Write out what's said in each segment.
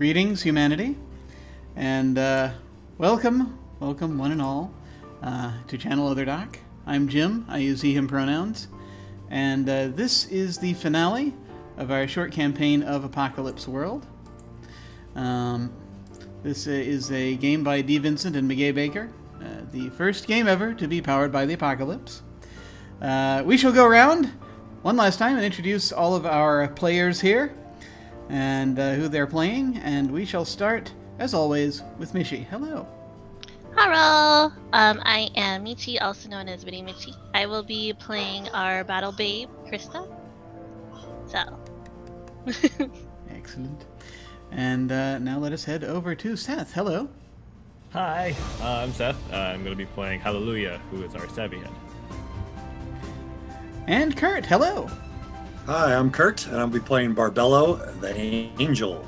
Greetings, humanity, and welcome one and all, to Channel Otherdoc. I'm Jim. I use he/him pronouns, and this is the finale of our short campaign of Apocalypse World. This is a game by Vincent and Meguey Baker, the first game ever to be powered by the Apocalypse. We shall go around one last time and introduce all of our players here and who they're playing, and we shall start, as always, with Michi. Hello. Hello. I am Michi, also known as Michi. I will be playing our battle babe, Krista. So. Excellent. And now let us head over to Seth. Hello. Hi, I'm Seth. I'm going to be playing Hallelujah, who is our savvy head. And Curt. Hello. Hi, I'm Curt, and I'll be playing Barbello, the Angel.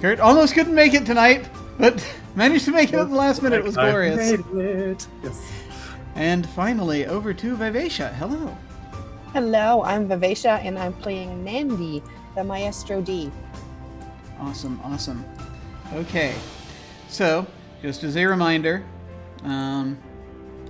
Curt almost couldn't make it tonight, but managed to make it at the last minute. It was glorious. I made it. Yes. And finally, over to Vivacia. Hello. Hello, I'm Vivacia, and I'm playing Nandi, the Maestro D. Awesome, awesome. Okay, so just as a reminder,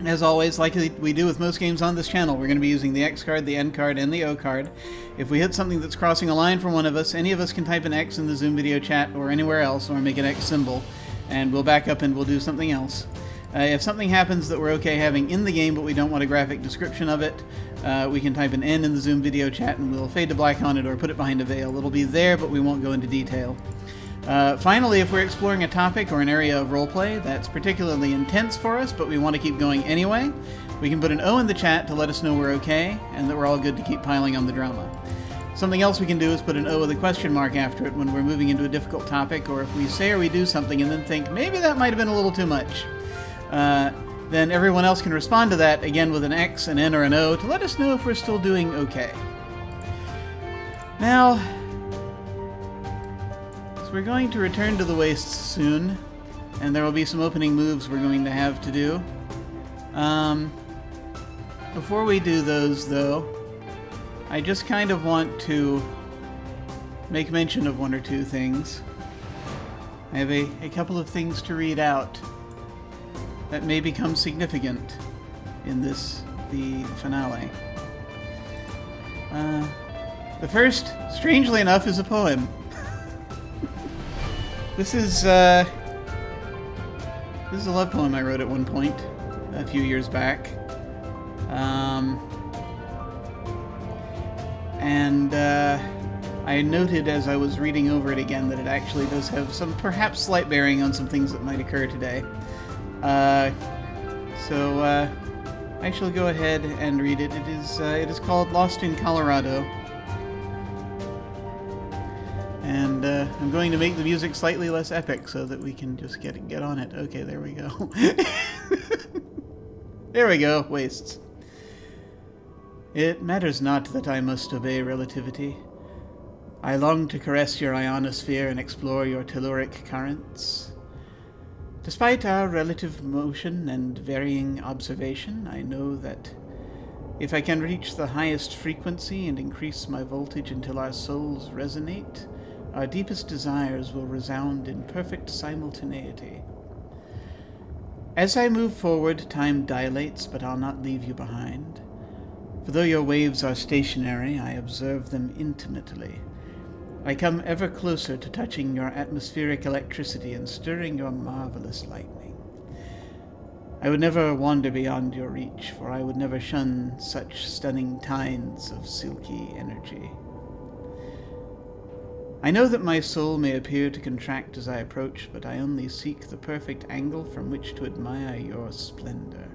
as always, like we do with most games on this channel, we're going to be using the X card, the N card, and the O card. If we hit something that's crossing a line for one of us, any of us can type an X in the Zoom video chat or anywhere else, or make an X symbol, and we'll back up and we'll do something else. If something happens that we're okay having in the game, but we don't want a graphic description of it, we can type an N in the Zoom video chat, and we'll fade to black on it or put it behind a veil. It'll be there, but we won't go into detail. Finally, if we're exploring a topic or an area of roleplay that's particularly intense for us, but we want to keep going anyway, we can put an O in the chat to let us know we're okay, and that we're all good to keep piling on the drama. Something else we can do is put an O with a question mark after it when we're moving into a difficult topic, or if we say or we do something and then think, maybe that might have been a little too much. Then everyone else can respond to that, again with an X, an N, or an O, to let us know if we're still doing okay. Now, so we're going to return to the wastes soon, and there will be some opening moves we're going to have to do. Before we do those, though, I just kind of want to make mention of one or two things. I have a couple of things to read out that may become significant in the finale. The first, strangely enough, is a poem. This is a love poem I wrote at one point a few years back, and I noted as I was reading over it again that it actually does have some perhaps slight bearing on some things that might occur today. So I shall go ahead and read it. It is called Lost in Colorado. And I'm going to make the music slightly less epic so that we can just get on it. Okay, there we go. There we go, wastes. It matters not that I must obey relativity. I long to caress your ionosphere and explore your telluric currents. Despite our relative motion and varying observation, I know that if I can reach the highest frequency and increase my voltage until our souls resonate, our deepest desires will resound in perfect simultaneity. As I move forward, time dilates, but I'll not leave you behind. For though your waves are stationary, I observe them intimately. I come ever closer to touching your atmospheric electricity and stirring your marvelous lightning. I would never wander beyond your reach, for I would never shun such stunning tides of silky energy. I know that my soul may appear to contract as I approach, but I only seek the perfect angle from which to admire your splendor.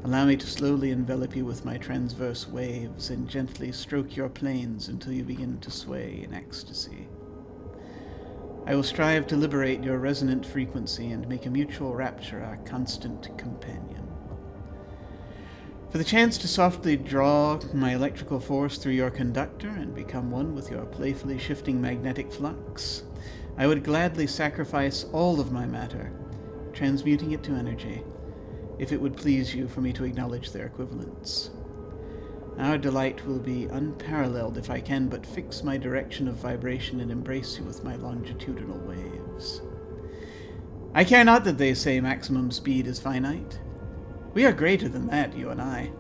Allow me to slowly envelop you with my transverse waves and gently stroke your planes until you begin to sway in ecstasy. I will strive to liberate your resonant frequency and make a mutual rapture our constant companion. For the chance to softly draw my electrical force through your conductor and become one with your playfully shifting magnetic flux, I would gladly sacrifice all of my matter, transmuting it to energy, if it would please you for me to acknowledge their equivalence. Our delight will be unparalleled if I can but fix my direction of vibration and embrace you with my longitudinal waves. I care not that they say maximum speed is finite. We are greater than that, you and I.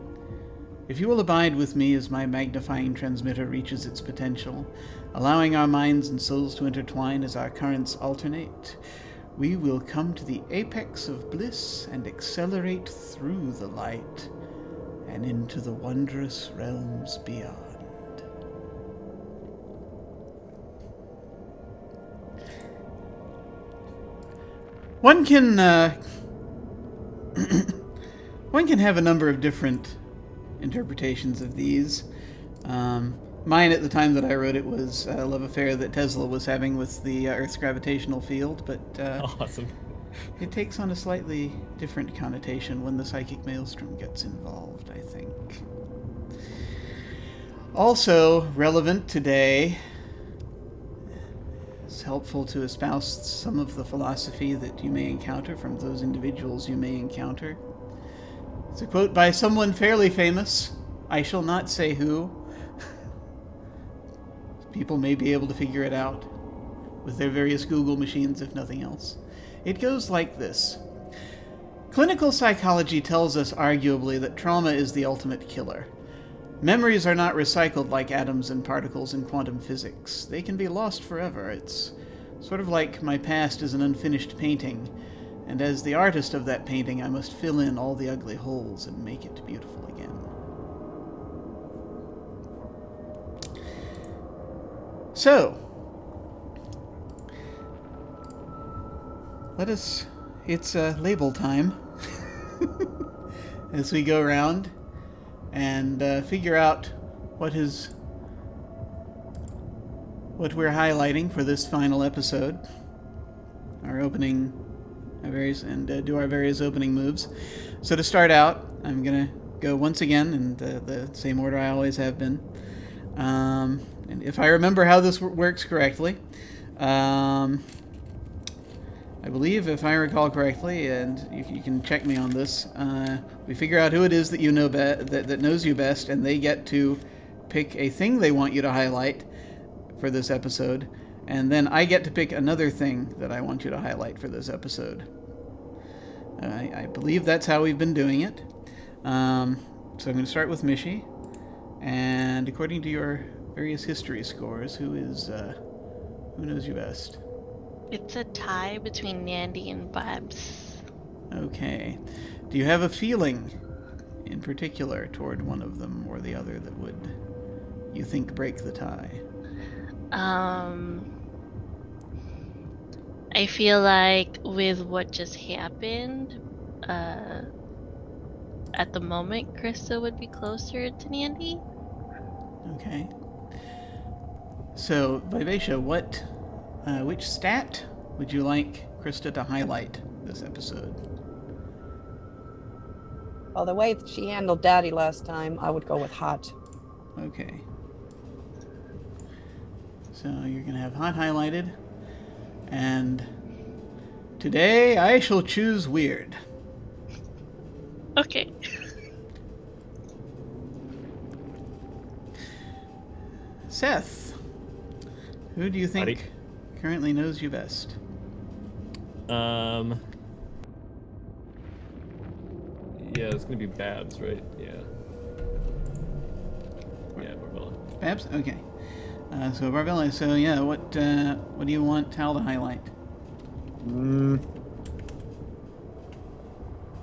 If you will abide with me as my magnifying transmitter reaches its potential, allowing our minds and souls to intertwine as our currents alternate, we will come to the apex of bliss and accelerate through the light and into the wondrous realms beyond. One can one can have a number of different interpretations of these. Mine at the time that I wrote it was a love affair that Tesla was having with the Earth's gravitational field, but Awesome. it takes on a slightly different connotation when the psychic maelstrom gets involved, I think. Also relevant today, it's helpful to espouse some of the philosophy that you may encounter from those individuals you may encounter. It's a quote by someone fairly famous. I shall not say who. People may be able to figure it out with their various Google machines, if nothing else. It goes like this. Clinical psychology tells us arguably that trauma is the ultimate killer. Memories are not recycled like atoms and particles in quantum physics. They can be lost forever. It's sort of like my past is an unfinished painting, and as the artist of that painting, I must fill in all the ugly holes and make it beautiful again. So, it's label time as we go around and figure out what we're highlighting for this final episode, our opening, do our various opening moves. So to start out, I'm gonna go once again in the same order I always have been. And if I remember how this works correctly, I believe, if I recall correctly, and you can check me on this, we figure out who it is that you know that knows you best, and they get to pick a thing they want you to highlight for this episode, and then I get to pick another thing that I want you to highlight for this episode. I believe that's how we've been doing it. So I'm going to start with Michi, and according to your various history scores, who knows you best? It's a tie between Nandy and Babs. Okay. Do you have a feeling in particular toward one of them or the other that would, you think, break the tie? I feel like with what just happened, at the moment, Krista would be closer to Nandy. Okay. So, Vivacia, which stat would you like Krista to highlight this episode? Well, the way that she handled Daddy last time, I would go with hot. Okay. So you're going to have hot highlighted. And today I shall choose weird. Okay. Seth, who do you think currently knows you best? Yeah, it's gonna be Babs, right? Yeah. Yeah, Barbella. Babs? Okay. So Barbella, so yeah, what do you want Tal to highlight?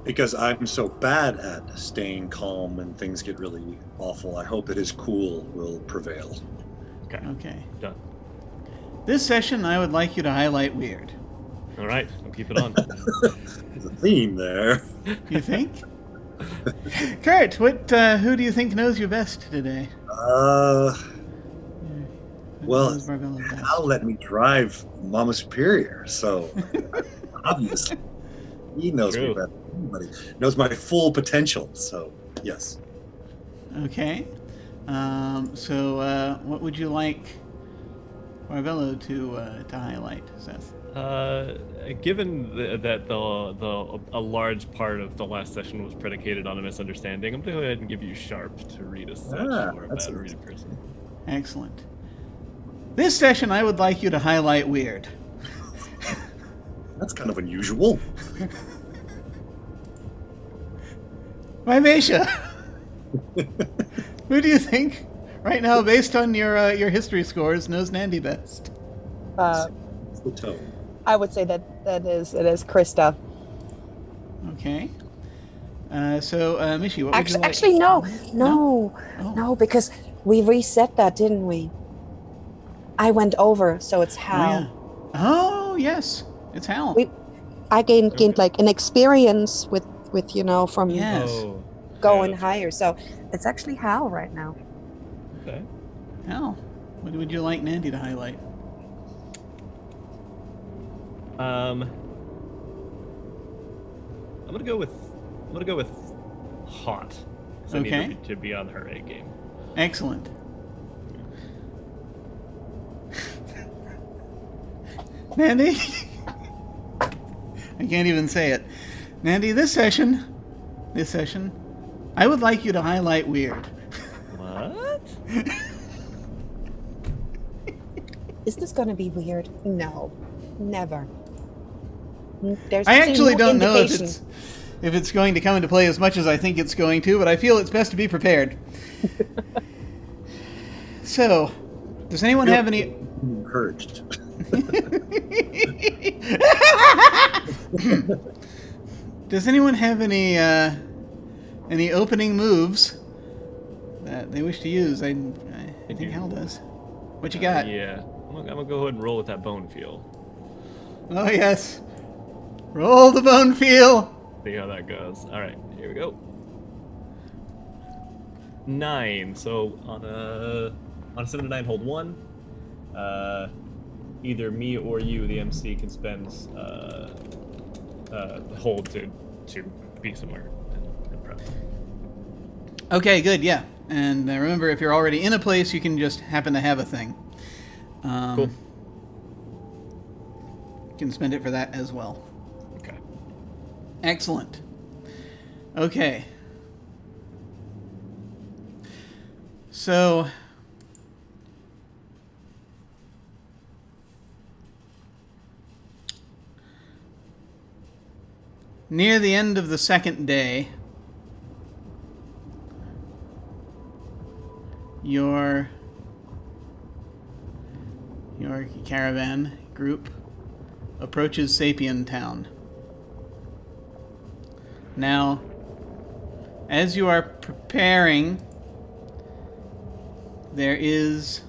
Because I'm so bad at staying calm when things get really awful, I hope that his cool will prevail. Okay. Done. This session, I would like you to highlight weird. All right, I'll keep it on. There's a theme there. You think? Curt, who do you think knows you best today? Well, I'll let me drive Mama Superior, so obviously he knows me better than anybody. Knows my full potential, so yes. Okay. So what would you like Barbello to highlight, Seth? Given that a large part of the last session was predicated on a misunderstanding, I'm going to go ahead and give you Sharp to read a sketch or a bad read person. Excellent. This session, I would like you to highlight weird. That's kind of unusual. Vivacia! Who do you think, right now, based on your history scores, knows Nandy best? It's the tone. I would say that it is Krista. Okay. So, Michi, what would you like? Actually, no, because we reset that, didn't we? I went over, so it's Hal. Oh, yes, it's Hal. I gained like an experience with from going higher, so it's actually Hal right now. Okay. Hal, what would you like Nandy to highlight? I'm gonna go with hot. I need her to be on her A game. Excellent. Nandy? I can't even say it. Nandy, this session, I would like you to highlight weird. What? Is this going to be weird? No, never. I actually don't know if it's going to come into play as much as I think it's going to, but I feel it's best to be prepared. So, does anyone have any... Encouraged. Does anyone have any opening moves that they wish to use? I think Hal does. What you got? Yeah, I'm gonna go ahead and roll with that bone feel. Oh yes, roll the bone feel. See how that goes. All right, here we go. 9. So on a 7 to 9, hold 1. Either me or you, the MC, can spend hold to be somewhere and prep. Okay, good, yeah. And remember, if you're already in a place, you can just happen to have a thing. Cool. You can spend it for that as well. Okay. Excellent. Okay. So... near the end of the second day, your caravan group approaches Sapien Town. Now, as you are preparing, there is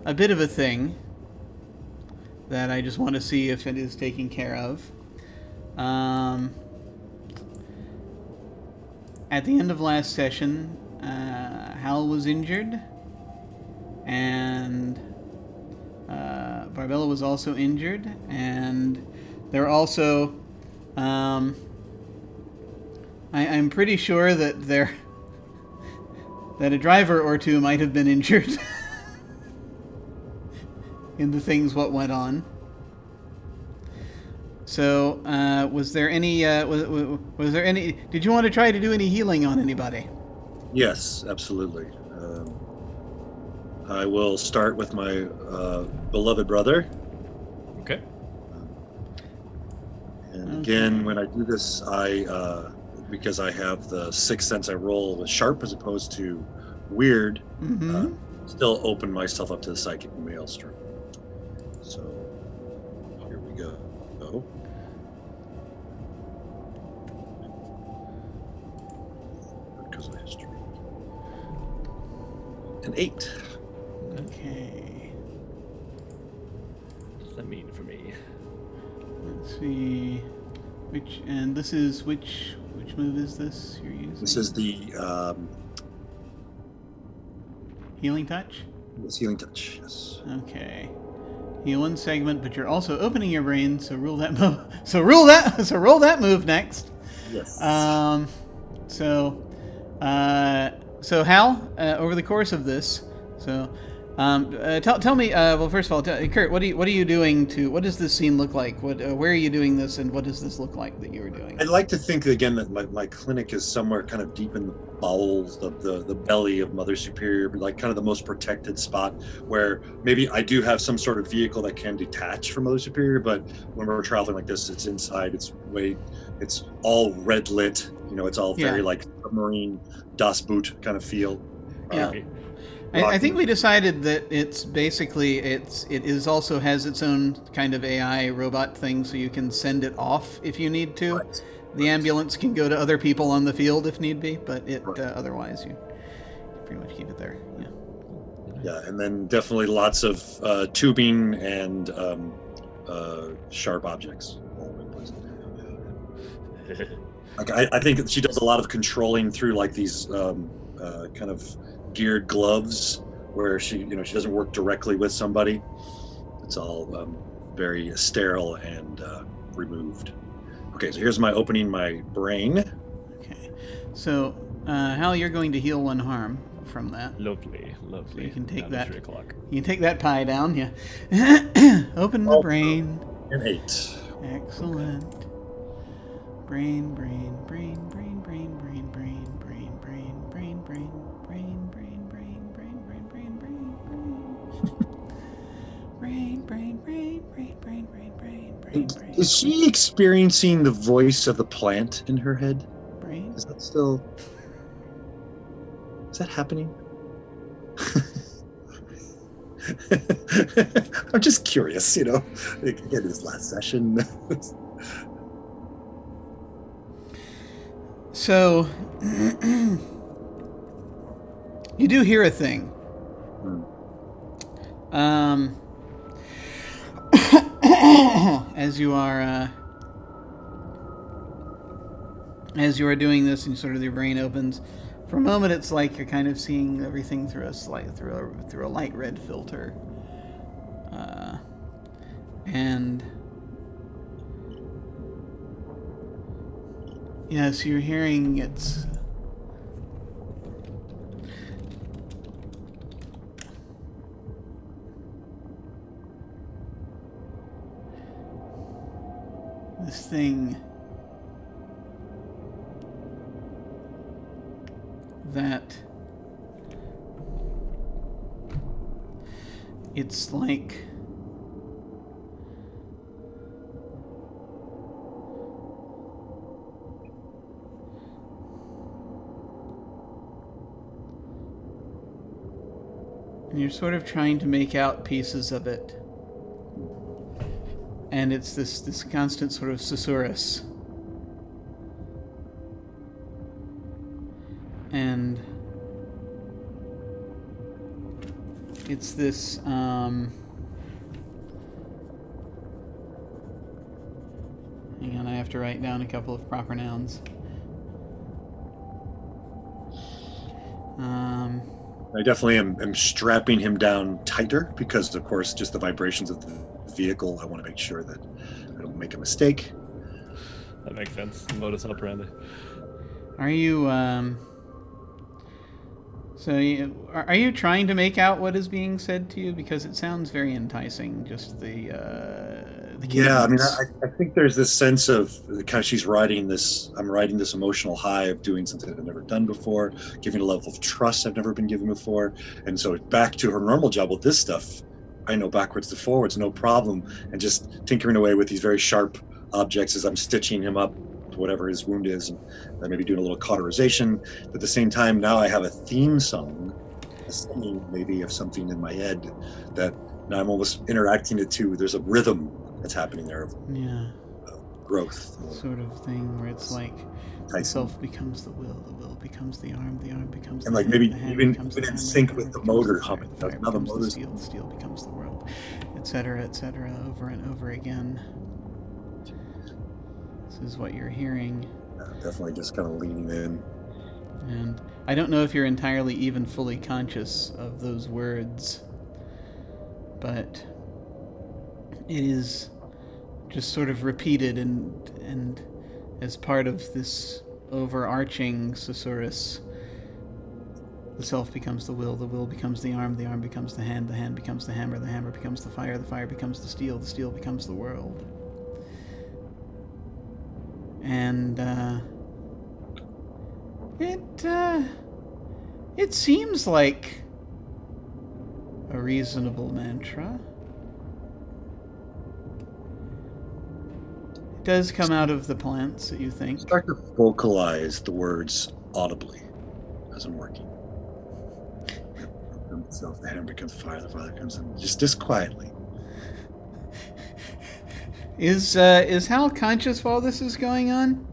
a bit of a thing that I just want to see if it is taken care of. At the end of last session, Hal was injured, and Barbella was also injured, and there were also... I'm pretty sure that that a driver or two might have been injured. In the things what went on. So, was there any? Was there any? Did you want to try to do any healing on anybody? Yes, absolutely. I will start with my beloved brother. Okay. And again, when I do this, because I have the sixth sense, I roll with sharp as opposed to weird. Mm-hmm. Still open myself up to the psychic maelstrom. So here we go. Because of history. An 8. Okay. What does that mean for me? Let's see. This is which move is this you're using? This is the healing touch? It's healing touch, yes. Okay. Heal one segment, but you're also opening your brain, so roll that move. So roll that move next. Yes. So Hal, over the course of this, so Tell me. Well, first of all, Curt, what are you doing to? What does this scene look like? Where are you doing this, and what does this look like that you were doing? I'd like to think again that my clinic is somewhere kind of deep in the bowels of the belly of Mother Superior, like kind of the most protected spot where maybe I do have some sort of vehicle that can detach from Mother Superior, but when we're traveling like this, it's inside. It's all red lit. You know, it's all very like submarine Das Boot kind of feel. Yeah. I think we decided that it's basically it also has its own kind of AI robot thing, so you can send it off if you need to. Right. The ambulance can go to other people on the field if need be, but otherwise you pretty much keep it there. Yeah. Yeah, and then definitely lots of tubing and sharp objects all over the place. Like I think she does a lot of controlling through like these kind of geared gloves where she doesn't work directly with somebody. It's all very sterile and removed. Okay, so here's my opening my brain. Okay, so Hal, you're going to heal 1 harm from that. Lovely. So you can take that. 3 o'clock. You can take that pie down. Yeah. Open the brain. An 8. Excellent. Brain. Is she experiencing the voice of the plant in her head? Brain? Is that happening? I'm just curious, again, this last session. So, you do hear a thing. As you are doing this, and sort of your brain opens. For a moment, it's like you're kind of seeing everything through a light red filter, and yes, you're hearing it's. This thing that it's like and you're sort of trying to make out pieces of it. And it's this constant sort of susurrus. And it's this hang on, I have to write down a couple of proper nouns. I definitely am strapping him down tighter because, of course, just the vibrations of the vehicle. I want to make sure that I don't make a mistake. That makes sense. Modus operandi. Are you are you trying to make out what is being said to you? Because it sounds very enticing. Just the yeah. I mean, I think there's this sense of kind of she's riding this. I'm riding this emotional high of doing something I've never done before, giving a level of trust I've never been given before, and so back to her normal job with this stuff. I know backwards to forwards, no problem, and just tinkering away with these very sharp objects as I'm stitching him up to whatever his wound is, and maybe doing a little cauterization. But at the same time, now I have a theme song, a singing maybe of something in my head that now I'm almost interacting it to. There's a rhythm that's happening there of growth. Sort of thing where it's like the self becomes the will becomes the arm becomes and the like hand, maybe even in sync with the motor humming. Now the motor steel becomes the world, etc., over and over again. This is what you're hearing. Definitely just kind of leaning in. And I don't know if you're entirely even fully conscious of those words, but it is just sort of repeated and as part of this overarching susurrus The self becomes the will becomes the arm becomes the hand becomes the hammer becomes the fire becomes the steel becomes the world. And it seems like a reasonable mantra. It does come out of the plants that you think. Start to vocalize the words audibly as I'm working. Itself, the hammer becomes fire, the fire becomes just quietly. Is Hal conscious while this is going on?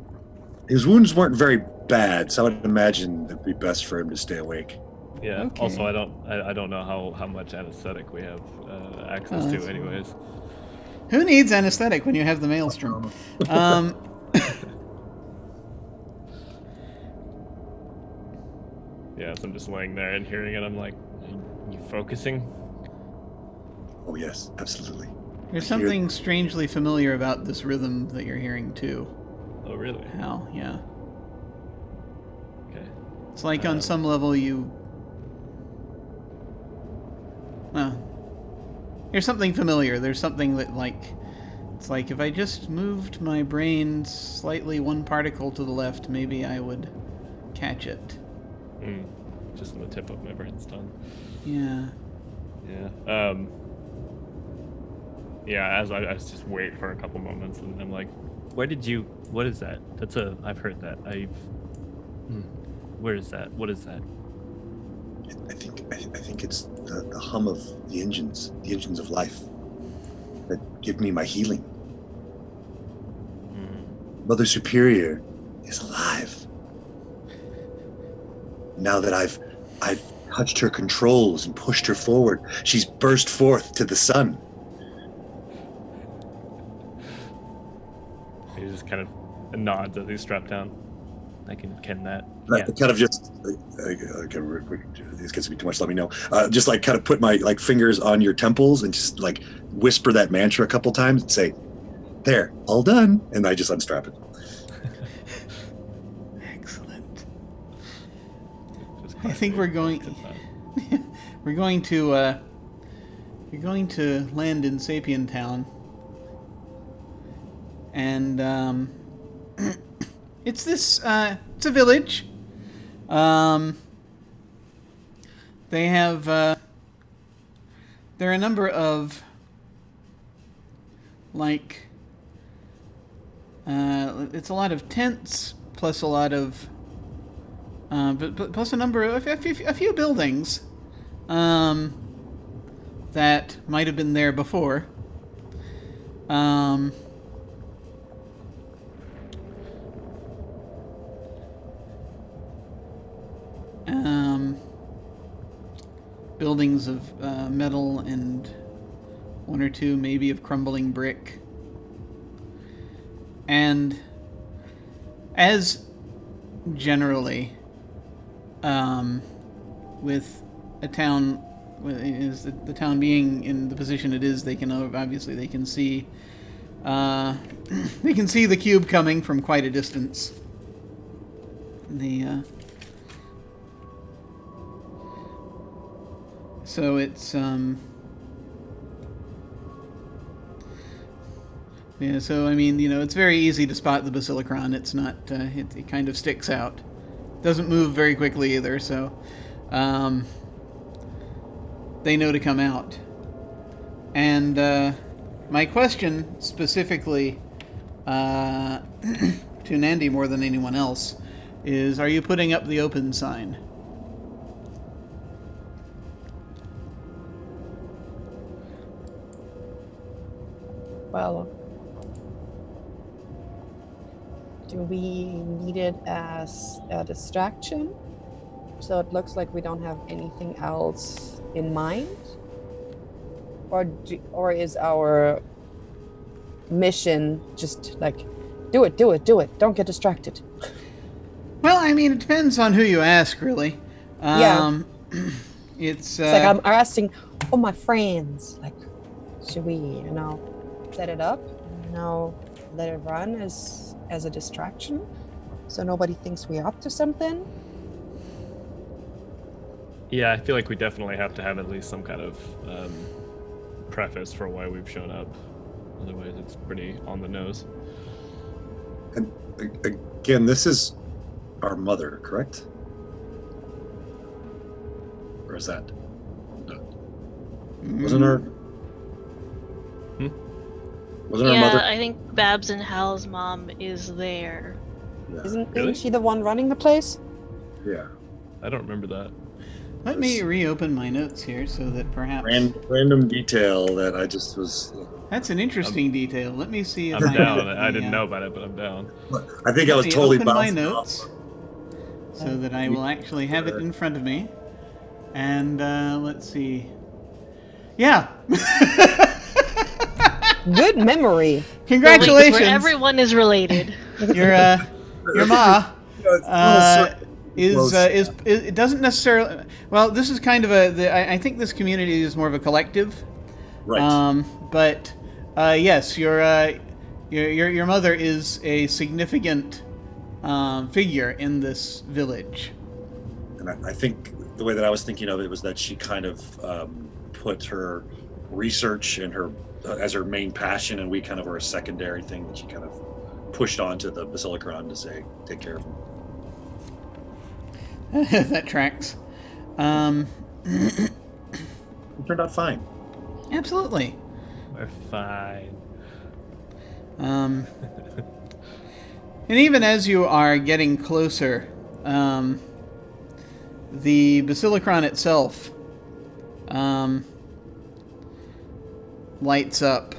His wounds weren't very bad, so I would imagine it'd be best for him to stay awake. Yeah. Okay. Also, I don't know how much anesthetic we have access to, anyways. Who needs anesthetic when you have the maelstrom? Yeah, so I'm just laying there and hearing it. I'm like, are you focusing? Oh yes, absolutely. There's something strangely familiar about this rhythm that you're hearing too. Oh really? Hal, yeah. Okay. It's like on some level you... There's something familiar. There's something that, like... It's like if I just moved my brain slightly one particle to the left, maybe I would catch it. Just on the tip of my brain's tongue. Yeah. Yeah. Yeah, as I was just wait for a couple moments, and I'm like, what is that? I've heard that. Where is that? What is that? I think it's the hum of the engines of life that give me my healing. Mother Superior is alive. Now that I've touched her controls and pushed her forward, she's burst forth to the sun. He just kind of nods as he's strapped down. I can that. Yeah. Kind of just, this gets to be too much, let me know. Just like kind of put my like fingers on your temples and just like whisper that mantra a couple times and say, there, all done. And I just unstrap it. I think we're going to land in Sapien Town, and it's it's a village. They have there are a number of it's a lot of tents plus a lot of but plus a few buildings that might have been there before. Buildings of metal and one or two maybe of crumbling brick. And as generally with a town, is the town being in the position it is, they can obviously they can see the cube coming from quite a distance. So it's yeah, so I mean, it's very easy to spot the Basilicron. It's not it kind of sticks out. Doesn't move very quickly either, so they know to come out. And my question specifically to Nandi more than anyone else is, are you putting up the open sign? Well, do we need it as a distraction? So it looks like we don't have anything else in mind? Or is our mission just like, do it, don't get distracted? Well, I mean, it depends on who you ask, really. Yeah. It's like I'm asking all my friends, like, should we, set it up, let it run as a distraction, so nobody thinks we're up to something? Yeah, I feel like we definitely have to have at least some kind of preface for why we've shown up. Otherwise, it's pretty on the nose. And again, this is our mother, correct? Or is that? No. Wasn't her? Wasn't her mother? Yeah, I think Babs and Hal's mom is there. Yeah. Isn't she the one running the place? Yeah. I don't remember that. Let me reopen my notes here so that perhaps... Random detail that I just was... That's an interesting detail. Let me see if I'm down. I didn't know about it, but I'm down. I think I was totally open my bouncing notes so that I will actually have it in front of me. And let's see. Yeah. Good memory. Congratulations. Where everyone is related. Your ma it doesn't necessarily. Well, this is kind of I think this community is more of a collective. Right. But yes, your mother is a significant figure in this village. And I think the way that I was thinking of it was that she kind of put her research and her as her main passion, and we kind of were a secondary thing that she kind of pushed onto the Basilicron to say, take care of him. That tracks. It turned out fine. Absolutely. We're fine. And even as you are getting closer, the Basilicron itself lights up,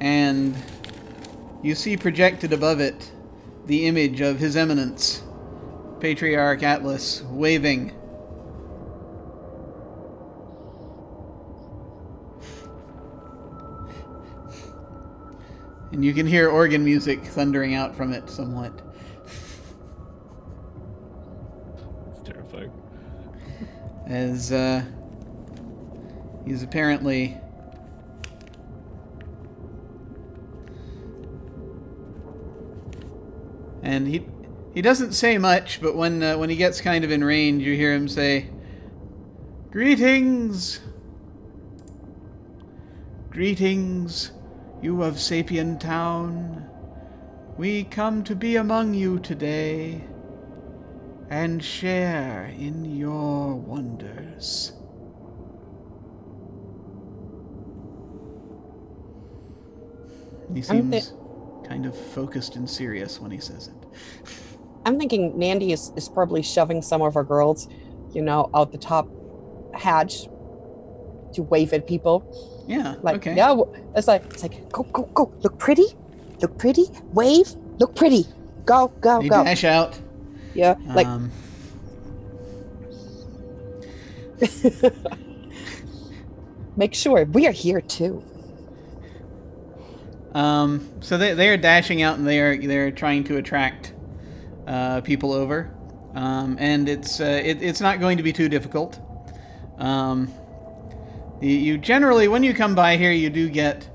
and you see projected above it the image of His Eminence, Patriarch Atlas, waving. And you can hear organ music thundering out from it somewhat. It's terrifying. As he's apparently and he doesn't say much, but when he gets kind of in range, you hear him say, "Greetings, greetings, you of Sapien Town. We come to be among you today and share in your wonders." He seems kind of focused and serious when he says it. I'm thinking Nandy is probably shoving some of our girls, out the top hatch to wave at people. Yeah. Like, okay. yeah, it's like go, look pretty, wave, look pretty, go. They dash out. Yeah, like. Make sure we are here too. So they are dashing out, and they're trying to attract people over, and it's not going to be too difficult. You generally, when you come by here, you do get,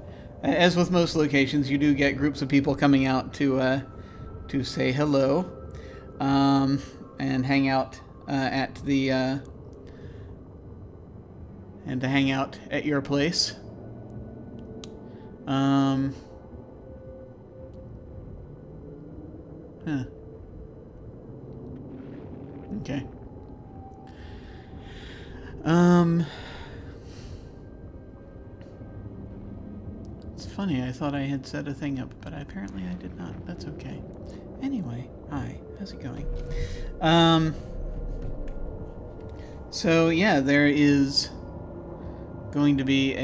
as with most locations, you do get groups of people coming out to say hello, and hang out at the and to hang out at your place. Okay. It's funny, I thought I had set a thing up, but apparently I did not. That's okay. Anyway, hi, how's it going? So yeah, there is going to be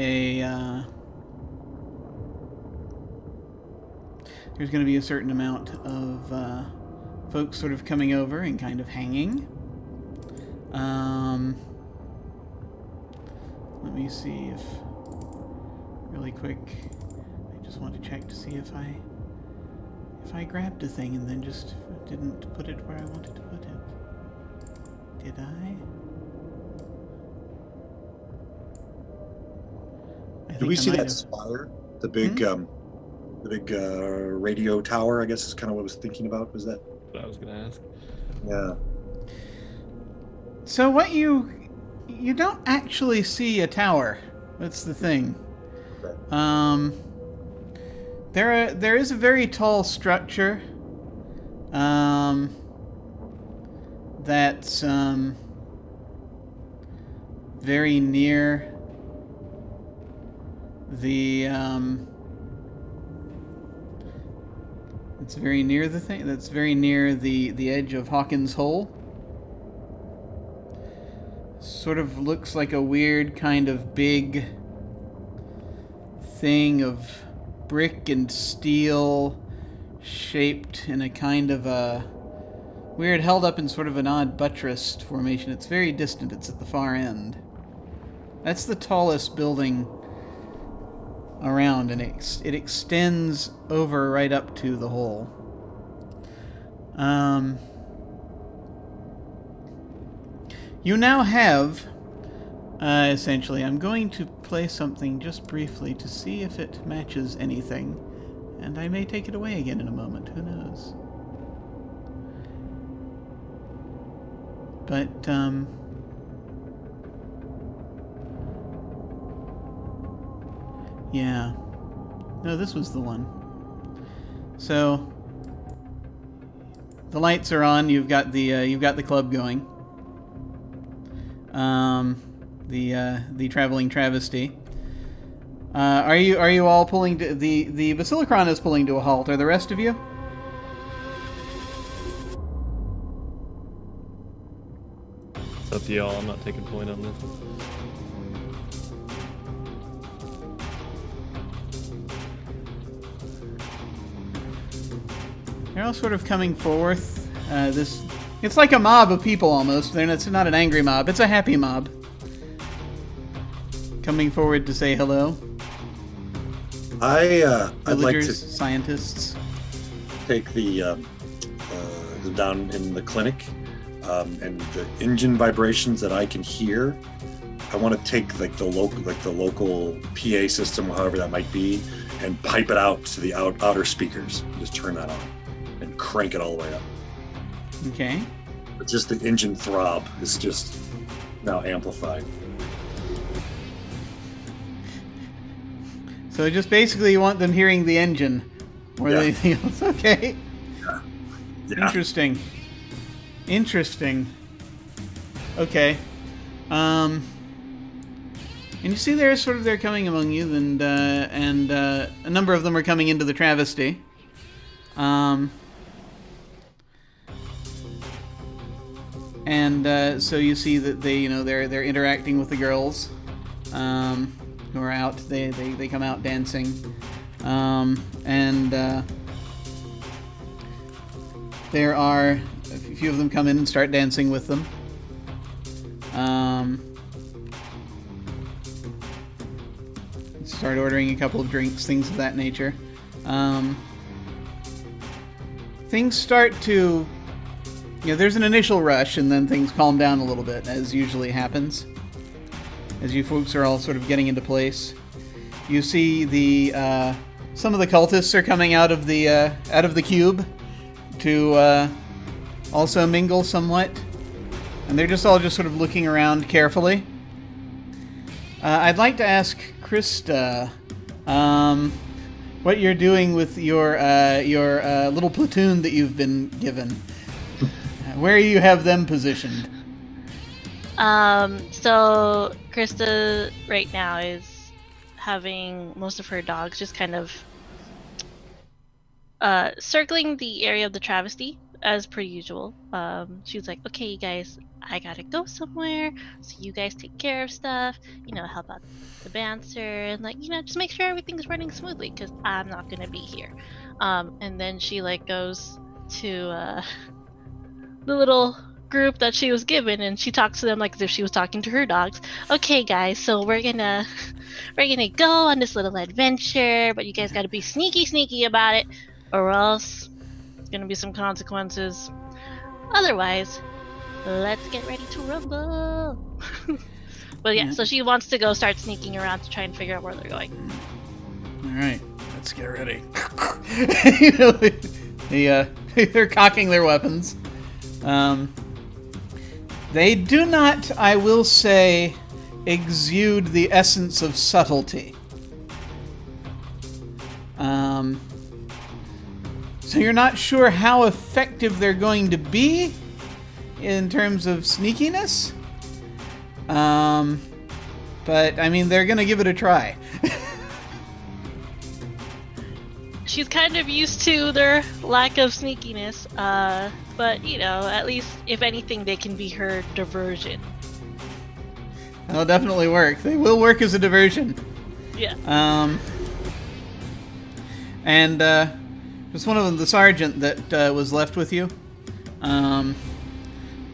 there's going to be a certain amount of folks sort of coming over and kind of hanging. Let me see if, really quick, I just want to check to see if I grabbed a thing and then just didn't put it where I wanted to put it. Did I? Do we see that spire? The big, radio tower, I guess is kind of what I was thinking about. Was that? What I was going to ask. Yeah. So what you don't actually see a tower. That's the thing. There is a very tall structure. That's very near the it's very near the thing. That's very near the edge of Hawkins Hole. Sort of looks like a weird kind of big thing of brick and steel shaped in a kind of a weird, held up in sort of an odd buttressed formation. It's very distant. It's at the far end. That's the tallest building around, and it extends over right up to the hole. You now have, essentially, I'm going to play something just briefly to see if it matches anything, and I may take it away again in a moment, who knows. But, yeah. No, this was the one. So, the lights are on, you've got the club going. The traveling travesty. Are you all pulling to, the Basilicron is pulling to a halt. Are the rest of you? It's up to y'all. I'm not taking point on this. They're all sort of coming forth. It's like a mob of people almost. It's not an angry mob. It's a happy mob. Coming forward to say hello. I'd like to scientists. take the down in the clinic, and the engine vibrations that I can hear. I want to take like the local PA system, however that might be, and pipe it out to the outer speakers. Just turn that on and crank it all the way up. Okay. But just the engine throb is just now amplified. So just basically you want them hearing the engine more than anything else. Okay. Yeah. Interesting. Interesting. Okay. And you see they're coming among you, and a number of them are coming into the travesty. So you see that they're interacting with the girls who are out. They come out dancing, there are a few of them come in and start dancing with them. Start ordering a couple of drinks, things of that nature. Things start to... there's an initial rush, and then things calm down a little bit, as usually happens. As you folks are all sort of getting into place. You see some of the cultists are coming out of the cube to also mingle somewhat. And they're all sort of looking around carefully. I'd like to ask Krista what you're doing with your little platoon that you've been given. Where you have them positioned? So Krista right now is having most of her dogs just kind of circling the area of the travesty as per usual. She's like, okay, you guys, I gotta go somewhere, so you guys take care of stuff, help out the dancer, and just make sure everything's running smoothly, because I'm not gonna be here. And then she goes to the little group that she was given, and she talks to them as if she was talking to her dogs. Okay, guys, so we're gonna go on this little adventure, but you guys gotta be sneaky about it, or else there's gonna be some consequences. Otherwise, let's get ready to rumble. But yeah, so she wants to go start sneaking around to try and figure out where they're going. All right, let's get ready. They're cocking their weapons. They do not, I will say, exude the essence of subtlety. So you're not sure how effective they're going to be in terms of sneakiness. But, I mean, they're going to give it a try. She's kind of used to their lack of sneakiness, but, you know, at least, if anything, they can be her diversion. That'll definitely work. They will work as a diversion. Yeah. And just one of them, the sergeant that was left with you,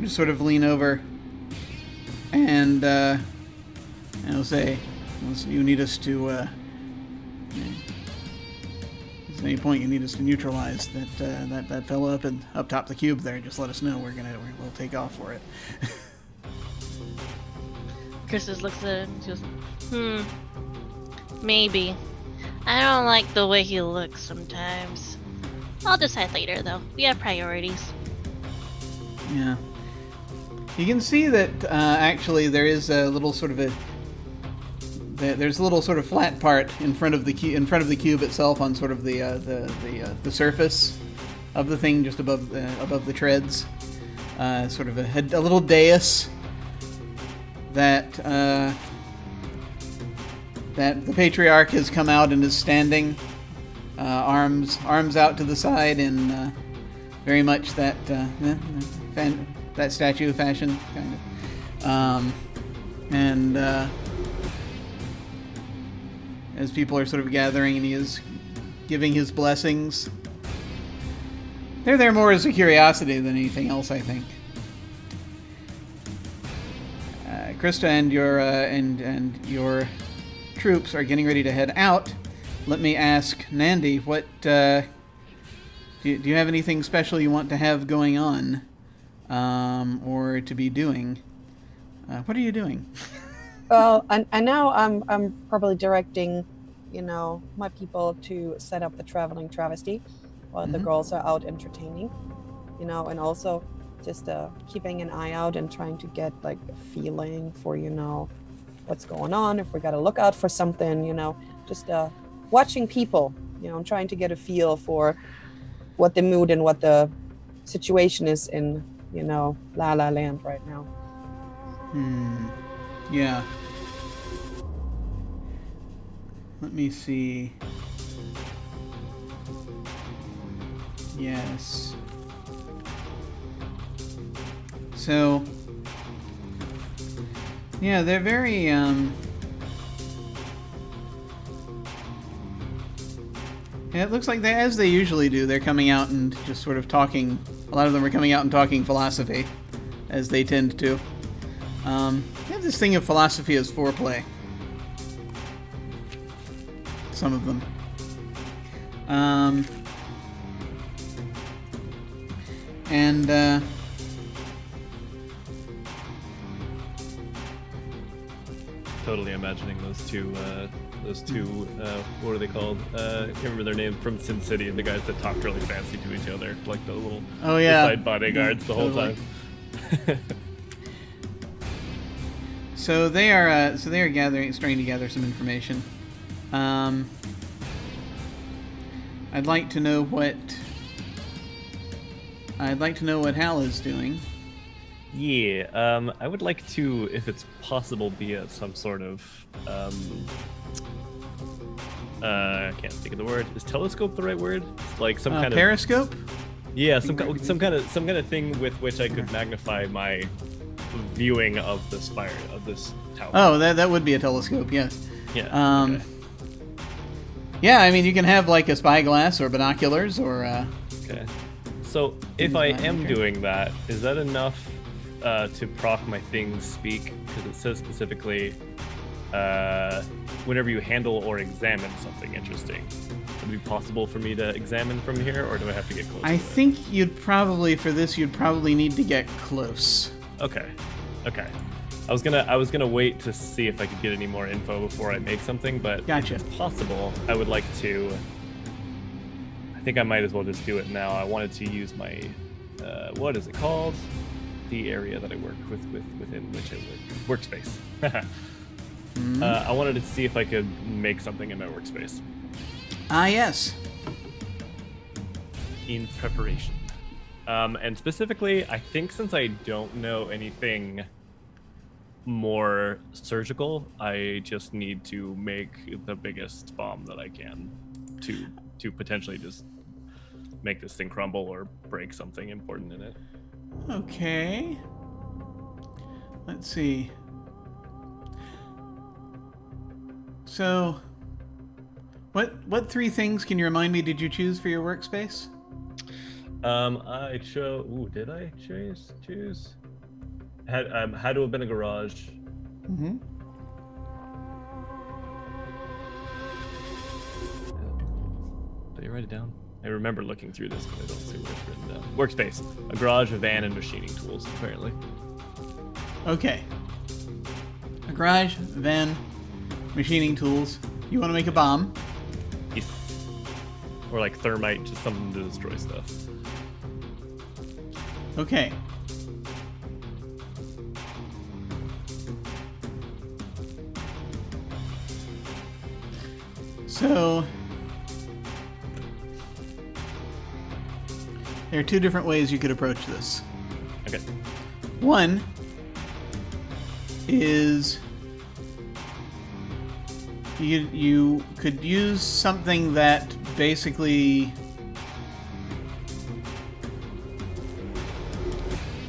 just sort of lean over and I'll say, you need us to, if there's any point you need us to neutralize that fellow up top the cube there, just let us know. We'll take off for it. Chris just looks at it and goes, maybe. I don't like the way he looks sometimes. I'll decide later, though. We have priorities. Yeah. You can see that actually there is a little sort of there's a little sort of flat part in front of the cube itself on sort of the surface of the thing, just above the treads. Sort of a little dais that the Patriarch has come out and is standing, arms out to the side in very much that statue fashion, kind of. And as people are sort of gathering and he is giving his blessings, they're there more as a curiosity than anything else, I think. Krista and your troops are getting ready to head out. Let me ask Nandi, what do you have anything special you want to have going on, or to be doing? What are you doing? Well, and now I'm probably directing, you know, my people to set up the traveling travesty while the girls are out entertaining, you know, and also just keeping an eye out and trying to get like a feeling for, you know, what's going on, if we got to look out for something, you know, just watching people, you know, I'm trying to get a feel for what the mood and what the situation is in, you know, La La Land right now. Yeah. Let me see. Yes. So, yeah, they're very, yeah, it looks like as they usually do, they're coming out and just sort of talking. A lot of them are coming out and talking philosophy, as they tend to. They have this thing of philosophy as foreplay. Some of them. Totally imagining those two, what are they called? I can't remember their name, from Sin City, the guys that talk really fancy to each other, like the little side bodyguards the whole time. So they are starting to gather some information. I'd like to know what Hal is doing. Yeah, I would like to, if it's possible, be at some sort of I can't think of the word. Is telescope the right word? Like some kind of periscope? Yeah, some kind of thing with which I could magnify my viewing of the spire of this tower. Oh, that would be a telescope, yes. Yeah. Okay. Yeah, I mean, you can have like a spyglass or binoculars or. Okay. So if I am doing that, is that enough to proc my things speak? Because it says specifically, whenever you handle or examine something interesting. Would it be possible for me to examine from here, or do I have to get close? I think you'd probably need to get close. Okay. I was gonna wait to see if I could get any more info before I make something, but gotcha. If possible, I would like to. I think I might as well just do it now. I wanted to use my what is it called? the area that I work within which I work. Workspace. I wanted to see if I could make something in my workspace. Ah, yes. In preparation. And specifically, I think since I don't know anything more surgical, I just need to make the biggest bomb that I can to potentially just make this thing crumble or break something important in it. Okay. Let's see. So, what 3 things, can you remind me, did you choose for your workspace? I chose. Ooh, did I choose? Had to have been a garage. Mm-hmm. Did you write it down? I remember looking through this, but I don't see what it's written down. Workspace, a garage, a van, and machining tools. Apparently. Okay. A garage, van, machining tools. You want to make a bomb? Yes. Or like thermite, just something to destroy stuff. Okay. So, there are 2 different ways you could approach this. Okay. One is you could use something that basically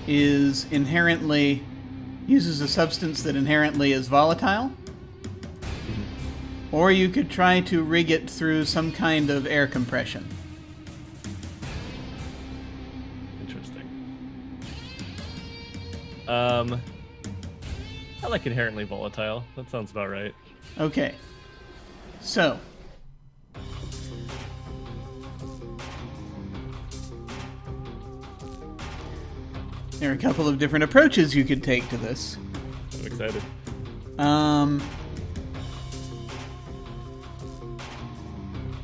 is inherently uses a substance that inherently is volatile. Or you could try to rig it through some kind of air compression. Interesting. I like inherently volatile. That sounds about right. Okay. So. There are a couple of different approaches you could take to this. I'm excited.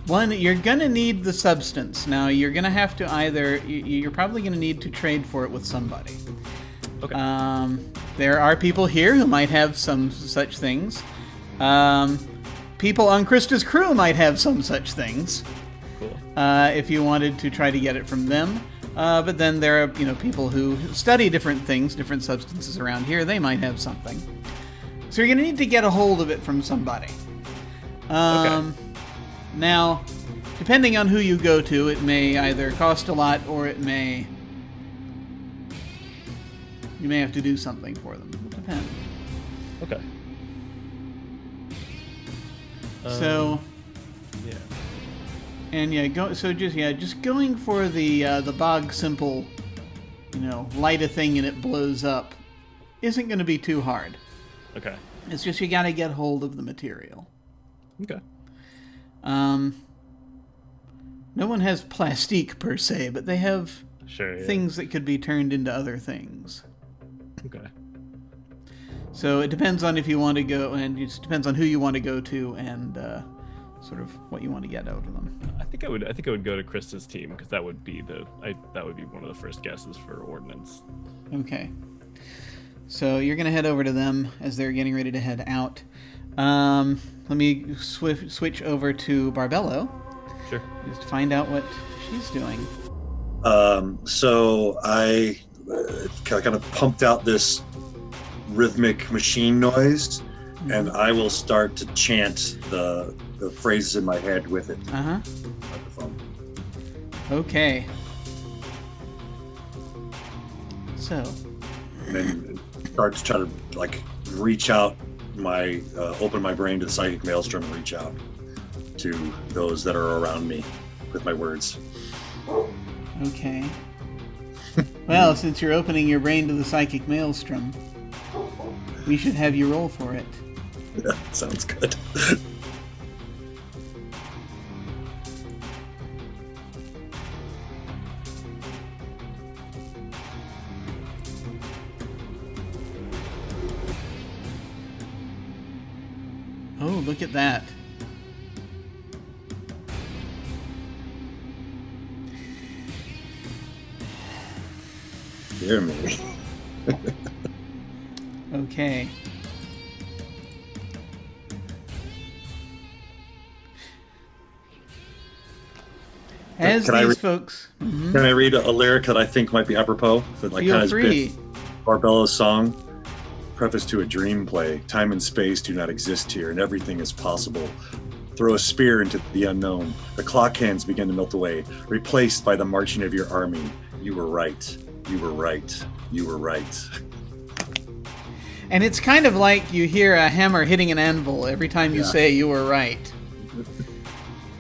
One, you're gonna need the substance. Now, you're gonna have to either... You're probably gonna need to trade for it with somebody. Okay. There are people here who might have some such things. People on Krista's crew might have some such things. Cool. If you wanted to try to get it from them. But then there are, people who study different things, different substances around here. They might have something. So you're gonna need to get a hold of it from somebody. Okay. Now, depending on who you go to, it may either cost a lot or you may have to do something for them. It'll depend. Okay. So, yeah. And just going for the bog simple, light a thing and it blows up, isn't going to be too hard. Okay. It's just you got to get hold of the material. Okay. No one has plastique per se, but they have things that could be turned into other things. Okay. So it depends on if you want to go, and it depends on who you want to go to, and sort of what you want to get out of them. I think I would go to Krista's team because that would be one of the first guesses for ordnance. Okay. So you're gonna head over to them as they're getting ready to head out. Let me switch over to Barbello. Sure. Just to find out what she's doing. So I kind of pumped out this rhythmic machine noise, and I will start to chant the phrases in my head with it. Microphone. Okay. So. And then start to try to reach out open my brain to the psychic maelstrom and reach out to those that are around me with my words. Okay. Well, since you're opening your brain to the psychic maelstrom, we should have you roll for it. Yeah, sounds good. Oh, look at that. Dear me. Okay. As Can I these read- folks... Mhm. Can I read a lyric that I think might be apropos? That like Feel kind of free. Barbella's song, preface to a dream play. Time and space do not exist here, and everything is possible. Throw a spear into the unknown. The clock hands begin to melt away, replaced by the marching of your army. You were right. You were right. You were right. And it's kind of like you hear a hammer hitting an anvil every time you say you were right.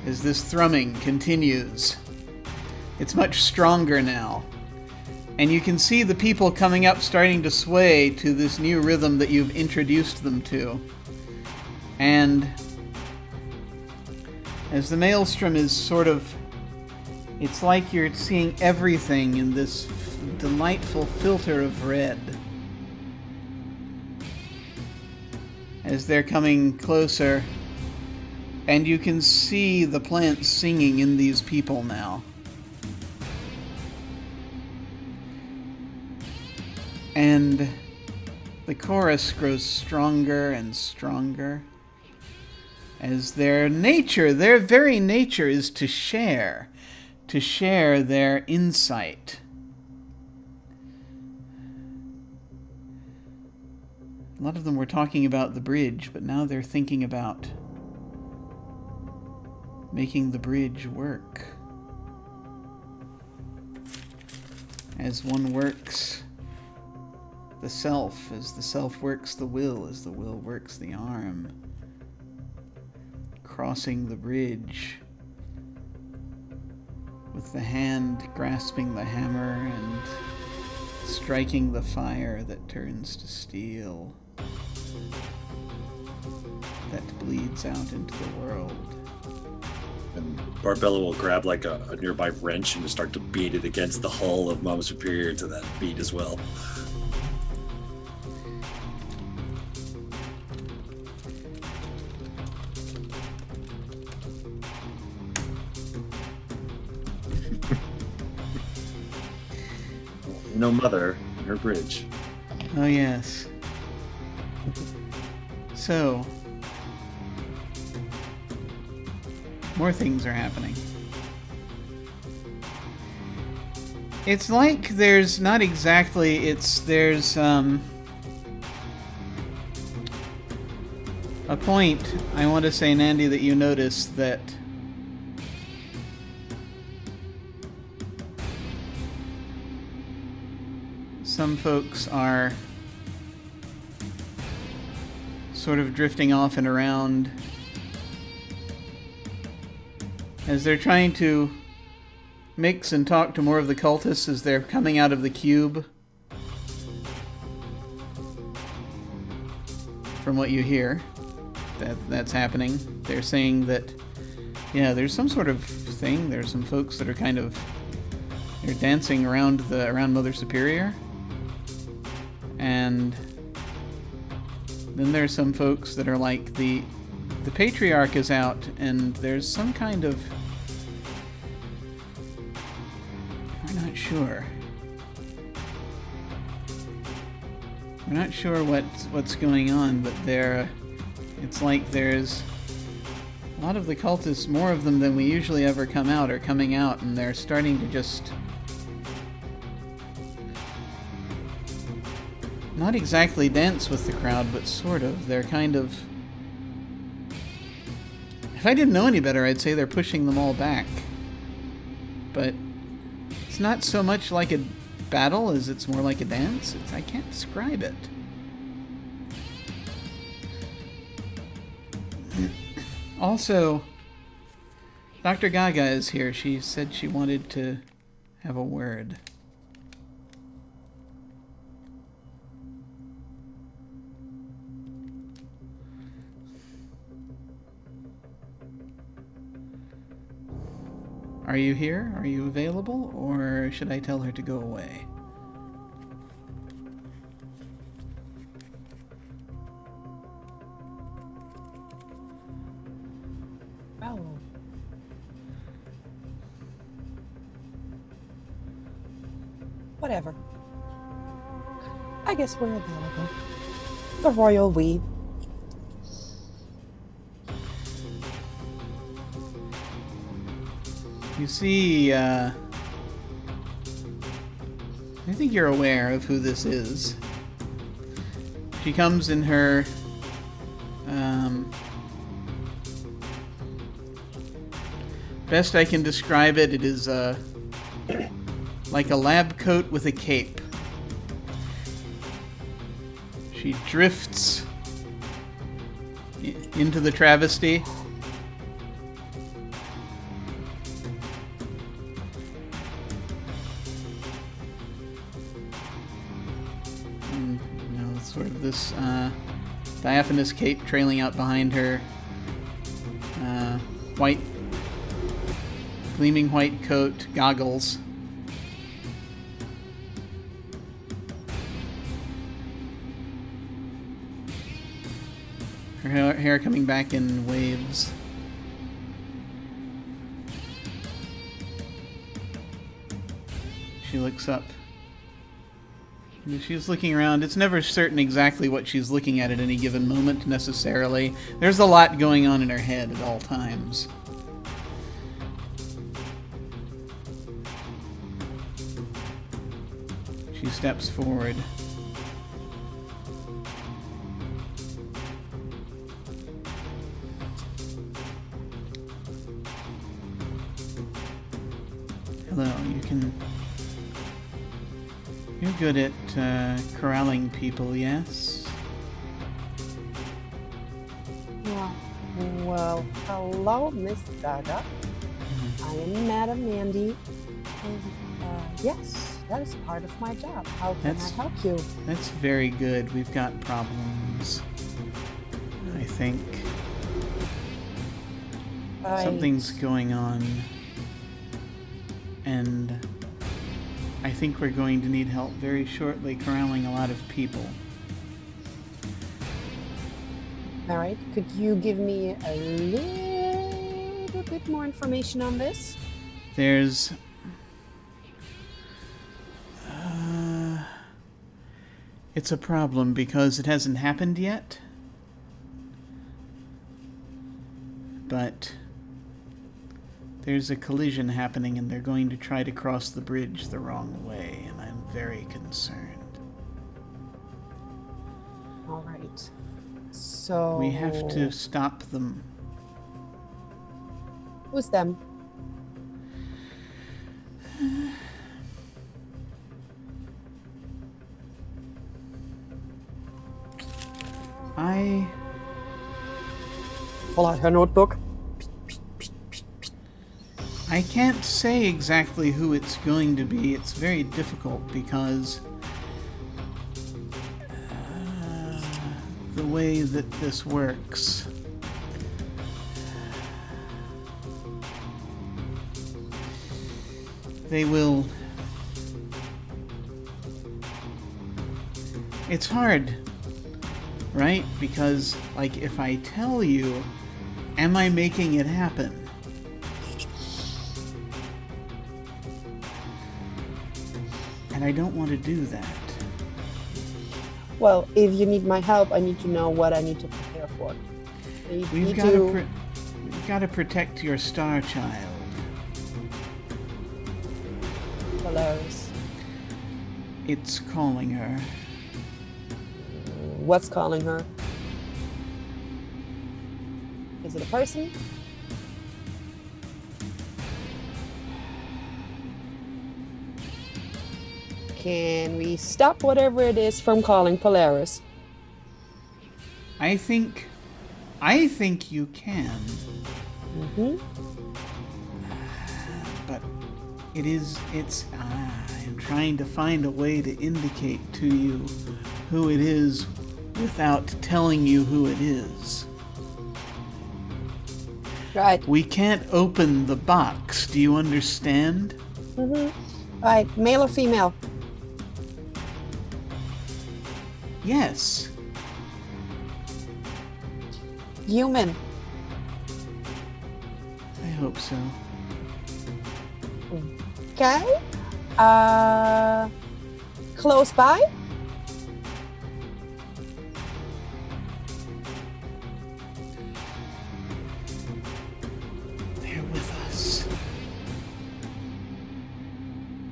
As this thrumming continues. It's much stronger now. And you can see the people coming up starting to sway to this new rhythm that you've introduced them to. And as the maelstrom is sort of... It's like you're seeing everything in this delightful filter of red. As they're coming closer, and you can see the plants singing in these people now. And the chorus grows stronger and stronger as their very nature is to share their insight. A lot of them were talking about the bridge, but now they're thinking about making the bridge work. As one works the self, as the self works the will, as the will works the arm. Crossing the bridge with the hand grasping the hammer and striking the fire that turns to steel, that bleeds out into the world. And Barbella will grab like a nearby wrench and just start to beat it against the hull of Mama Superior to that beat as well. No mother in her bridge. Oh yes. So, more things are happening. It's like there's not exactly, there's a point, I want to say, Nandy, that you noticed that some folks are sort of drifting off and around as they're trying to mix and talk to more of the cultists as they're coming out of the cube. From what you hear, that's happening. They're saying that, yeah, there's some sort of thing. There's some folks that are kind of, they're dancing around Mother Superior. And then there's some folks that are like, the Patriarch is out, and there's some kind of... We're not sure. We're not sure what's going on, but it's like there's a lot of the cultists, more of them than we usually ever come out, are coming out, and they're starting to just... not exactly dance with the crowd, but sort of. They're kind of... If I didn't know any better, I'd say they're pushing them all back. But it's not so much like a battle as it's more like a dance. I can't describe it. Also, Dr. Gaga is here. She said she wanted to have a word. Are you here? Are you available? Or should I tell her to go away? Oh. Whatever. I guess we're available. The royal we. You see, I think you're aware of who this is. She comes in her, best I can describe it, it is, like a lab coat with a cape. She drifts into the travesty. Sort of this diaphanous cape trailing out behind her. White, gleaming white coat, goggles. Her hair coming back in waves. She looks up. She's looking around. It's never certain exactly what she's looking at any given moment, necessarily. There's a lot going on in her head at all times. She steps forward. Hello, you can... You're good at corralling people, yes? Yeah. Well, hello, Miss Gaga. I am Madam Mandy, and yes, that is part of my job. How can I help you? That's very good. We've got problems, I think. Something's going on, and I think we're going to need help very shortly corralling a lot of people. All right. Could you give me a little bit more information on this? There's... it's a problem because it hasn't happened yet. But there's a collision happening and they're going to try to cross the bridge the wrong way, and I'm very concerned. All right. So... we have to stop them. Who's them? Pull out her notebook. I can't say exactly who it's going to be. It's very difficult because the way that this works. They will... it's hard, right? Because, like, if I tell you, am I making it happen? And I don't want to do that. Well, if you need my help, I need to know what I need to prepare for. We've got to protect your star child. Polaris. It's calling her. What's calling her? Is it a person? Can we stop whatever it is from calling Polaris? I think you can. Mm-hmm. But I'm trying to find a way to indicate to you who it is without telling you who it is. Right. We can't open the box. Do you understand? Mm-hmm. Right. Male or female? Yes. Human. I hope so. Okay. Close by?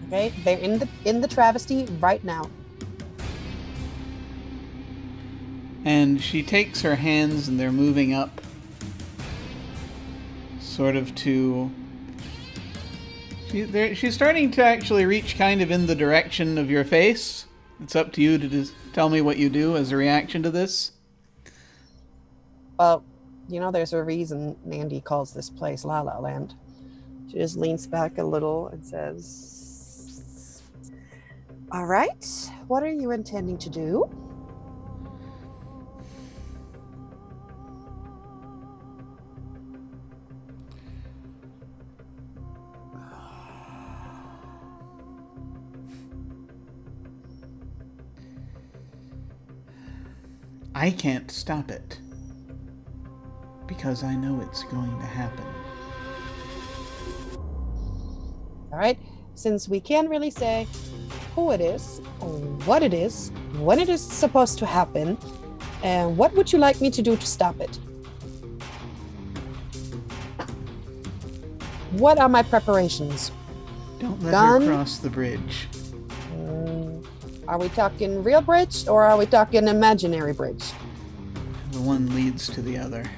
Okay, they're in the travesty right now. And she takes her hands and they're moving up, sort of to... She's starting to actually reach kind of in the direction of your face. It's up to you to just tell me what you do as a reaction to this. Well, you know, there's a reason Mandy calls this place La La Land. She just leans back a little and says, all right, what are you intending to do? I can't stop it, because I know it's going to happen. All right, since we can't really say who it is, or what it is, when it is supposed to happen, and what would you like me to do to stop it? What are my preparations? Don't let Gun? her cross the bridge. Are we talking real bridge, or are we talking imaginary bridge? The one leads to the other.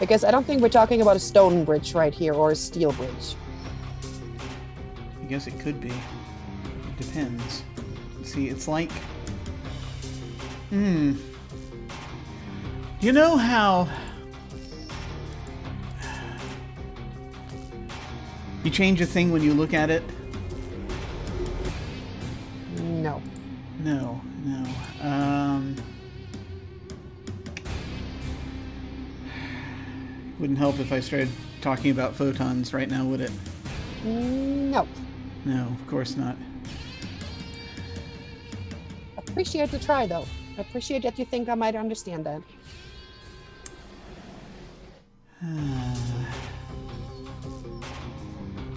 Because I don't think we're talking about a stone bridge right here, or a steel bridge. I guess it could be. It depends. See, it's like... You know how... You change a thing when you look at it? No. No. Wouldn't help if I started talking about photons right now, would it? No. No, of course not. Appreciate the try, though. I appreciate that you think I might understand that.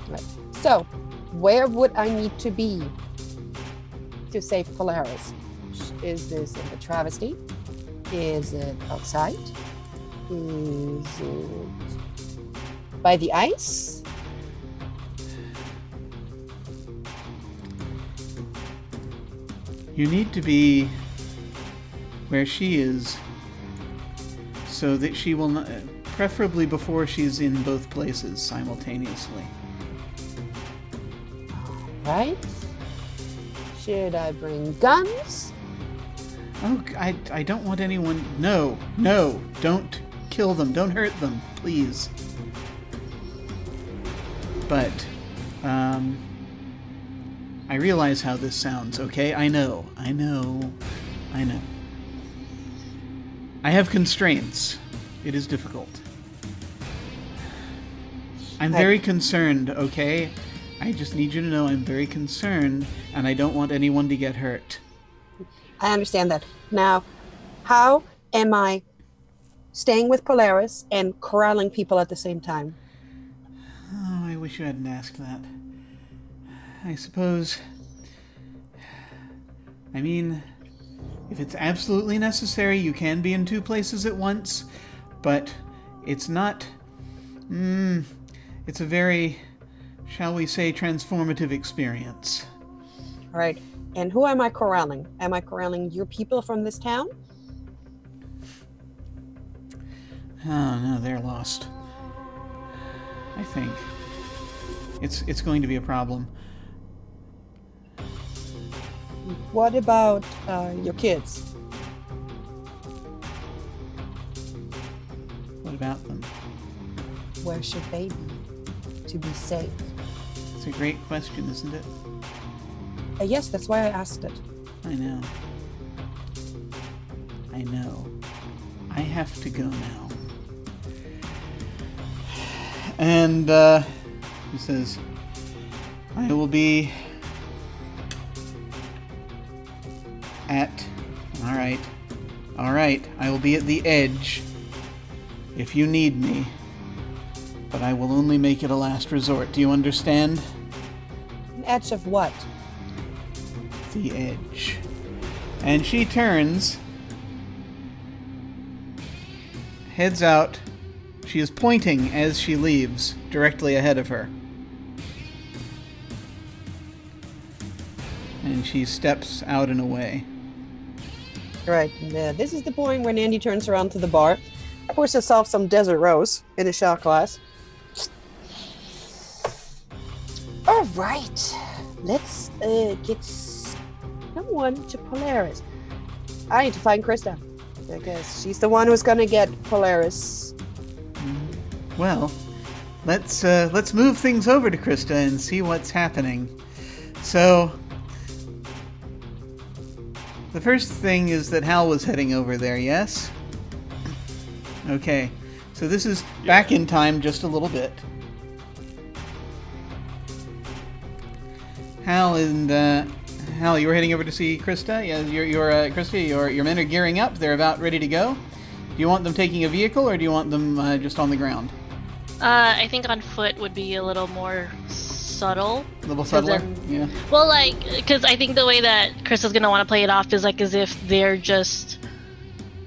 Right. So, where would I need to be to save Polaris? Is this in the travesty? Is it outside? Is it by the ice? You need to be where she is so that she will not, preferably before she's in both places simultaneously. Right? Should I bring guns? Oh, I don't want anyone... No, don't kill them, don't hurt them, please. But, I realize how this sounds, okay? I know. I have constraints. It is difficult. I'm very concerned, okay? I just need you to know I'm very concerned, and I don't want anyone to get hurt. I understand that. Now, how am I staying with Polaris and corralling people at the same time? Oh, I wish you hadn't asked that. I suppose... I mean, if it's absolutely necessary, you can be in two places at once, but it's not... it's a very, shall we say, transformative experience. All right. And who am I corralling? Am I corralling your people from this town? Oh, no, they're lost. I think. It's going to be a problem. What about your kids? What about them? Where should they be to be safe? It's a great question, isn't it? Yes, that's why I asked it. I know. I have to go now. And, he says, I will be at... Alright, I will be at the edge if you need me. But I will only make it a last resort. Do you understand? An edge of what? The edge. And she turns, heads out. She is pointing as she leaves, directly ahead of her. And she steps out and away. Right, and this is the point when Andy turns around to the bar, pours herself some Desert Rose in a shot glass. All right, let's get someone to Polaris. I need to find Krista, because she's the one who's gonna get Polaris. Well, let's move things over to Krista and see what's happening. So, the first thing is that Hal was heading over there, yes? Okay, so this is back in time just a little bit. Hal, you were heading over to see Krista? Yeah, Krista, your men are gearing up. They're about ready to go. Do you want them taking a vehicle, or do you want them just on the ground? I think on foot would be a little more subtle. A little subtler? Yeah. Well, like, because I think the way that Krista's going to want to play it off is like as if they're just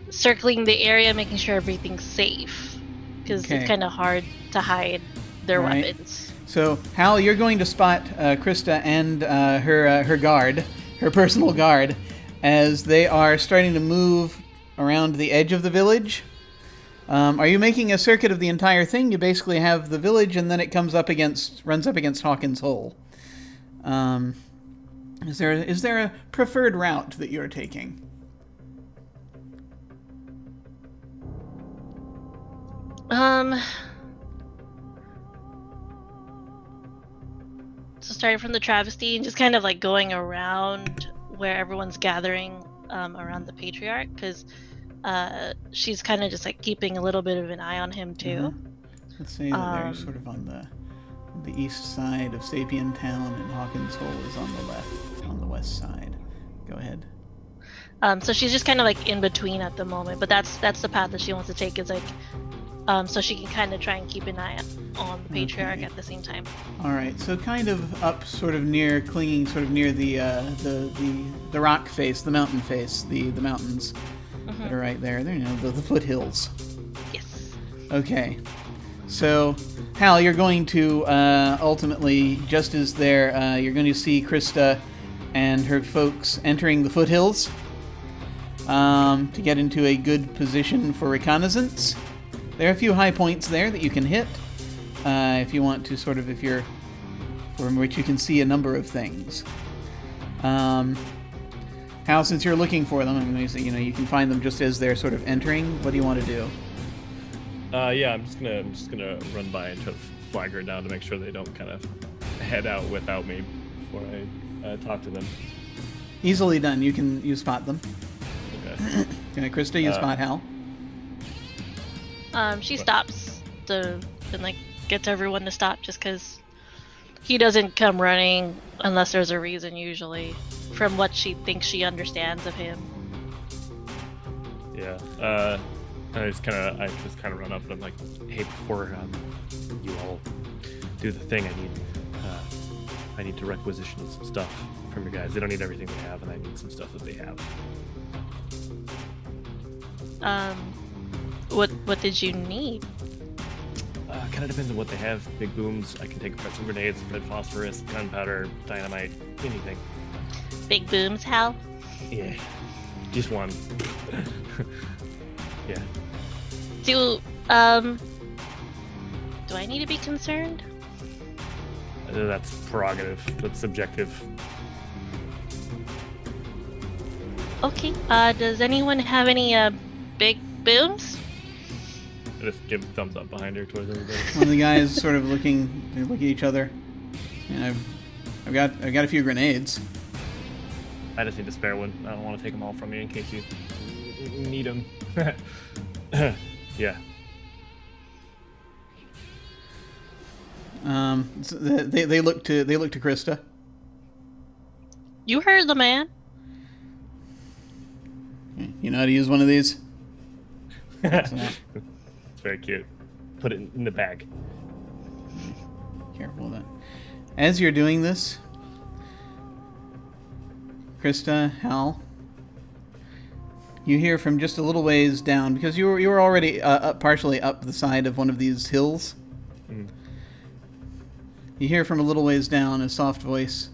circling the area, making sure everything's safe. Because it's kind of hard to hide their weapons. So, Hal, you're going to spot Krista and her guard, her personal guard, as they are starting to move around the edge of the village. Are you making a circuit of the entire thing? You basically have the village, and then it runs up against Hawkins Hole. Is there a preferred route that you're taking? So starting from the travesty and just kind of like going around where everyone's gathering around the patriarch, because she's kind of just like keeping a little bit of an eye on him too. Let's say that they're sort of on the east side of Sapien Town, and Hawkins Hole is on the left, on the west side. Go ahead. So she's just kind of like in between at the moment, but that's the path that she wants to take, is like so she can kind of try and keep an eye on the patriarch at the same time. All right, so kind of up, sort of near, clinging sort of near the rock face, the mountain face, the mountains that are right there. They're, the foothills. Yes. Okay. So, Hal, you're going to ultimately, just as you're going to see Krista and her folks entering the foothills to get into a good position for reconnaissance. There are a few high points there that you can hit if you want to from which you can see a number of things. Hal, since you're looking for them, I'm going to say, you can find them just as they're sort of entering. What do you want to do? Yeah, I'm just gonna run by and try to flag her down to make sure they don't kind of head out without me before I talk to them. Easily done. You spot them. Okay. Krista, you spot Hal. She stops and like gets everyone to stop, just because he doesn't come running unless there's a reason, usually, from what she thinks she understands of him. Yeah. I just kind of run up and I'm like, hey, before you all do the thing, I need to requisition some stuff from your guys. They don't need everything they have, and I need some stuff that they have. What did you need? Kind of depends on what they have. Big booms. I can take apart some grenades, red phosphorus, gunpowder, dynamite, anything. Big booms, Hal? Yeah, just one. Yeah. Do I need to be concerned? That's prerogative. That's subjective. Okay. Does anyone have any big booms? I just give a thumbs up behind her towards everybody. One of the guys sort of look at each other. And I've got a few grenades. I just need to spare one. I don't want to take them all from you in case you need them. Yeah. So they look to Krista. You heard the man. You know how to use one of these? It's very cute. Put it in the bag. Careful with that. As you're doing this, Krista, Hal, you hear from just a little ways down, because you were already partially up the side of one of these hills. Mm. You hear from a little ways down a soft voice.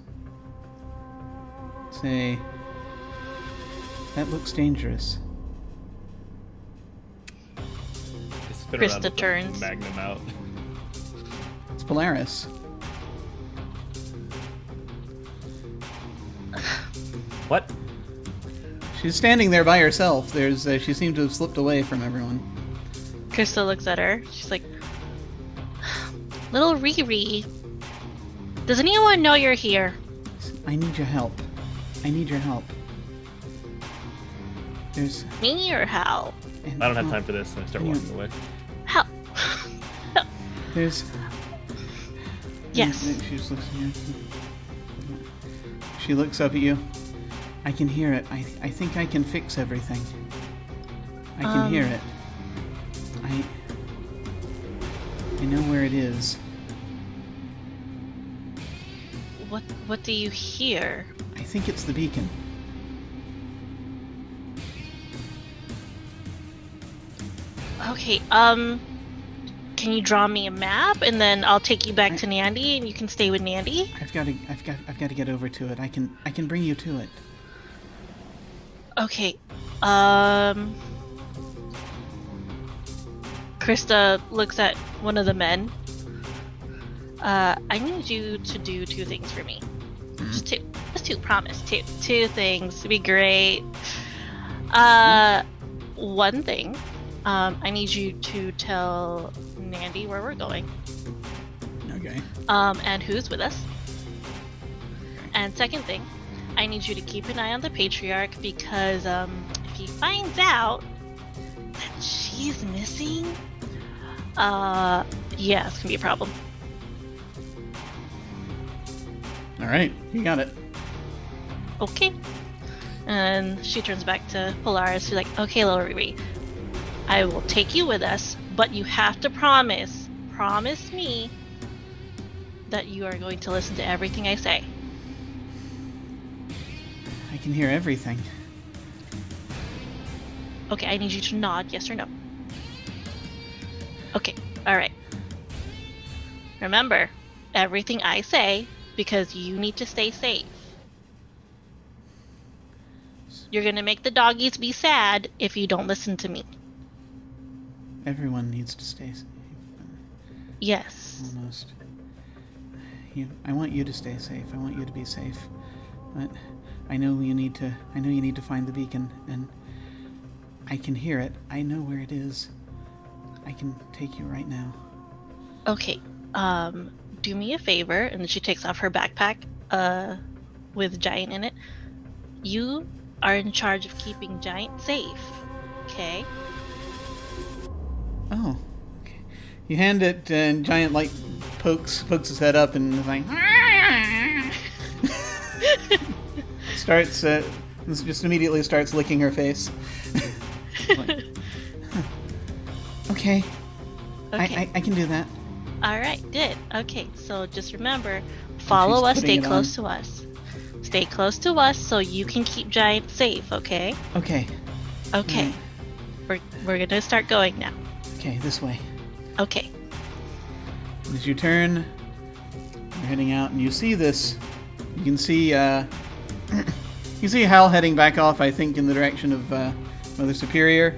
say, that looks dangerous. I spin around Krista with the turns. Magnum out. It's Polaris. What? She's standing there by herself. She seemed to have slipped away from everyone. Krista looks at her. She's like, little Riri, does anyone know you're here? I need your help. I need your help. There's... Me or Hal? and- I don't have time for this, and I start Yeah. walking away. Hal. There's... Yes. She just looks at you. She looks up at you. I can hear it. I think I can fix everything. I can hear it. I know where it is. What do you hear? I think it's the beacon. Okay, can you draw me a map and then I'll take you back to Nandy and you can stay with Nandy? I've got to get over to it. I can bring you to it. Okay, Krista looks at one of the men. I need you to do 2 things for me. Just 2. Just 2, promise. 2 things. It'd be great. One thing, I need you to tell Nandy where we're going. Okay. And who's with us. And second thing, I need you to keep an eye on the Patriarch because if he finds out that she's missing, yeah, it's gonna be a problem. All right. You got it. Okay. And she turns back to Polaris. She's like, okay, little Riri, I will take you with us, but you have to promise me that you are going to listen to everything I say. I can hear everything. Okay, I need you to nod, yes or no. Okay, alright. Remember, everything I say, because you need to stay safe. You're gonna make the doggies be sad if you don't listen to me. Everyone needs to stay safe. Yes. Almost. I want you to stay safe. I want you to be safe. But I know you need to find the beacon, and I can hear it. I know where it is. I can take you right now. Okay, do me a favor, and then she takes off her backpack, with Giant in it. You are in charge of keeping Giant safe, okay? Oh, okay. You hand it, and Giant like pokes his head up and is like starts just immediately starts licking her face. Like, huh. Okay. Okay. I can do that. Alright, good. Okay, so just remember, follow us, stay close to us. Stay close to us so you can keep Giant safe, okay? Okay. Okay. Right. We're gonna start going now. Okay, this way. Okay. As you turn, you're heading out, and you see this. You can see you see Hal heading back off, I think, in the direction of Mother Superior.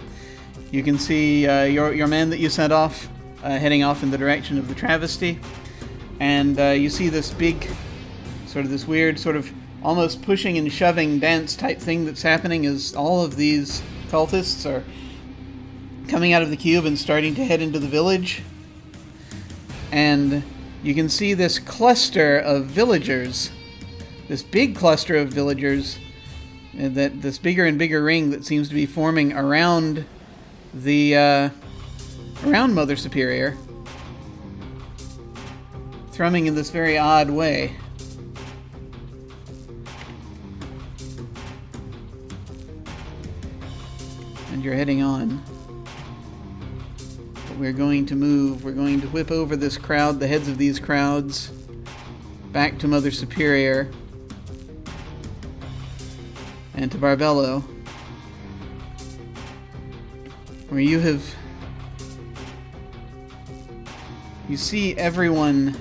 You can see your man that you sent off heading off in the direction of the travesty, and you see this big, this weird, almost pushing and shoving dance type thing that's happening as all of these cultists are coming out of the cube and starting to head into the village. And you can see this cluster of villagers, this big cluster of villagers, this bigger and bigger ring that seems to be forming around the around Mother Superior, thrumming in this very odd way. And you're heading on. But we're going to move. We're going to whip over this crowd, the heads of these crowds, back to Mother Superior and to Barbello, where you see everyone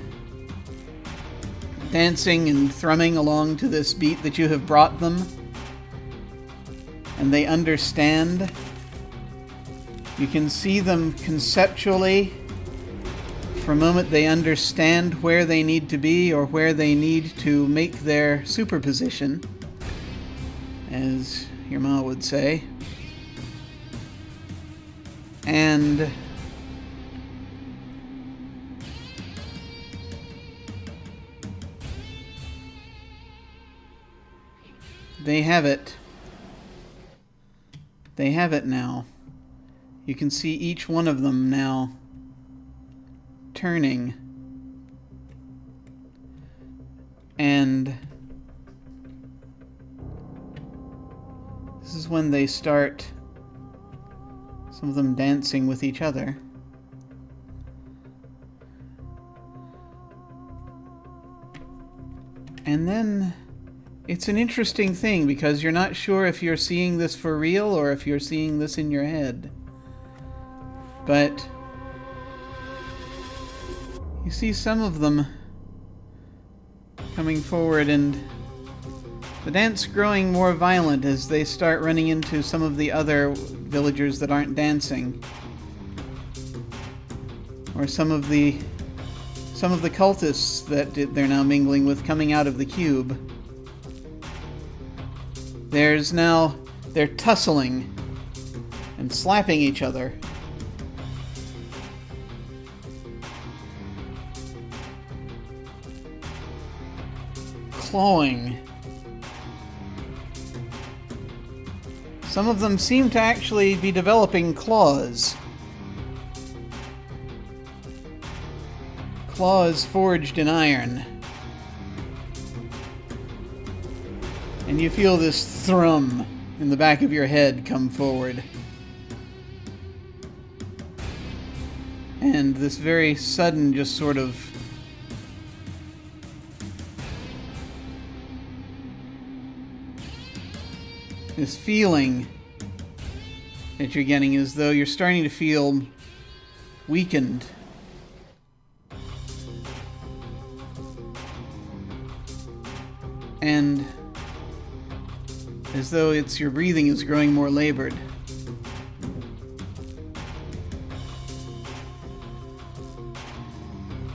dancing and thrumming along to this beat that you have brought them. And they understand. You can see them conceptually. For a moment they understand where they need to be or where they need to make their superposition, as your ma would say. And they have it. They have it now. You can see each one of them now turning. And this is when they start, some of them dancing with each other. And then it's an interesting thing because you're not sure if you're seeing this for real or if you're seeing this in your head. But you see some of them coming forward and the dance growing more violent as they start running into some of the other villagers that aren't dancing. Or some of the cultists that they're now mingling with coming out of the cube. They're tussling and slapping each other. Clawing. Some of them seem to actually be developing claws. Claws forged in iron. And you feel this thrum in the back of your head come forward. And this very sudden just sort of this feeling that you're getting as though you're starting to feel weakened. And as though your breathing is growing more labored.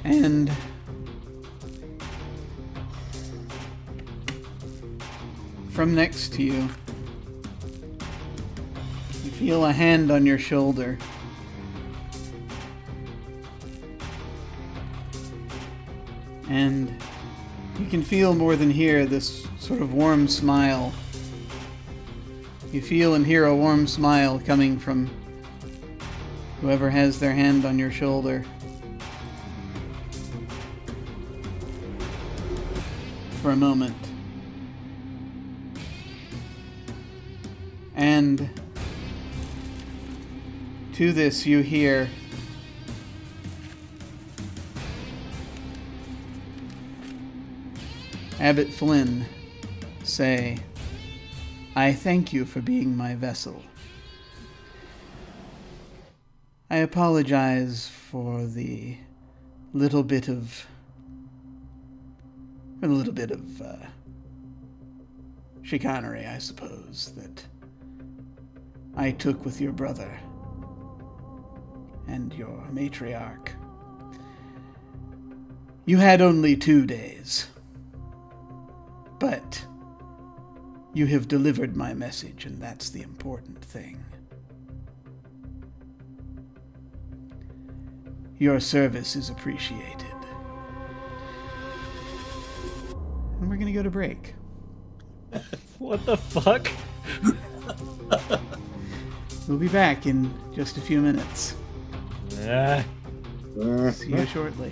And from next to you, you feel a hand on your shoulder. And you can feel more than hear this sort of warm smile. You feel and hear a warm smile coming from whoever has their hand on your shoulder. For a moment. And to this you hear Abbot Flynn say, "I thank you for being my vessel. I apologize for the little bit of chicanery, I suppose, that I took with your brother and your matriarch. You had only 2 days, but you have delivered my message, and that's the important thing. Your service is appreciated." And we're gonna go to break. What the fuck? We'll be back in just a few minutes. See you shortly.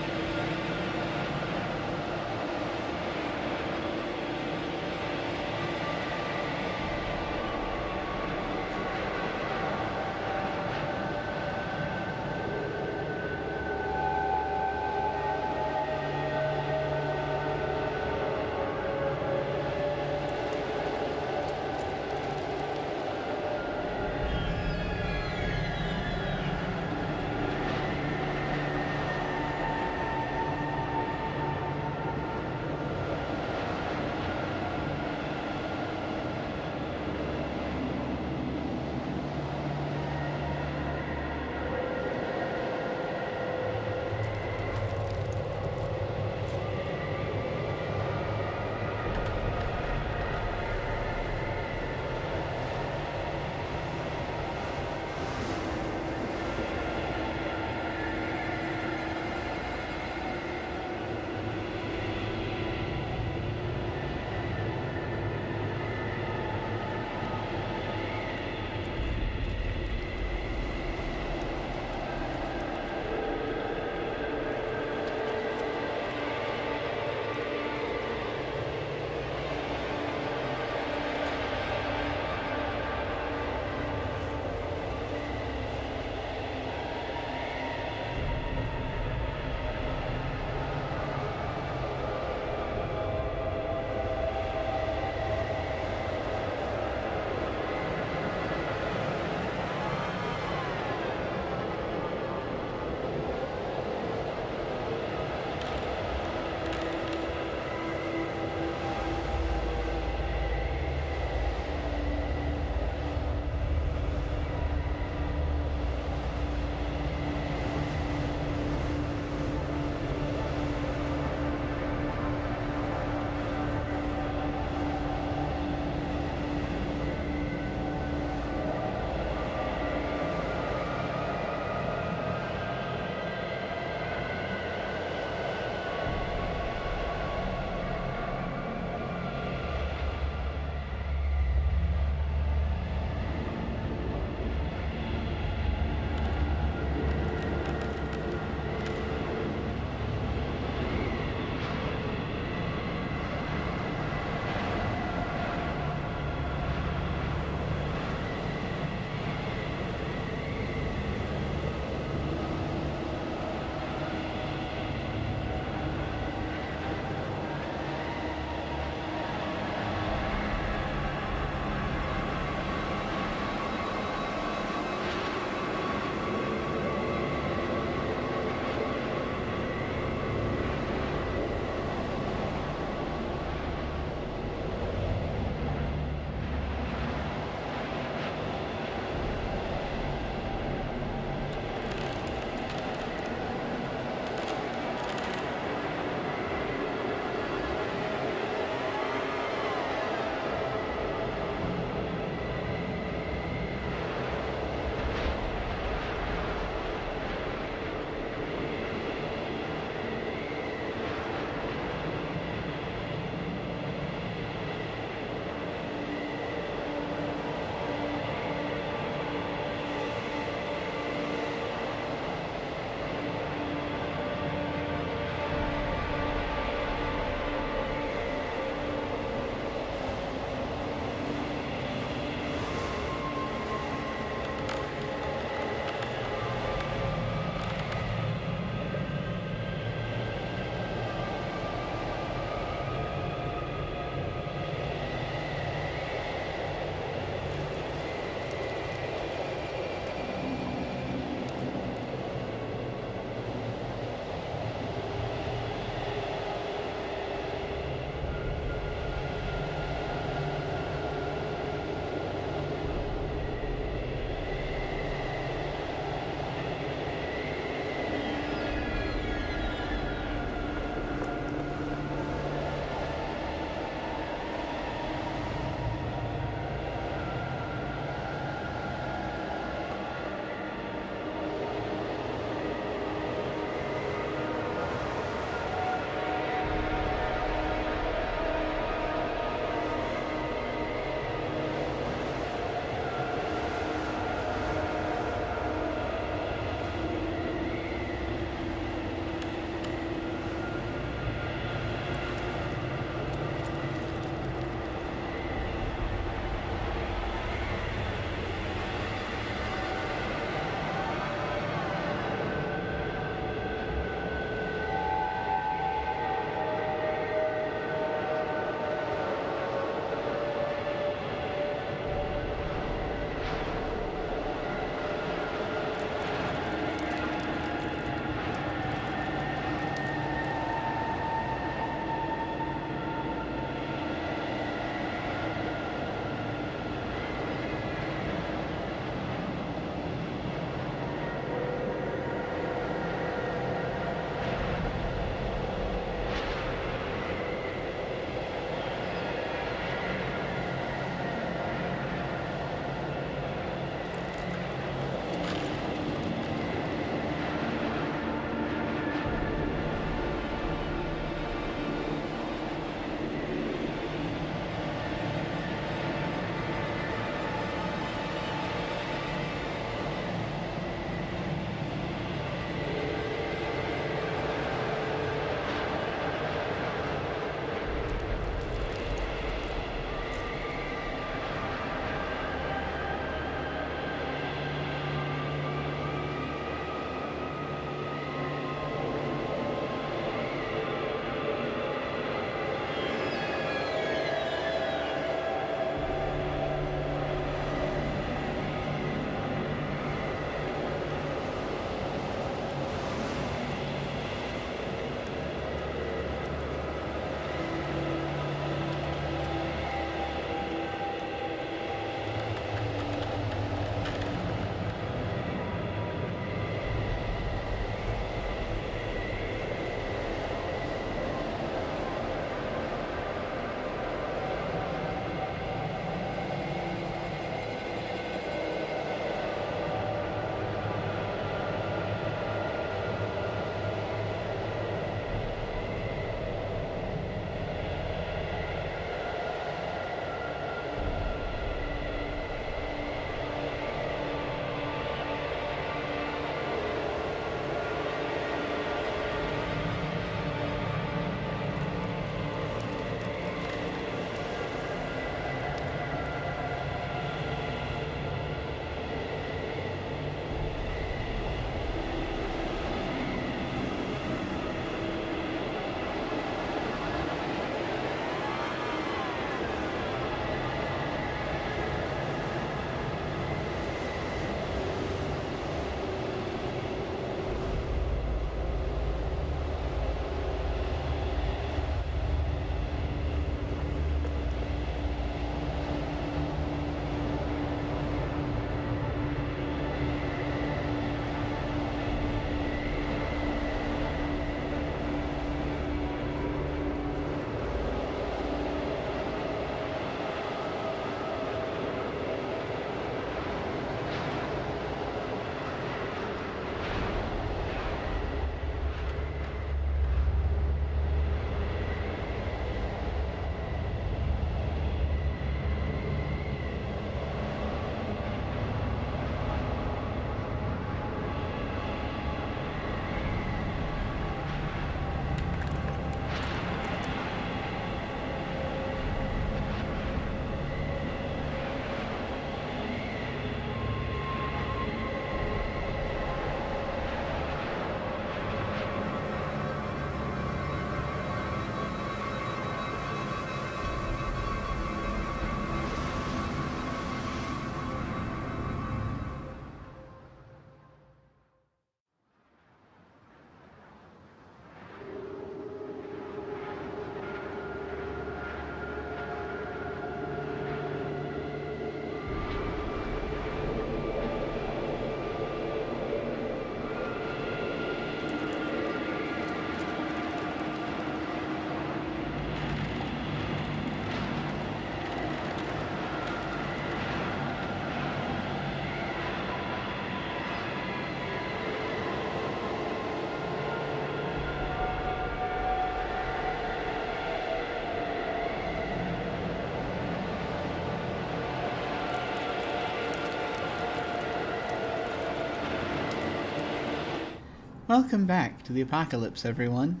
Welcome back to the apocalypse, everyone.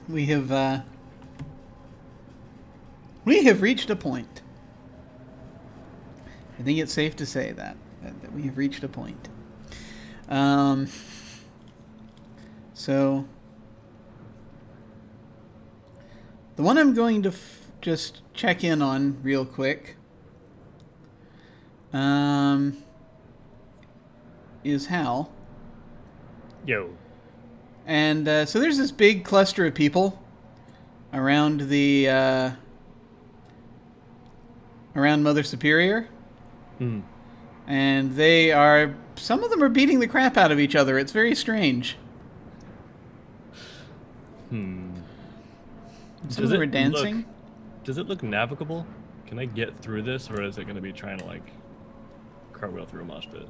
We have reached a point. I think it's safe to say that we have reached a point. So the one I'm going to just check in on real quick is Hal. Yo. And so there's this big cluster of people around the around Mother Superior. And some of them are beating the crap out of each other. It's very strange. Some of them are dancing. Does it look navigable? Can I get through this, or is it going to be trying to, like, cartwheel through a mosh pit?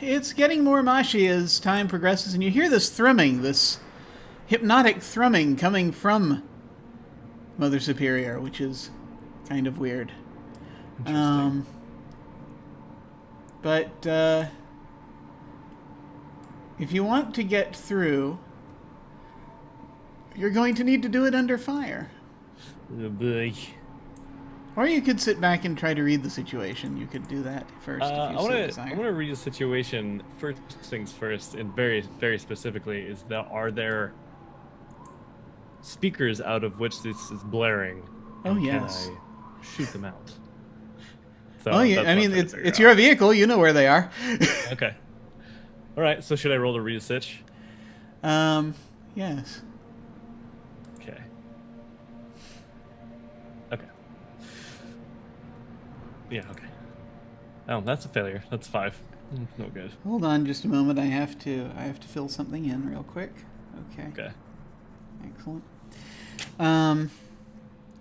It's getting more moshy as time progresses, and you hear this thrumming, this hypnotic thrumming coming from Mother Superior, which is kind of weird. Interesting. But if you want to get through, you're going to need to do it under fire. Oh boy. Or you could sit back and try to read the situation. You could do that first if you so desire. I want to read the situation. First things first, and very, very specifically, is that are there speakers out of which this is blaring? Oh, and yes. Can I shoot them out? So oh, yeah. I mean, it's your vehicle. You know where they are. Okay. All right. So should I roll to read a sitch? Yes. Okay. Okay. Yeah, okay. Oh, that's a failure. That's 5. No good. Hold on just a moment. I have to fill something in real quick. Okay. Okay. Excellent.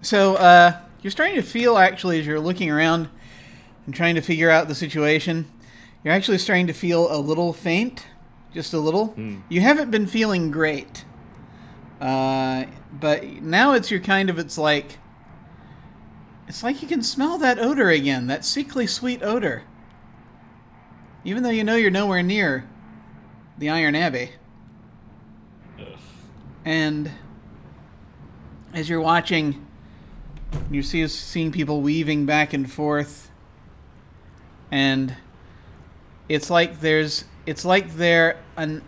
So you're starting to feel, actually, as you're looking around and trying to figure out the situation, you're actually starting to feel a little faint. Just a little. You haven't been feeling great. But now it's like you can smell that odor again, that sickly sweet odor. Even though you know you're nowhere near the Iron Abbey. Ugh. And as you're watching, you're seeing people weaving back and forth, and it's like they're an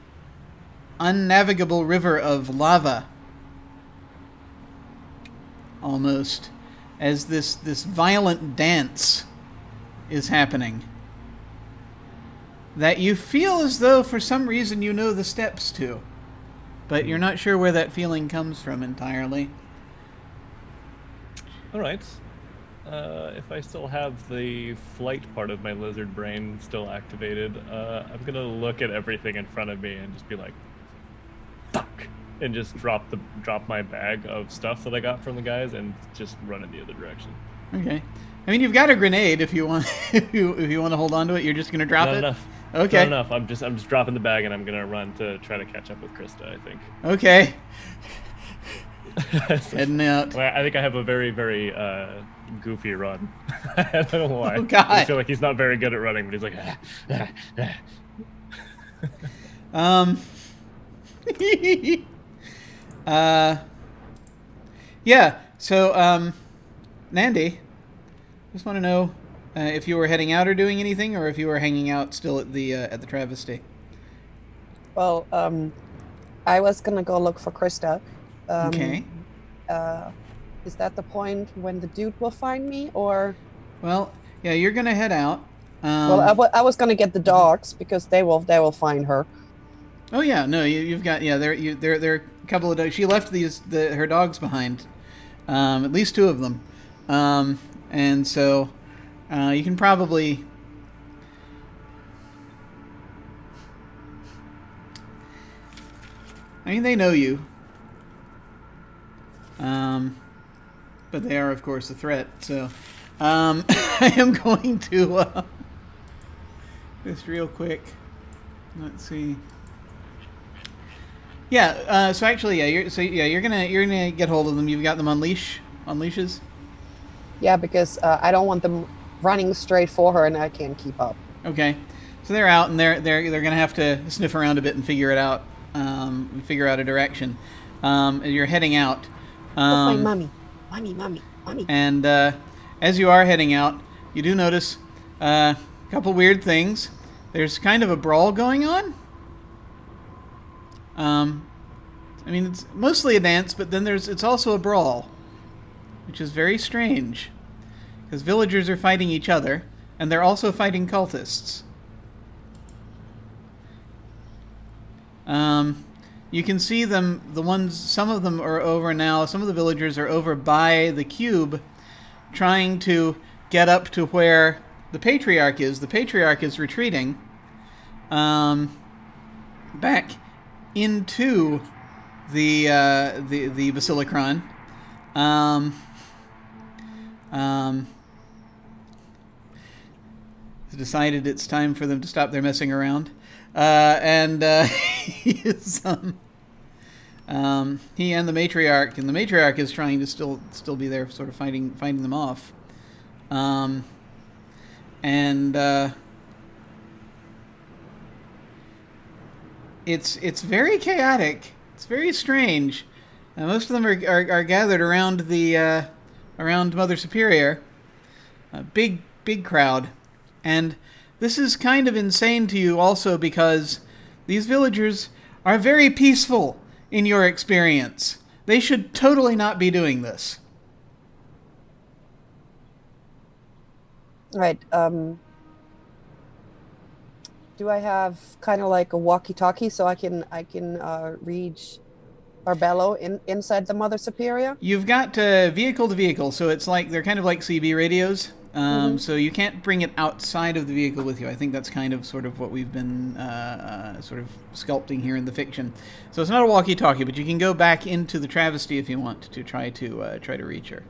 unnavigable river of lava, almost, as this violent dance is happening that you feel as though for some reason you know the steps to, but you're not sure where that feeling comes from entirely. All right. If I still have the flight part of my lizard brain still activated, I'm going to look at everything in front of me and just be like, fuck, and just drop my bag of stuff that I got from the guys and just run in the other direction. Okay. I mean, you've got a grenade if you want if you want to hold on to it. You're just going to drop Not it? Enough. Okay. Not enough. I'm just dropping the bag and I'm going to run to try to catch up with Krista, I think. Okay. Heading out. Well, I think I have a very, very goofy run. I don't know why. Oh, God. I feel like he's not very good at running, but he's like... Yeah, so, Nandi, just want to know if you were heading out or doing anything, or if you were hanging out still at the travesty. Well, I was gonna go look for Krista. Okay. Is that the point when the dude will find me, or? Well, yeah, you're gonna head out. Well, I was gonna get the dogs because they will find her. Oh yeah, no, you've got there are a couple of dogs. She left her dogs behind, at least 2 of them, and so you can probably. I mean, they know you. But they are, of course, a threat. So, I am going to just real quick. Let's see. Yeah. So actually, yeah. You're gonna get hold of them. You've got them on leashes. Yeah, because I don't want them running straight for her, and I can't keep up. Okay. So they're out, and they're going to have to sniff around a bit and figure it out, figure out a direction. You're heading out. Go find mommy. Mommy. And as you are heading out, you do notice a couple weird things. There's kind of a brawl going on. I mean, it's mostly a dance, but then it's also a brawl, which is very strange, because villagers are fighting each other, and they're also fighting cultists. You can see them, some of them are over now, some of the villagers are over by the cube, trying to get up to where the Patriarch is. The Patriarch is retreating, back into the Basilicron. Decided it's time for them to stop their messing around. He and the matriarch is trying to still be there, sort of fighting them off. It's very chaotic. It's very strange. Most of them are gathered around around Mother Superior. A big crowd, and this is kind of insane to you also because these villagers are very peaceful in your experience. They should totally not be doing this. Right. Do I have kind of like a walkie-talkie so I can reach Barbello inside the Mother Superior? You've got vehicle to vehicle, so it's like they're kind of like CB radios. So you can't bring it outside of the vehicle with you. I think that's kind of sort of what we've been sort of sculpting here in the fiction. So it's not a walkie-talkie, but you can go back into the travesty if you want to try to reach her.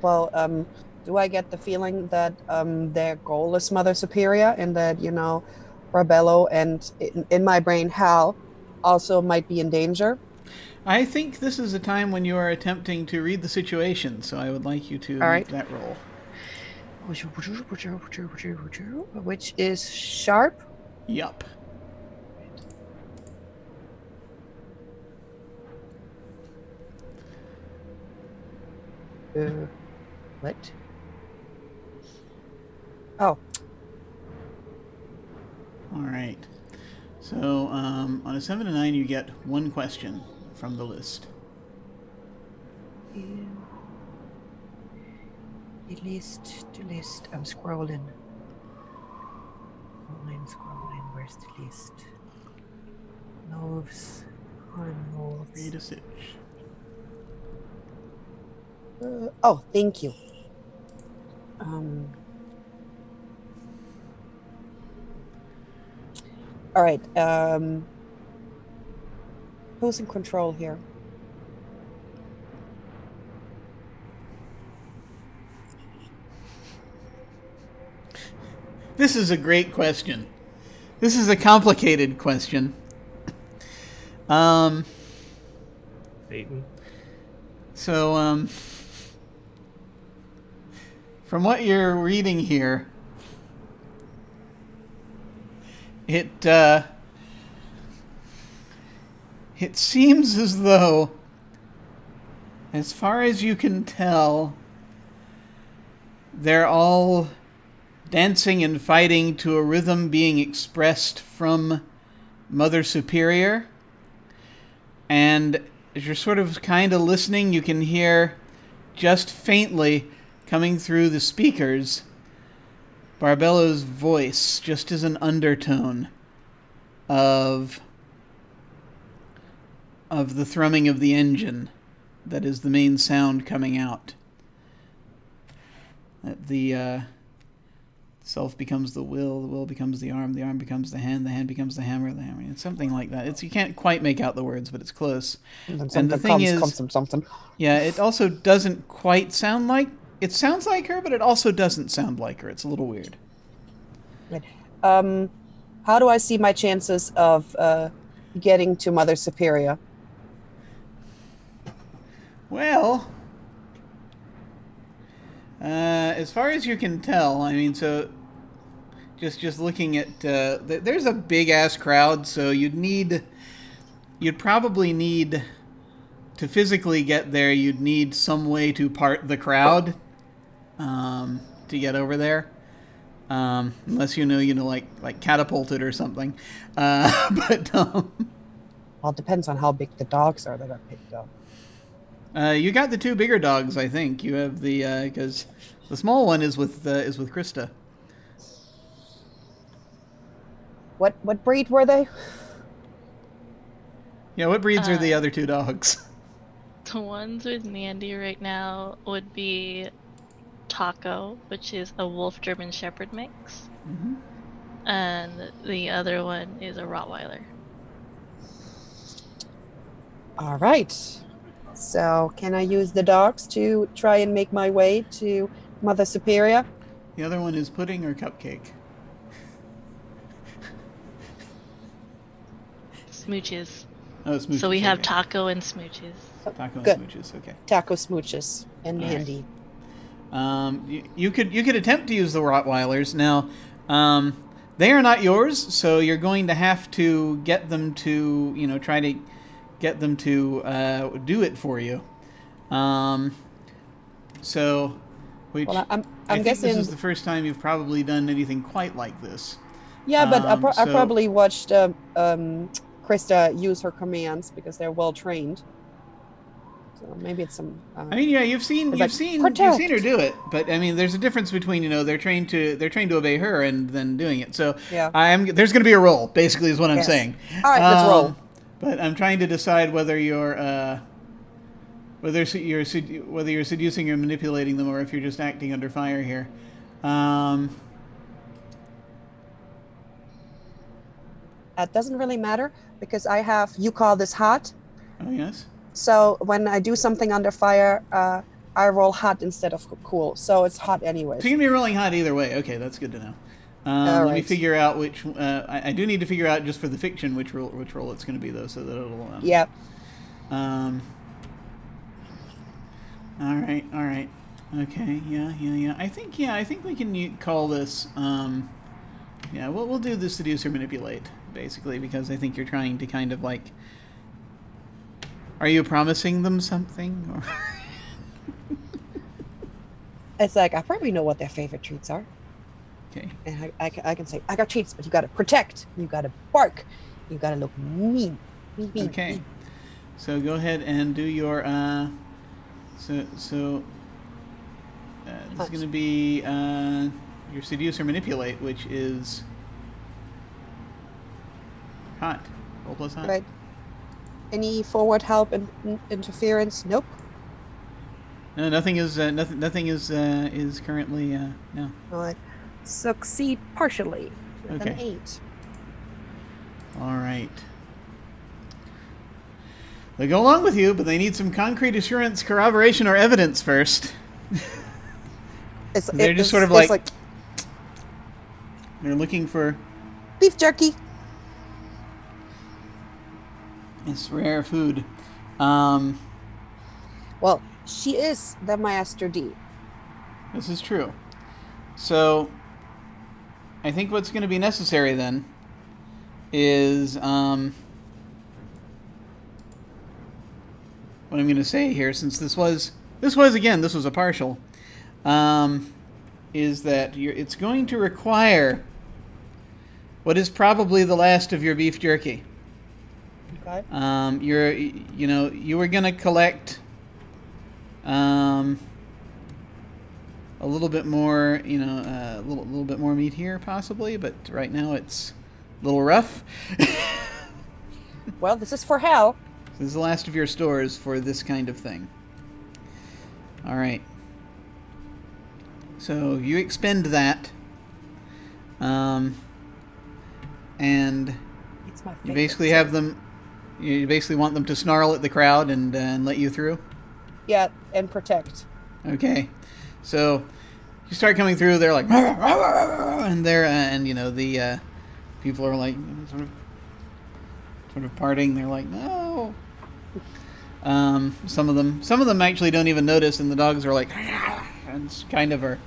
Well, do I get the feeling that their goal is Mother Superior, and that Barbello and in my brain Hal also might be in danger? I think this is a time when you are attempting to read the situation, so I would like you to make that roll. Which is sharp? Yup. What? Oh. All right. So on a 7 to 9, you get one question from the list. The list. I'm scrolling. Scrolling. Where's the list? Moves. Read a sitch. Oh, thank you. All right. Who's in control here? This is a great question. This is a complicated question. Satan. So, from what you're reading here, it seems as though, as far as you can tell, they're all dancing and fighting to a rhythm being expressed from Mother Superior. And as you're sort of kind of listening, you can hear just faintly coming through the speakers Barbello's voice, just as an undertone of the thrumming of the engine that is the main sound coming out. That the self becomes the will becomes the arm becomes the hand becomes the hammer. It's something like that. You can't quite make out the words, but it's close. And the thing comes from something. Yeah, it also doesn't quite sound like... It sounds like her, but it also doesn't sound like her. It's a little weird. How do I see my chances of getting to Mother Superior? Well, as far as you can tell, I mean, so just looking at there's a big ass crowd, so you'd probably need to physically get there. You'd need some way to part the crowd to get over there, unless like catapult it or something. But well, it depends on how big the dogs are that are picked up. You got the two bigger dogs, I think. You have the because the small one is with Krista. What breed were they? Yeah, what breeds are the other two dogs? The ones with Mandy right now would be Taco, which is a Wolf German Shepherd mix, and the other one is a Rottweiler. All right. So, can I use the dogs to try and make my way to Mother Superior? The other one is pudding or cupcake? Smooches. Oh, smooches. So we have okay. Taco and Smooches. Taco Good. and smooches. Okay. Taco Smooches and Mandy. You could attempt to use the Rottweilers. Now, they are not yours, so you're going to have to get them to try to get them to do it for you. So, which Well, I think guessing this is the first time you've probably done anything quite like this. Yeah, but I so- probably watched Krista use her commands because they're well trained. So maybe it's some. I mean, yeah, you've seen her do it, but I mean, there's a difference between they're trained to obey her and then doing it. So yeah, there's going to be a roll. Basically, is what I'm saying. All right, let's roll. But I'm trying to decide whether you're seducing or manipulating them, or if you're just acting under fire here. That doesn't really matter because you call this hot. Oh yes. So when I do something under fire, I roll hot instead of cool. So it's hot anyways. So you're going to be rolling hot either way. Okay, that's good to know. Let me figure out which. I do need to figure out just for the fiction which roll it's going to be though, so that it'll. Yeah. All right. Okay. Yeah. I think we can call this. Yeah, we'll do the seduce or manipulate basically because I think you're trying to kind of like. Are you promising them something? Or It's like I probably know what their favorite treats are. Okay. And I can say, I got treats, but you got to protect. You got to bark. You got to look mean. Okay. Mean. So go ahead and do your. This is going to be your seduce or manipulate, which is hot. Roll plus hot. Right. Any forward help and interference? Nope. No, nothing is currently no. All right. Succeed partially. With Okay. an 8. All right. They go along with you, but they need some concrete assurance, corroboration, or evidence first. They're just sort of like they're looking for beef jerky. It's rare food. Well, she is the Master D. This is true. So, I think what's going to be necessary then is what I'm going to say here, since this was a partial, is that it's going to require what is probably the last of your beef jerky. Okay. You were going to collect a little bit more, a little bit more meat here possibly, but right now it's a little rough. Well, this is for hell. This is the last of your stores for this kind of thing. All right. So you expend that, and It's my favorite. you basically have them. You basically want them to snarl at the crowd and let you through. Yeah, and protect. Okay, so you start coming through. They're like, and the people are like sort of parting. They're like, no. Some of them actually don't even notice, and the dogs are like, and it's kind of are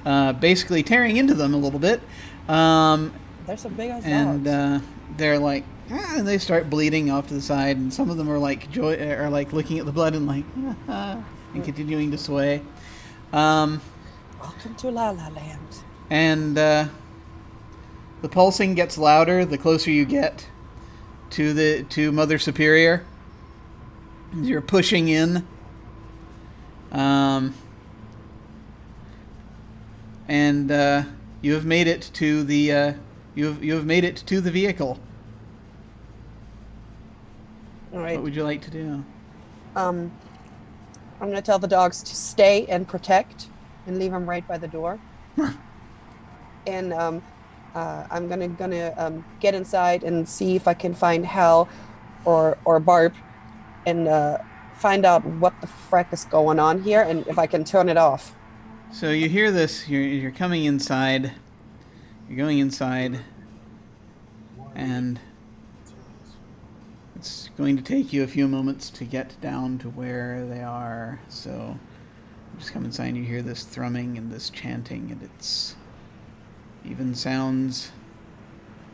basically tearing into them a little bit. There's some big ass dogs. And they're like, and they start bleeding off to the side, and some of them are like looking at the blood and like, and continuing to sway. Welcome to La La Land. And the pulsing gets louder the closer you get to Mother Superior. You're pushing in. And you have made it to the you have made it to the vehicle. All right. What would you like to do? I'm gonna tell the dogs to stay and protect, and leave them right by the door. And I'm gonna get inside and see if I can find Hal or Barb, and find out what the frack is going on here, and if I can turn it off. So you hear this. You're coming inside. You're going inside, and it's going to take you a few moments to get down to where they are. So you just come inside and you hear this thrumming and this chanting, and it's even sounds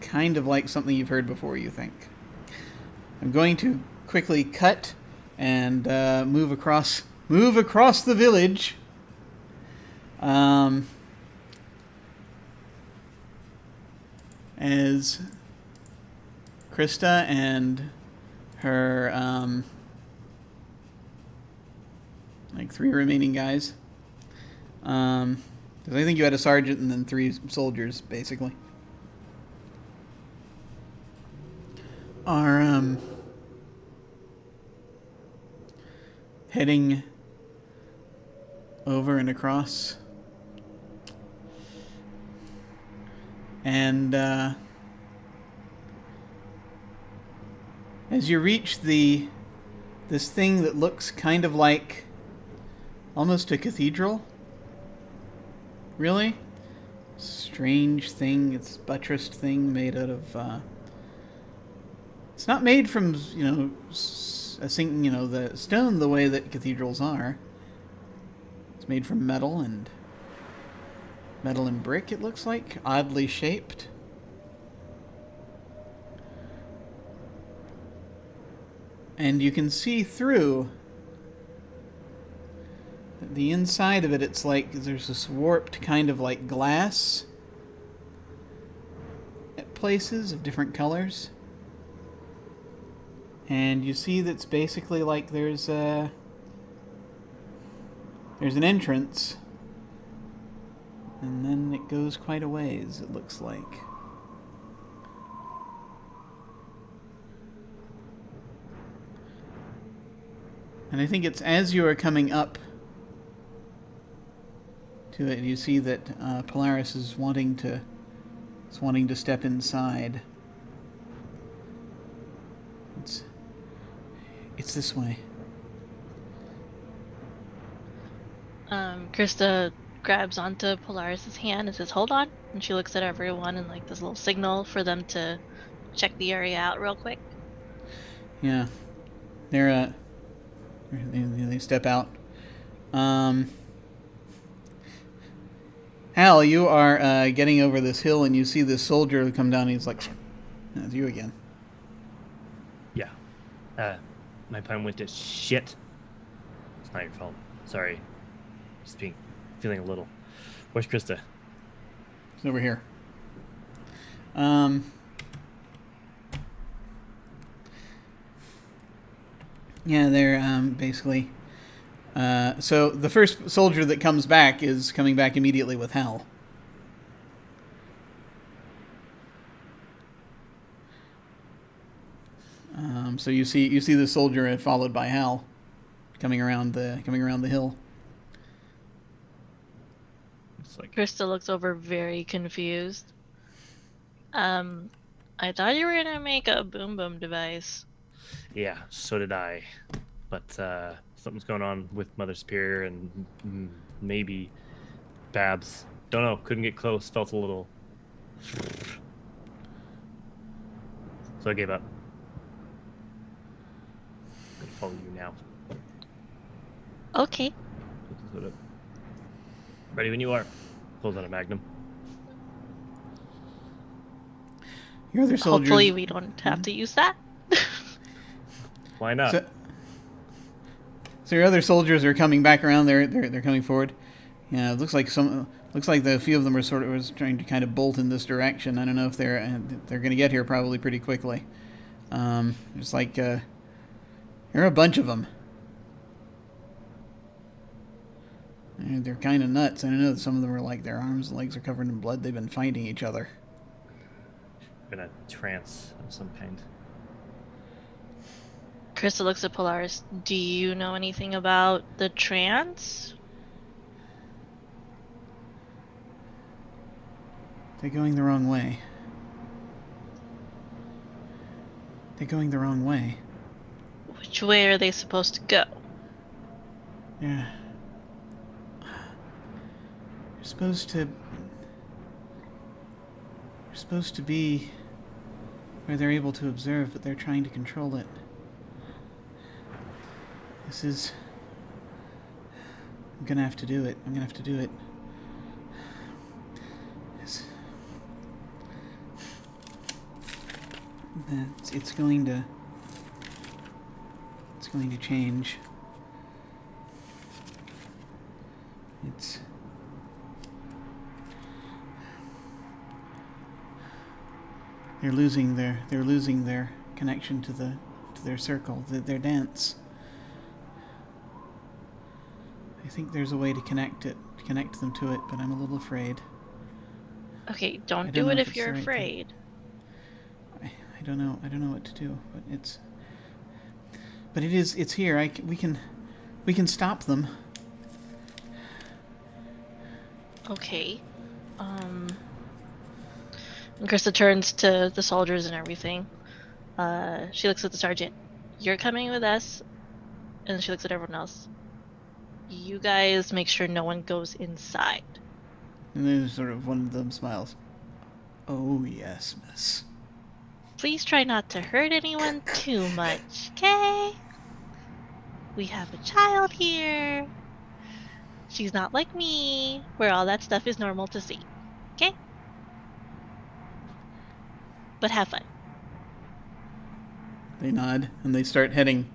kind of like something you've heard before, you think. I'm going to quickly cut and move across the village. As Krista and her like 3 remaining guys, because I think you had a sergeant and then 3 soldiers basically, are heading over and across. And as you reach this thing that looks kind of like almost a cathedral, really strange thing. It's a buttressed thing made out of. It's not made from the stone the way that cathedrals are. It's made from metal and brick, it looks like, oddly shaped. And you can see through the inside of it. It's like there's this warped kind of like glass at places of different colors. And you see that's basically like there's an entrance. And then it goes quite a ways, it looks like. And I think it's as you are coming up to it, you see that Polaris is wanting to step inside. It's this way. Krista grabs onto Polaris's hand and says, "Hold on," and she looks at everyone and like this little signal for them to check the area out real quick. Yeah, they step out. Hal, you are getting over this hill, and you see this soldier come down. And he's like, "It's you again." Yeah, my plan went to shit. It's not your fault. Sorry. Just feeling a little. Where's Krista? She's over here. Yeah, they're basically. So the first soldier that comes back is coming back immediately with Hal. So you see the soldier followed by Hal, coming around the hill. Like, Krista looks over very confused. I thought you were gonna make a boom boom device. Yeah, so did I. But something's going on with Mother Superior and maybe Babs. Don't know. Couldn't get close. Felt a little. So I gave up. I'm gonna follow you now. Okay. Ready when you are. Pulls out a magnum. Your other soldiers. Hopefully, we don't have to use that. Why not? So your other soldiers are coming back around. They're coming forward. Yeah, it looks like the few of them are was trying to kind of bolt in this direction. I don't know if they're going to get here probably pretty quickly. It's like there are a bunch of them. And they're kind of nuts. I know that some of them are like their arms and legs are covered in blood. They've been fighting each other. In a trance of some kind. Krista looks at Polaris. Do you know anything about the trance? They're going the wrong way. They're going the wrong way. Which way are they supposed to go? Yeah. You're supposed to be where they're able to observe, but they're trying to control it. I'm gonna have to do it. It's going to change. They're losing their connection to their circle, their dance. I think there's a way to connect them to it, but I'm a little afraid. Okay, don't do it if you're afraid. I don't know what to do, but it's here. We can stop them. Okay. And Krista turns to the soldiers and everything. She looks at the sergeant. You're coming with us. And she looks at everyone else. You guys make sure no one goes inside. And then sort of one of them smiles. Oh, yes, miss. Please try not to hurt anyone too much, okay? We have a child here. She's not like me, where all that stuff is normal to see, okay? But have fun. They nod, and they start heading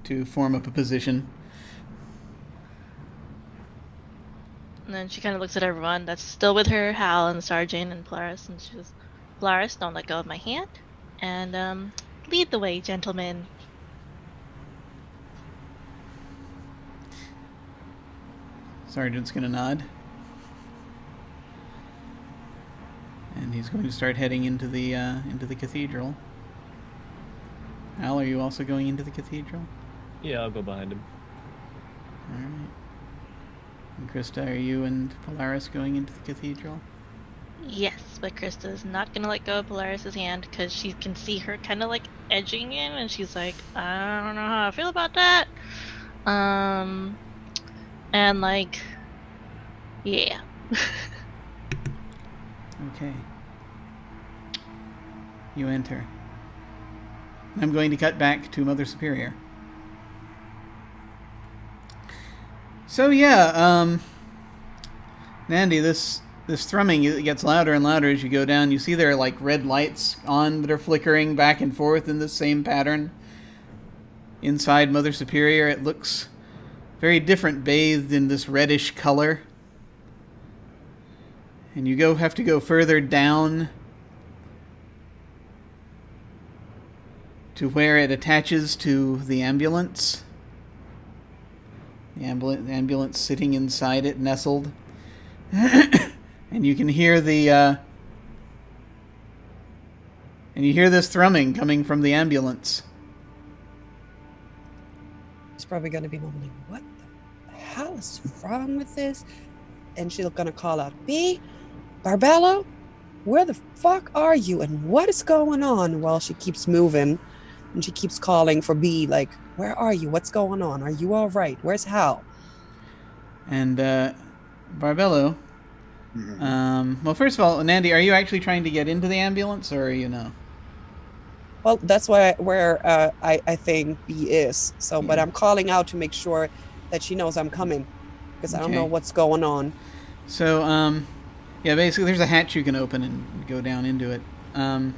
to form up a position. And then she kind of looks at everyone that's still with her, Hal and the Sergeant and Polaris, and she says, Polaris, don't let go of my hand. And, lead the way, gentlemen. Sergeant's gonna nod. And he's going to start heading into the cathedral. Al, are you also going into the cathedral? Yeah, I'll go behind him. Alright. And Krista, are you and Polaris going into the cathedral? Yes, but Krista is not gonna let go of Polaris' hand because she can see her kind of like edging in, and she's like, I don't know how I feel about that. And like, yeah. Okay. You enter. I'm going to cut back to Mother Superior. So yeah, Nandy, this thrumming, it gets louder and louder as you go down. You see there are like red lights on that are flickering back and forth in the same pattern. Inside Mother Superior, it looks very different, bathed in this reddish color. And you have to go further down to where it attaches to the ambulance. The ambulance sitting inside it, nestled. And you can hear you hear this thrumming coming from the ambulance. He's probably going to be mumbling, what the hell is wrong with this? And she's going to call out, B, Barbello, where the fuck are you? And what is going on? While she keeps moving and she keeps calling for B, like, where are you? What's going on? Are you all right? Where's Hal? And Barbello, well, first of all, Nandy, are you actually trying to get into the ambulance, or you know? Well, that's where I think B is. So, yeah. But I'm calling out to make sure that she knows I'm coming, because I don't know what's going on. So, Yeah, basically, there's a hatch you can open and go down into it. So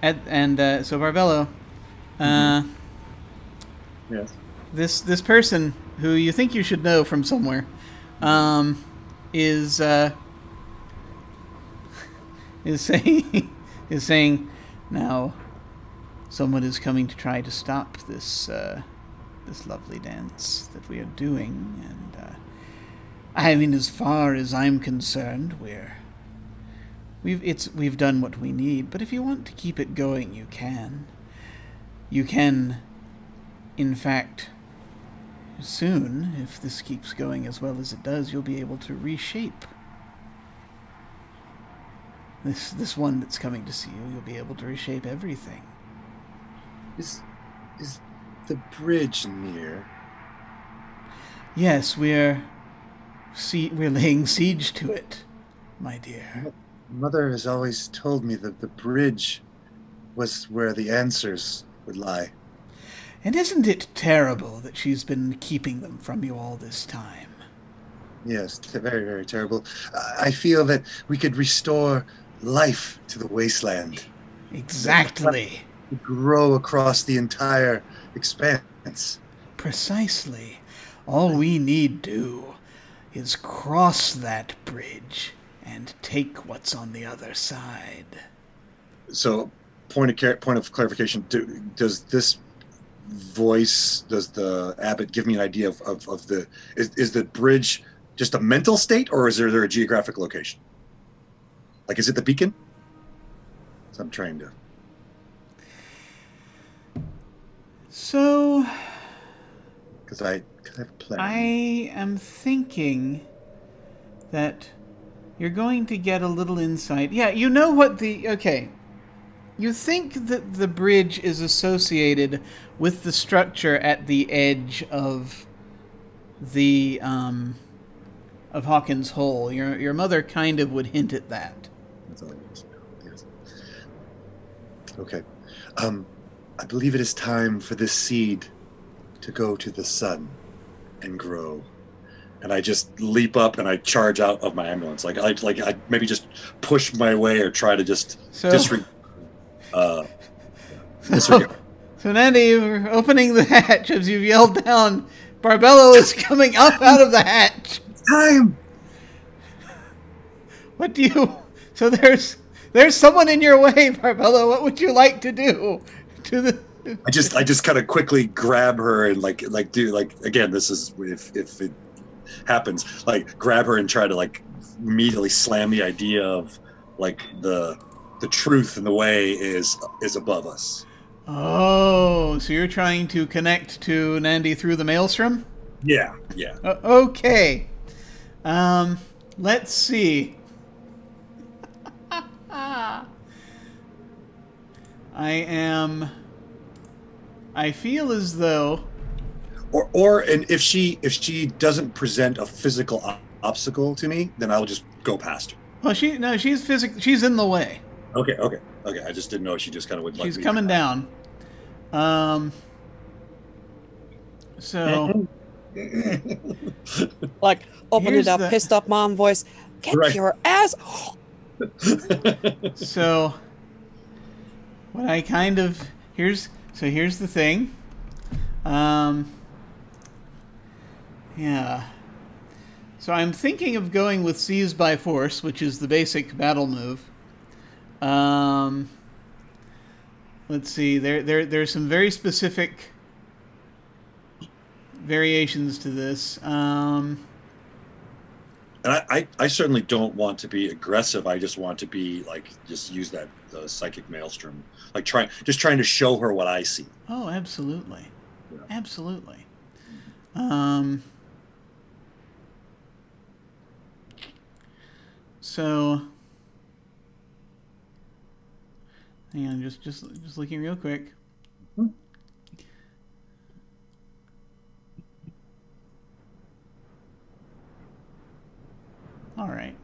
Barbello, Yes. this person who you think you should know from somewhere, is saying now someone is coming to try to stop this lovely dance that we are doing, and I mean, as far as I'm concerned, we've done what we need. But if you want to keep it going, you can. You can, in fact, soon, if this keeps going as well as it does, you'll be able to reshape this one that's coming to see you. You'll be able to reshape everything. Is the bridge near? Yes, we're laying siege to it, my dear. Mother has always told me that the bridge was where the answers would lie. And isn't it terrible that she's been keeping them from you all this time? Yes, very, very terrible. I feel that we could restore life to the wasteland. Exactly. Grow across the entire expanse. Precisely. All we need do is cross that bridge and take what's on the other side. So, point of clarification: does this voice, does the abbot give me an idea of the is the bridge just a mental state, or is there a geographic location? Like, is it the beacon? So I'm trying to. So, Because I have a plan. I am thinking that you're going to get a little insight. Yeah, you know what okay. You think that the bridge is associated with the structure at the edge of the of Hawkins Hole. Your mother kind of would hint at that. That's all I need to know. Yes. Okay. I believe it is time for this seed to go to the sun and grow. And I just leap up and I charge out of my ambulance. I maybe just push my way or try to just disregard. So Nandy, you're opening the hatch as you've yelled down. Barbello is coming up out of the hatch. Time. What do you? So there's someone in your way, Barbello. What would you like to do? I just kind of quickly grab her and do again. This is if it happens, grab her and try to immediately slam the idea of the truth and the way is above us. Oh, so you're trying to connect to Nandy through the maelstrom? Yeah. Okay. Let's see. I feel as though, and if she doesn't present a physical obstacle to me, then I'll just go past her. Well, she's in the way. Okay. I just didn't know if she just kind of would. She's coming down. So, open it up, pissed up mom voice. Get your ass. So, what I kind of here's the thing. Yeah. So I'm thinking of going with Seize by Force, which is the basic battle move. Let's see. There's some very specific variations to this. And I certainly don't want to be aggressive. I just want to be just use the psychic maelstrom, trying to show her what I see. Oh, absolutely, yeah. Absolutely. So, hang on, just looking real quick. Mm-hmm. All right.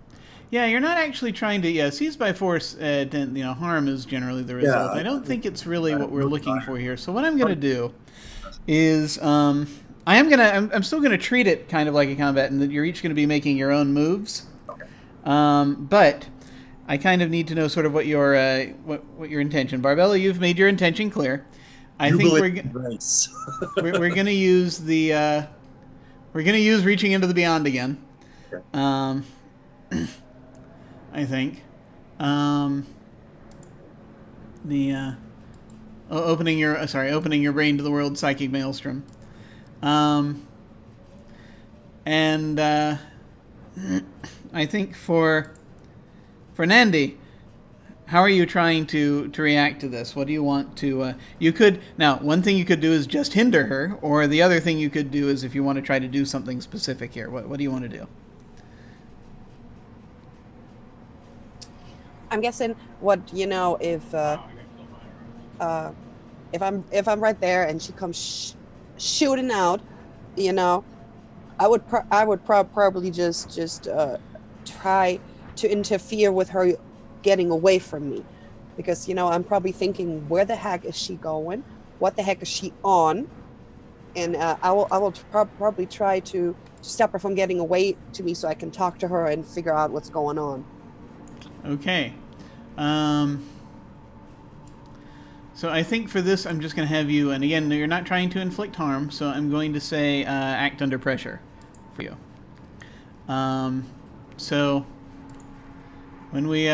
Yeah, you're not actually trying to. Yeah, seize by force. Harm is generally the result. Yeah, I don't think it's really what we're looking for here. So what I'm going to do is, I'm still going to treat it kind of like a combat, and that you're each going to be making your own moves. Okay. But I kind of need to know sort of what your intention. Barbella, you've made your intention clear. I think we're going to use the reaching into the beyond again. Okay. I think opening your brain to the world psychic maelstrom. And I think for Nandi, how are you trying to react to this? What do you want to... one thing you could do is just hinder her, or the other thing you could do is if you want to try to do something specific here. What do you want to do? I'm guessing if I'm right there and she comes shooting out, I would probably just try to interfere with her getting away from me, because I'm probably thinking, where the heck is she going? What the heck is she on? And I will probably try to stop her from getting away to me so I can talk to her and figure out what's going on. Okay. So I think for this, I'm just going to have you, and again, you're not trying to inflict harm, so I'm going to say act under pressure for you. So when we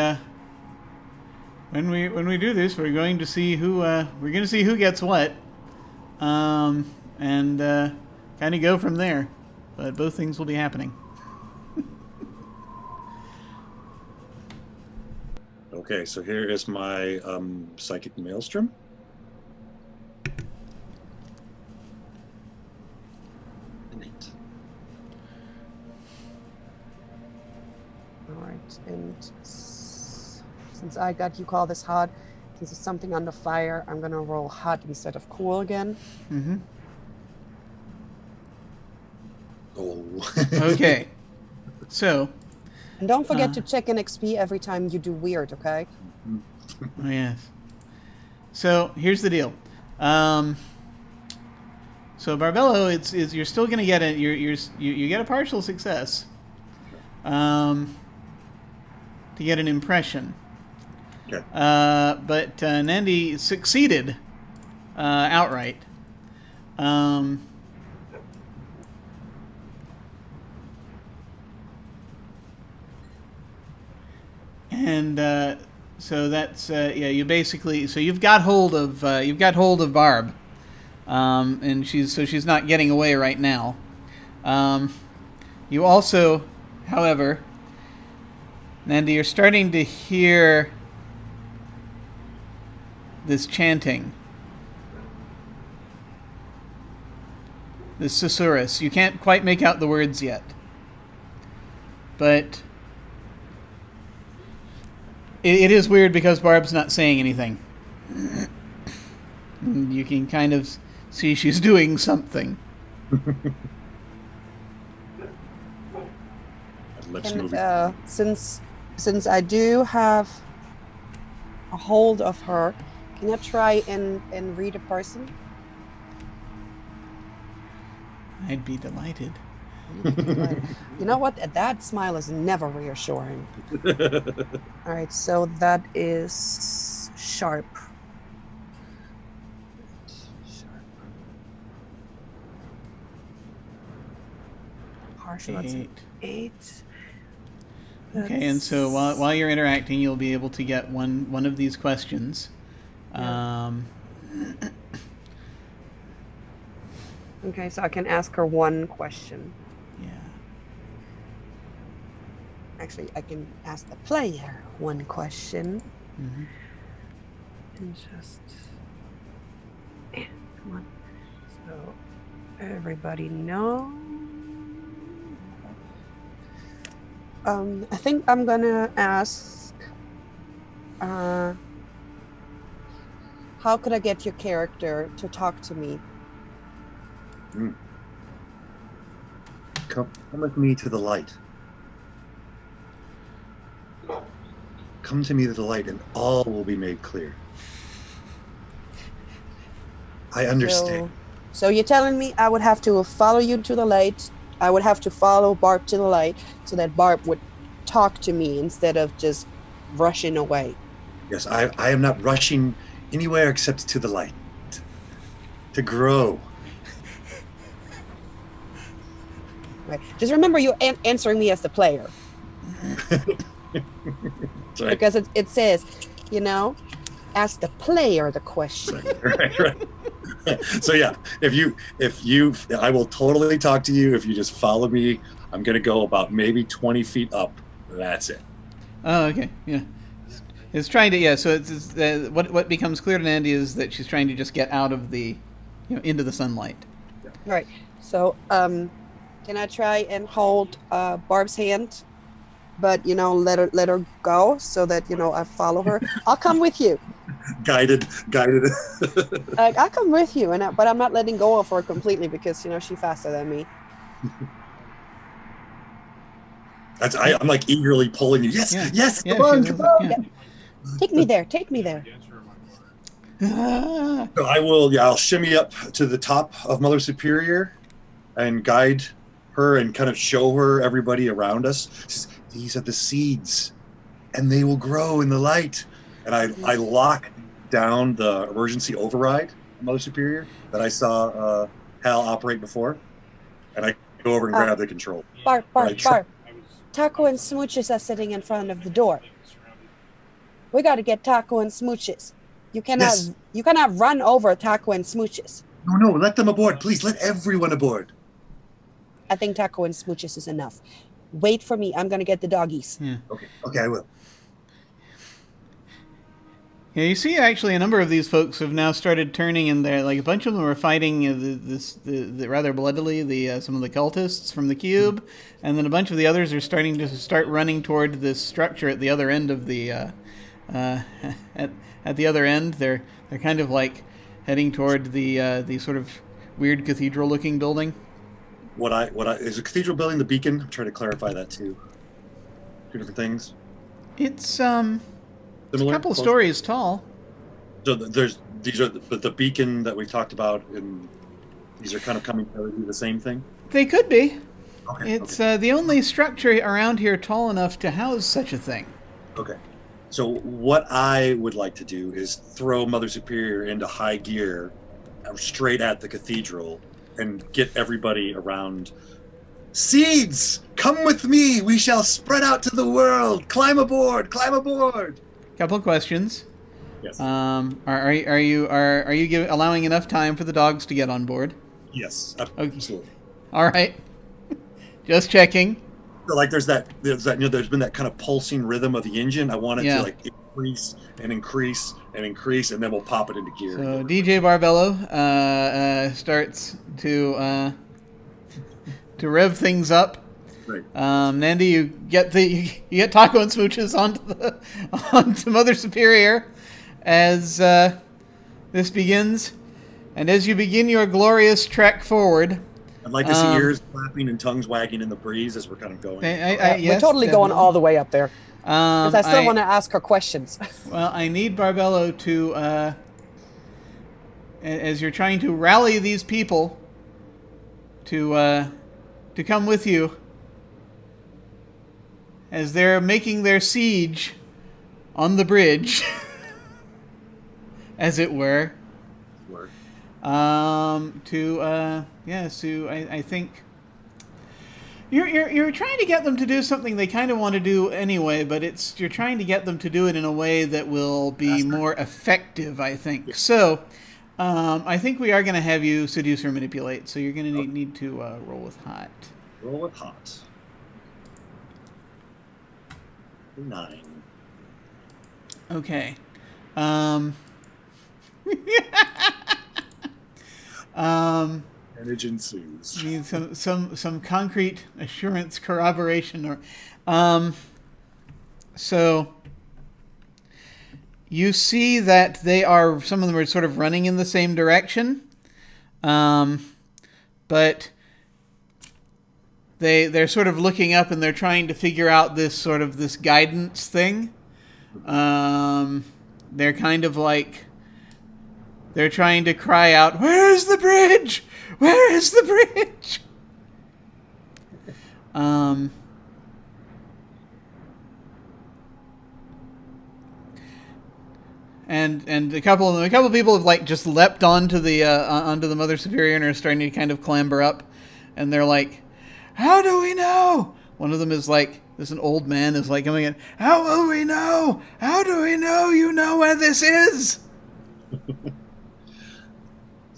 do this, we're going to see who gets what, and kind of go from there. But both things will be happening. Okay, so here is my psychic maelstrom. Neat. All right, and since I got you call this hot, since it's something under fire, I'm gonna roll hot instead of cool again. Mm-hmm. Oh. Okay. So. And don't forget to check in XP every time you do weird, okay? Oh, yes. So here's the deal. So Barbello, it's you're still going to get it. You get a partial success. To get an impression. Okay. But Nandi succeeded outright. And so that's you basically, so you've got hold of Barb, and she's not getting away right now. You also, however, Nandi, you're starting to hear this chanting, this susurrus. You can't quite make out the words yet, but it is weird because Barb's not saying anything. You can kind of see she's doing something. And since I do have a hold of her, can I try and read a person? I'd be delighted. You know what? That smile is never reassuring. All right, so that is sharp. Partial, that's an 8. Okay, and so while you're interacting, you'll be able to get one of these questions. Yeah. Okay, so I can ask her one question. Yeah. Actually, I can ask the player one question. Mm-hmm. And just... come on. So, everybody knows. I think I'm gonna ask... how could I get your character to talk to me? Come with me to the light. Come to me to the light, and all will be made clear. I understand. So you're telling me I would have to follow you to the light. I would have to follow Barb to the light so that Barb would talk to me instead of just rushing away. Yes, I am not rushing anywhere except to the light. To grow. Right. Just remember you answering me as the player. Right. Because it says, you know, ask the player the question. Right. So yeah, if you, I will totally talk to you if you just follow me. I'm gonna go about maybe 20 feet up. That's it. Oh, okay, yeah. It's trying to, yeah. So it's what becomes clear to Nandy is that she's trying to just get out of the, into the sunlight. Right. So, can I try and hold Barb's hand, but let her go so that I follow her? I'll come with you. Guided. I'll come with you, but I'm not letting go of her completely because she's faster than me. I'm like eagerly pulling you. Yes, Yeah. yes, Yeah, come she on. does it, Yeah. Take me there. So I'll shimmy up to the top of Mother Superior and guide her and kind of show her everybody around us. These are the seeds, and they will grow in the light. And I lock down the emergency override of Mother Superior that I saw Hal operate before, and I go over and grab the control. Barb. Taco and Smooches are sitting in front of the door. We got to get Taco and Smooches. You cannot run over Taco and Smooches. No, let them aboard, please. Let everyone aboard. I think Taco and Smooches is enough. Wait for me. I'm gonna get the doggies. Yeah. Okay, I will. Yeah, you see, actually, a number of these folks have now started turning in there. Like a bunch of them were fighting the rather bloodily some of the cultists from the cube, and then a bunch of the others are starting to running toward this structure at the other end of the at the other end. They're kind of like heading toward the sort of weird cathedral-looking building. What I is a cathedral building the beacon? I'm trying to clarify that too. Two different things. It's a couple of Close? stories tall. So these are the beacon that we talked about, and these are kind of coming to be the same thing. They could be. Okay. It's the only structure around here tall enough to house such a thing. Okay. So what I would like to do is throw Mother Superior into high gear, straight at the cathedral, and get everybody around. Seeds, come with me. We shall spread out to the world. Climb aboard. Couple of questions. Yes. Are you allowing enough time for the dogs to get on board? Yes. Okay. Absolutely. All right. Just checking. So like there's been that kind of pulsing rhythm of the engine. I want it to like increase and increase and increase, and then we'll pop it into gear. So DJ Barbello starts to rev things up. Right. Nandy, you get Taco and Smooches onto Mother Superior as this begins, and as you begin your glorious trek forward. I'd like to see ears flapping and tongues wagging in the breeze as we're kind of going. Yes, we're totally going all the way up there. Because I still want to ask her questions. Well, I need Barbello to, as you're trying to rally these people to come with you, as they're making their siege on the bridge, as it were. I think you're trying to get them to do something they kind of want to do anyway, but you're trying to get them to do it in a way that will be more effective, I think. So, I think we are going to have you seduce or manipulate. So you're going to need to roll with hot. Roll with hot. 9. Okay. Damage ensues. Need some concrete assurance corroboration or so you see that some of them are sort of running in the same direction, but they're sort of looking up and they're trying to figure out this guidance thing. They're kind of like they're trying to cry out, "Where is the bridge? Where is the bridge?" And a couple of people have like just leapt onto the Mother Superior and are starting to kind of clamber up, and they're like, "How do we know?" One of them is like, an old man is like coming in. "How will we know? How do we know you know where this is?"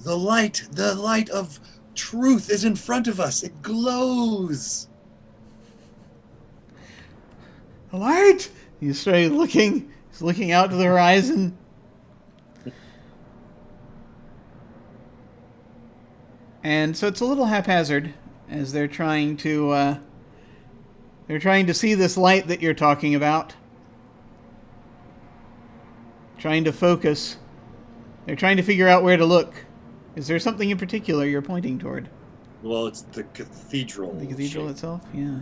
The light of truth is in front of us. It glows. The light. He's started looking. He's looking out to the horizon. And so it's a little haphazard as they're trying to see this light that you're talking about. Trying to focus. They're trying to figure out where to look. Is there something in particular you're pointing toward? Well, it's the cathedral. The cathedral shape. itself? Yeah.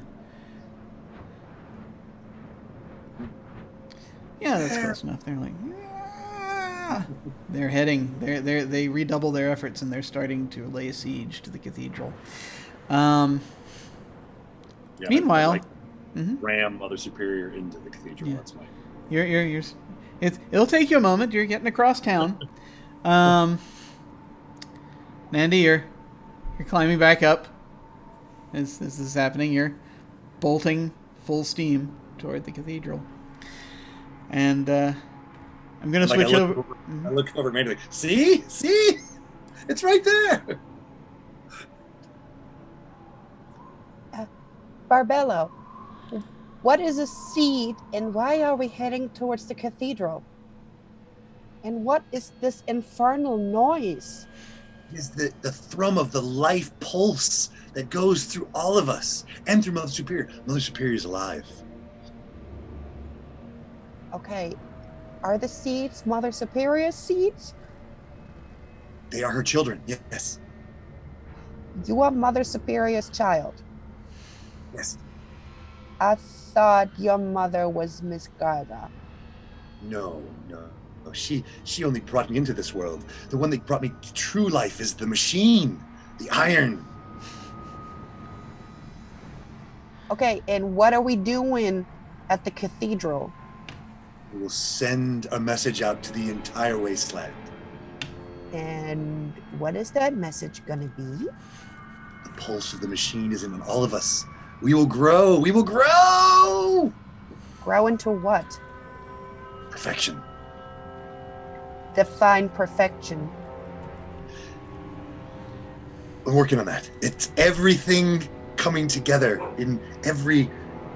Yeah, that's close enough. They're like, "Ah!" They're heading. They redouble their efforts and they're starting to lay siege to the cathedral. Meanwhile, ram Mother Superior into the cathedral. Yeah. That's my. It'll take you a moment. You're getting across town. Mandy, you're climbing back up. As this is happening, you're bolting full steam toward the cathedral. And I'm going to switch over. I look over at Mandy like, see? It's right there. Barbello, what is a seed and why are we heading towards the cathedral? And what is this infernal noise? Is the thrum of the life pulse that goes through all of us and through Mother Superior. Mother Superior is alive. Okay, are the seeds Mother Superior's seeds? They are her children, yes. You are Mother Superior's child. Yes. I thought your mother was Miss Garda. No. She only brought me into this world. The one that brought me true life is the machine, the iron. Okay, and what are we doing at the cathedral? We will send a message out to the entire wasteland. And what is that message gonna be? The pulse of the machine is in all of us. We will grow. We will grow. Grow into what? Perfection. Define perfection. I'm working on that. It's everything coming together in every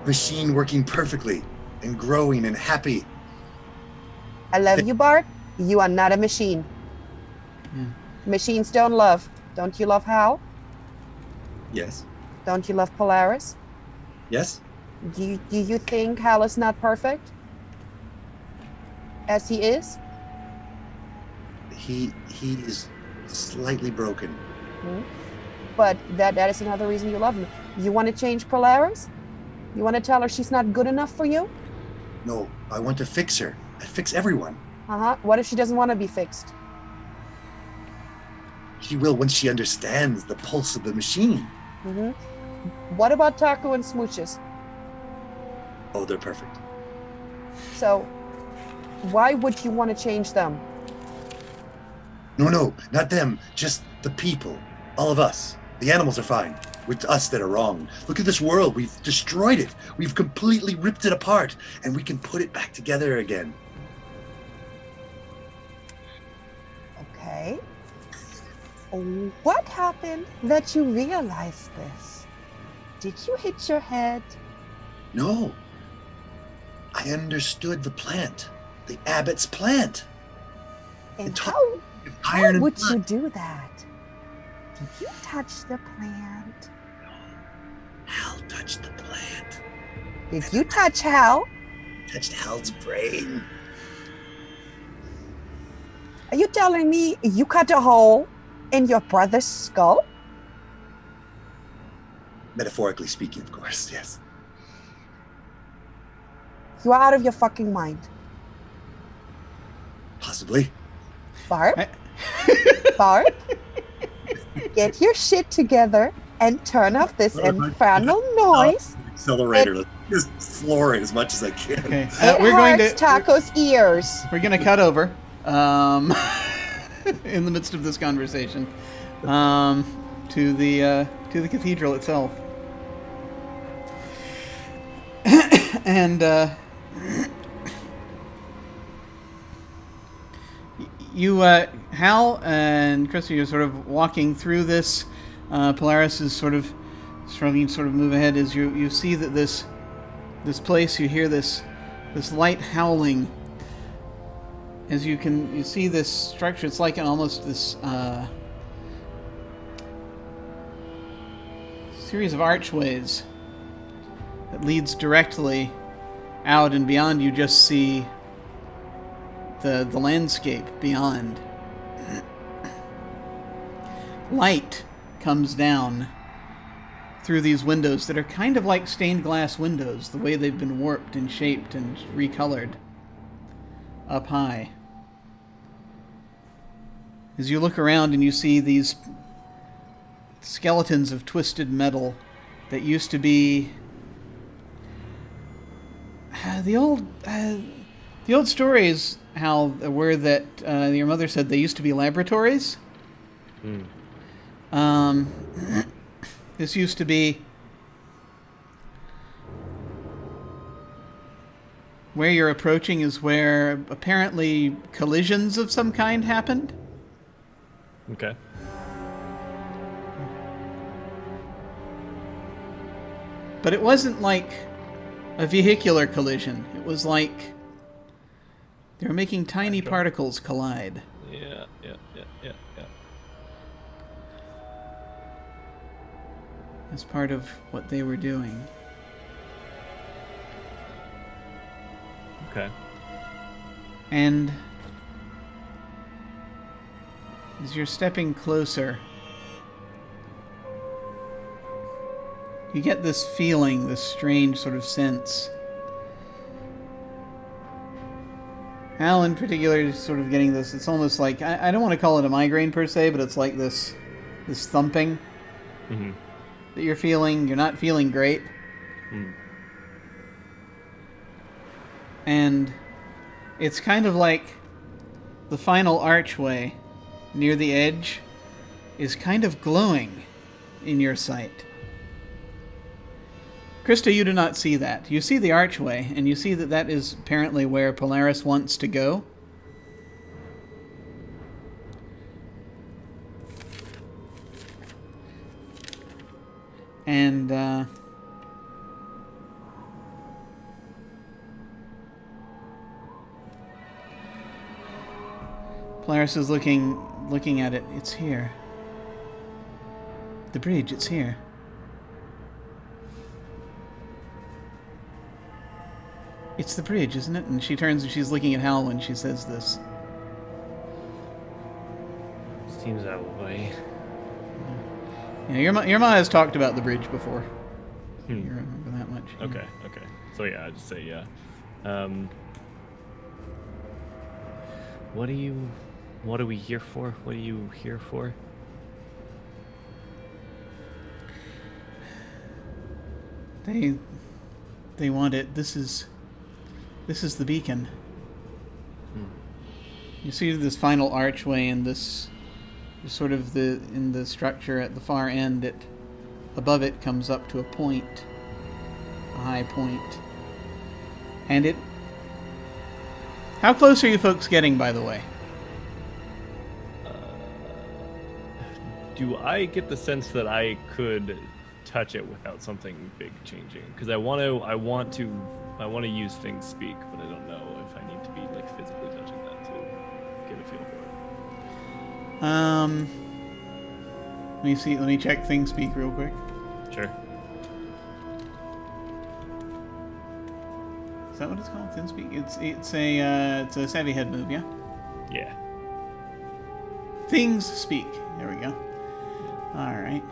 machine working perfectly and growing and happy. I love you, Bart. You are not a machine. Machines don't love. Don't you love Hal? Yes. Don't you love Polaris? Yes. Do you think Hal is not perfect? As he is? He is slightly broken. But that is another reason you love him. You want to change Polaris? You want to tell her she's not good enough for you? No, I want to fix her. I fix everyone. What if she doesn't want to be fixed? She will when she understands the pulse of the machine. What about Taco and Smooches? Oh, they're perfect. So, why would you want to change them? No, not them. Just the people. All of us. The animals are fine. It's us that are wrong. Look at this world. We've destroyed it. We've completely ripped it apart. And we can put it back together again. Okay. What happened that you realized this? Did you hit your head? No. I understood the plant. The abbot's plant. And How would you do that? Did you touch the plant? Hal touched the plant. Did you touch Hal? Touched Hal's brain. Are you telling me you cut a hole in your brother's skull? Metaphorically speaking, of course, yes. You are out of your fucking mind. Possibly. Bart? Bart? Get your shit together and turn off this infernal noise. Accelerator. Let's just floor it as much as I can. Okay. It hurts Taco's ears. We're gonna cut over. in the midst of this conversation, to the cathedral itself. And you, Hal and Krista, you're sort of walking through this. Polaris is sort of struggling to sort of move ahead as you see that this place, you hear this light howling. As you see this structure, it's like almost this series of archways that leads directly out, and beyond you just see the landscape beyond. Light comes down through these windows that are kind of like stained glass windows, the way they've been warped and shaped and recolored up high. As you look around and you see these skeletons of twisted metal that used to be the old stories, Hal, were that your mother said they used to be laboratories. This used to be where you're approaching is where apparently collisions of some kind happened. Okay. But it wasn't like a vehicular collision. It was like they were making tiny particles collide. Yeah. As part of what they were doing. Okay. And as you're stepping closer, you get this feeling, this strange sort of sense. Hal in particular is sort of getting this, it's almost like, I don't want to call it a migraine per se, but it's like this thumping that you're feeling. You're not feeling great. And it's kind of like the final archway near the edge is kind of glowing in your sight. Krista, you do not see that. You see the archway, and you see that that is apparently where Polaris wants to go. And, Polaris is looking at it. It's here. The bridge, it's here. It's the bridge, isn't it? And she turns and she's looking at Hal when she says this. Seems that way. Yeah, your ma has talked about the bridge before. You remember that much. Okay. So yeah, I'd just say yeah. What are we here for? What are you here for? They want it. This is the beacon. You see this final archway and this sort of in the structure at the far end. Above it comes up to a point, a high point, and it. How close are you folks getting, by the way? Do I get the sense that I could touch it without something big changing? Because I want to use things speak, but I don't know if I need to be like physically touching that to get a feel for it. Let me check things speak real quick. Sure. Is that what it's called? Things speak? It's a savvy head move, yeah? Yeah. Things speak. There we go. Alright.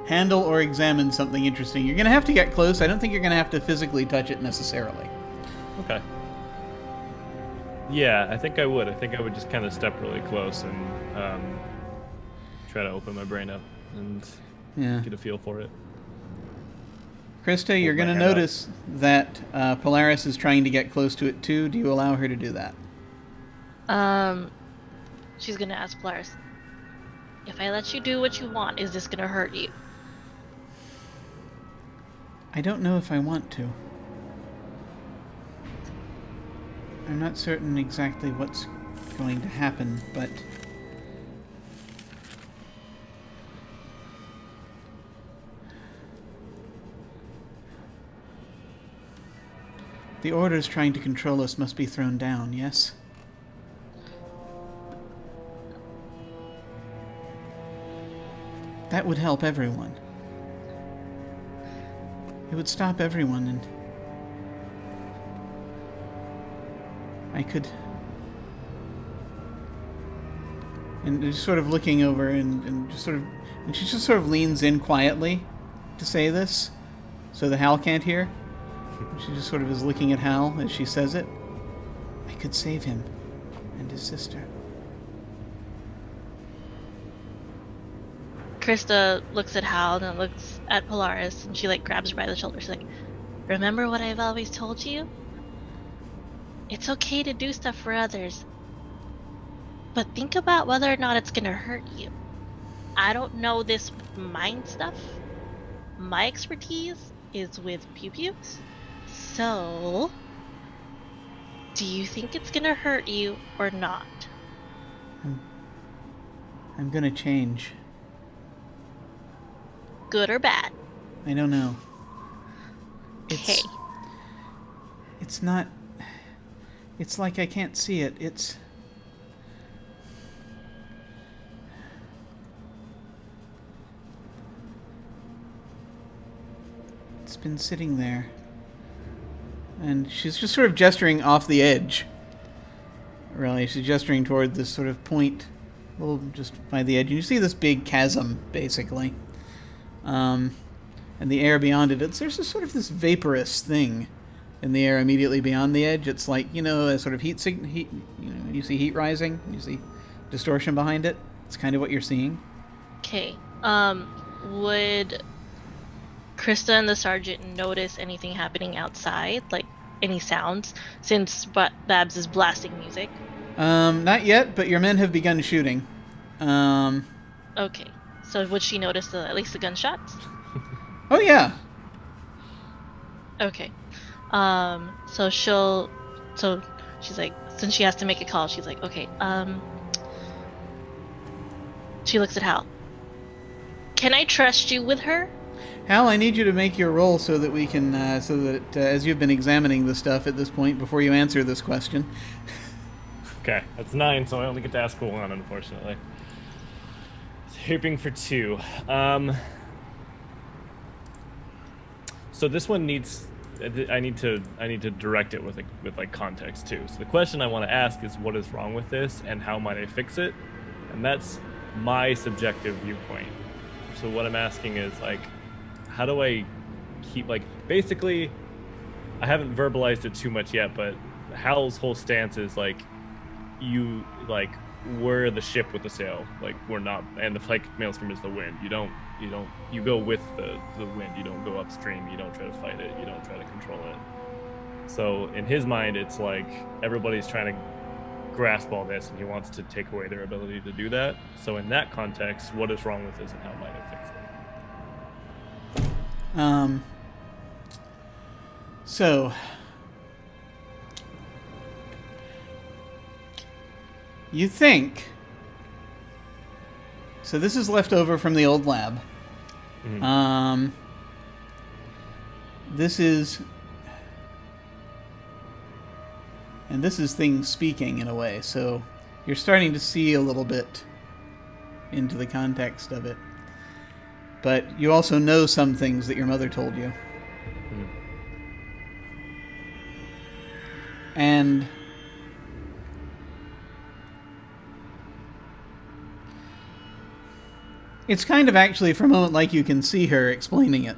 Handle or examine something interesting. You're going to have to get close. I don't think you're going to have to physically touch it necessarily. Okay. Yeah, I think I would. I think I would just kind of step really close and try to open my brain up and get a feel for it. Krista, you're going to notice that Polaris is trying to get close to it too. Do you allow her to do that? She's gonna ask Polaris, if I let you do what you want, is this gonna hurt you? I don't know if I want to. I'm not certain exactly what's going to happen, but... The orders trying to control us must be thrown down, yes? That would help everyone. It would stop everyone, and I could... And just sort of looking over and just sort of... And she just sort of leans in quietly to say this, so that Hal can't hear. She just sort of is looking at Hal as she says it. I could save him and his sister. Krista looks at Hal and then looks at Polaris, and she like grabs her by the shoulder. She's like, remember what I've always told you? It's okay to do stuff for others, but think about whether or not it's gonna hurt you. I don't know this mind stuff. My expertise is with pew-pews. So, do you think it's gonna hurt you or not? I'm gonna change. Good or bad? I don't know. Okay. It's not... It's like I can't see it. It's been sitting there. And she's just sort of gesturing off the edge. Really, she's gesturing toward this sort of point, a little just by the edge. And you see this big chasm, basically. And the air beyond it, there's just sort of this vaporous thing in the air immediately beyond the edge. It's like, you know, a sort of heat, you know, you see heat rising, you see distortion behind it. It's kind of what you're seeing. Okay. Would Krista and the sergeant notice anything happening outside, like any sounds, since Babs is blasting music? Not yet, but your men have begun shooting. Okay. So would she notice at least the gunshots? Oh yeah. Okay. So she's like, since she has to make a call, she's like, okay, she looks at Hal. Can I trust you with her? Hal, I need you to make your roll so that we can, as you've been examining the stuff at this point, before you answer this question. Okay, that's 9, so I only get to ask for 1, unfortunately. Hoping for 2. So this one needs... I need to direct it with like context too. So the question I want to ask is, what is wrong with this, and how might I fix it? And that's my subjective viewpoint. So what I'm asking is, like, how do I keep, like, basically, I haven't verbalized it too much yet, but Hal's whole stance is like, we're the ship with the sail, like we're not, and the like maelstrom is the wind. You go with the wind. You don't go upstream. You don't try to fight it. You don't try to control it. So in his mind, it's like everybody's trying to grasp all this, and he wants to take away their ability to do that. So in that context, what is wrong with this, and how might I fix it? So you think, so this is left over from the old lab. Mm-hmm. This is things speaking in a way, so you're starting to see a little bit into the context of it. But you also know some things that your mother told you. Mm-hmm. And it's kind of actually, for a moment, like you can see her explaining it.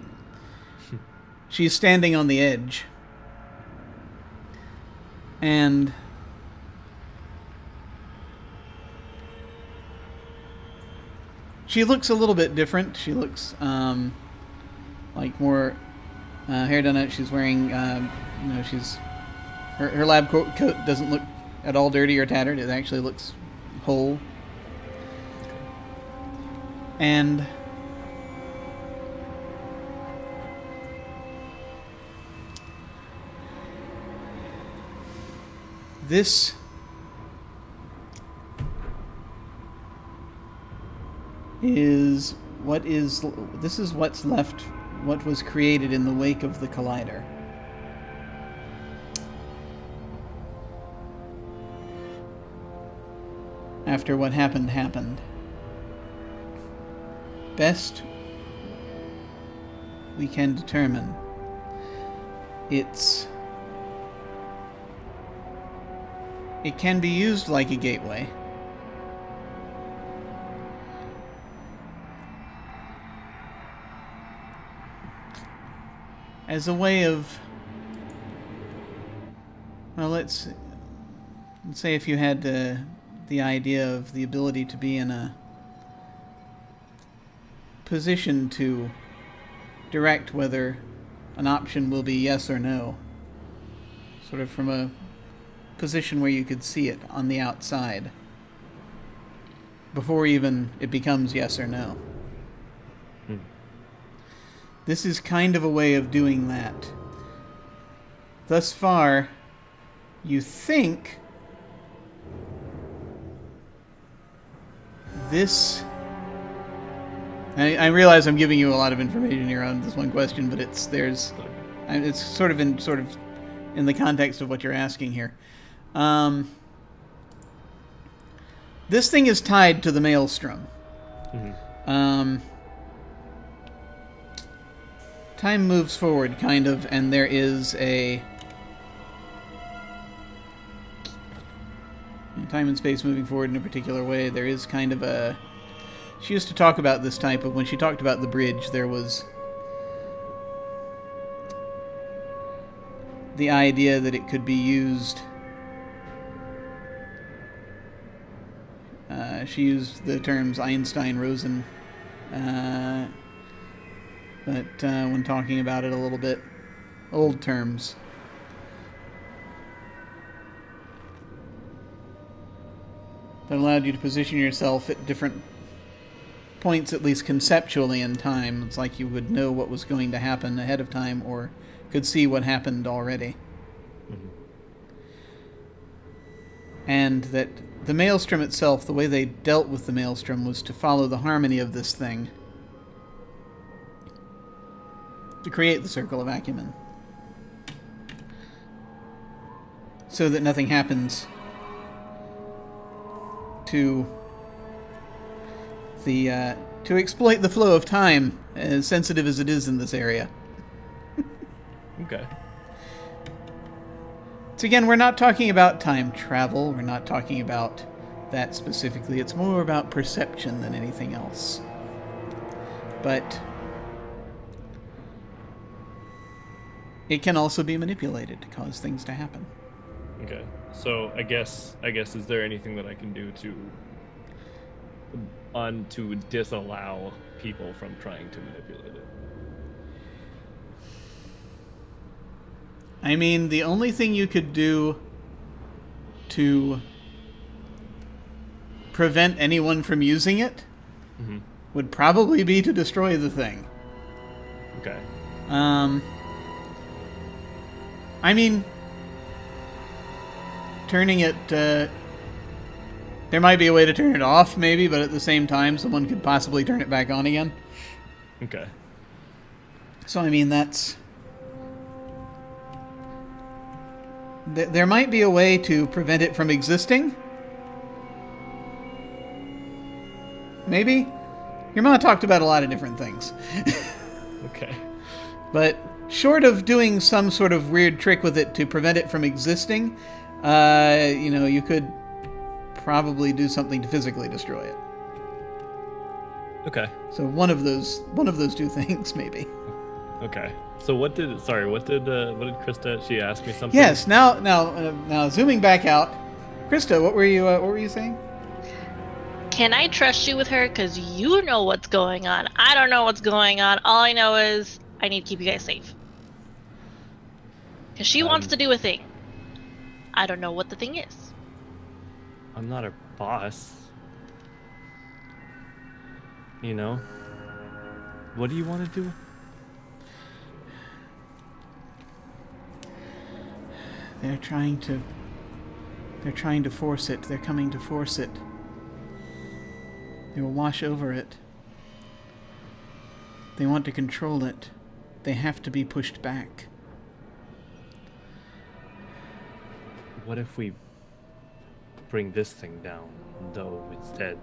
She's standing on the edge. And she looks a little bit different. She looks like more hair done up. She's wearing, she's her lab coat doesn't look at all dirty or tattered. It actually looks whole. And this is what's left, what was created in the wake of the collider. After what happened. Best we can determine, it can be used like a gateway. As a way of, well, let's say if you had the idea of the ability to be in a position to direct whether an option will be yes or no, sort of from a position where you could see it on the outside before even it becomes yes or no. This is kind of a way of doing that. Thus far, you think this... I realize I'm giving you a lot of information here on this one question, but it's sort of in the context of what you're asking here. This thing is tied to the maelstrom. Mm-hmm. Time moves forward, kind of, and there is a... time and space moving forward in a particular way. There is kind of a... She used to talk about this type of... When she talked about the bridge, there was the idea that it could be used... she used the terms Einstein-Rosen, but when talking about it a little bit, old terms. That allowed you to position yourself at different points, at least conceptually in time. It's like you would know what was going to happen ahead of time, or could see what happened already. Mm-hmm. And that the maelstrom itself, the way they dealt with the maelstrom, was to follow the harmony of this thing to create the circle of acumen, so that nothing happens to exploit the flow of time, as sensitive as it is in this area. Okay. So again, we're not talking about time travel. We're not talking about that specifically. It's more about perception than anything else. But it can also be manipulated to cause things to happen. Okay. So I guess is there anything that I can do to disallow people from trying to manipulate it? I mean, the only thing you could do to prevent anyone from using it mm-hmm. would probably be to destroy the thing. Okay. I mean, turning it, there might be a way to turn it off, maybe, but at the same time, someone could possibly turn it back on again. Okay. So, I mean, that's... There might be a way to prevent it from existing. Maybe? Your mom talked about a lot of different things. Okay. But short of doing some sort of weird trick with it to prevent it from existing, you could probably do something to physically destroy it. Okay. So one of those two things, maybe. Okay. So what did Krista? She asked me something. Yes. Now, zooming back out, Krista, what were you saying? Can I trust you with her? Because you know what's going on. I don't know what's going on. All I know is I need to keep you guys safe. Because she wants to do a thing. I don't know what the thing is. I'm not her boss. You know? What do you want to do? They're trying to force it. They're coming to force it. They will wash over it. They want to control it. They have to be pushed back. What if we bring this thing down, though, instead?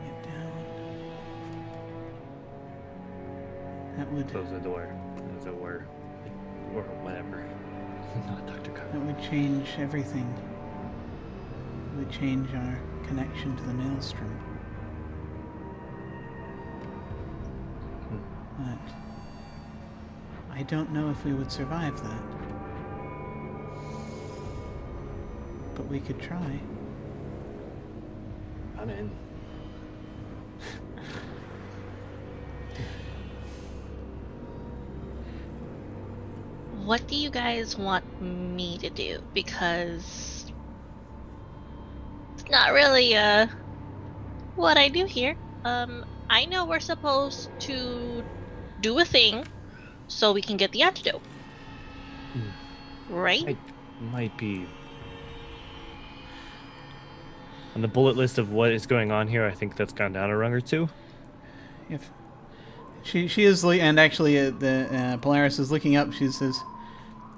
Get down. That would... Close the door, as it were. Or whatever. Not Dr. That Carter. would change everything. It would change our connection to the maelstrom. But I don't know if we would survive that. But we could try. I'm in. What do you guys want me to do? Because it's not really what I do here. I know we're supposed to do a thing so we can get the antidote. Right? It might be on the bullet list of what is going on here. I think that's gone down a rung or two. If she is, and actually the Polaris is looking up. She says,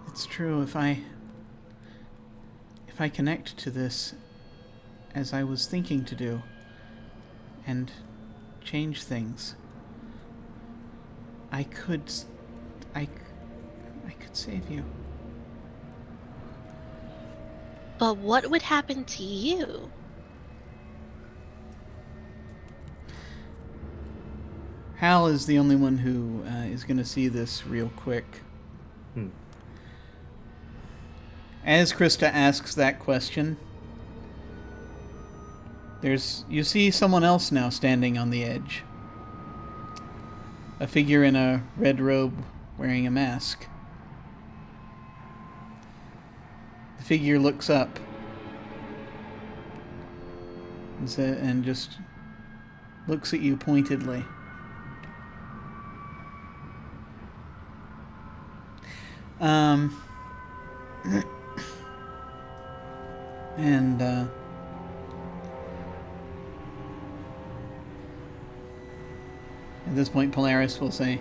"It's true. If I connect to this, as I was thinking to do, and change things, I could save you." But what would happen to you? Hal is the only one who is going to see this real quick. As Krista asks that question, you see someone else now standing on the edge. A figure in a red robe wearing a mask. The figure looks up and just looks at you pointedly. And at this point, Polaris will say,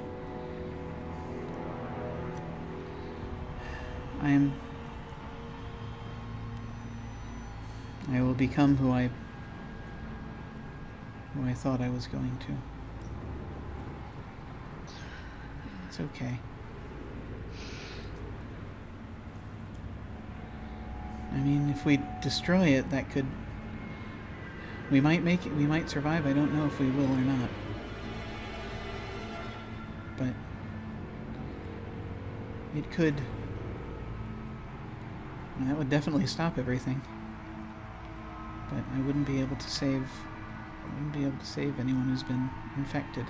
I will become who I thought I was going to. It's okay. I mean, if we destroy it, that could... We might make it, we might survive. I don't know if we will or not. But it could... And that would definitely stop everything. But I wouldn't be able to save... I wouldn't be able to save anyone who's been infected.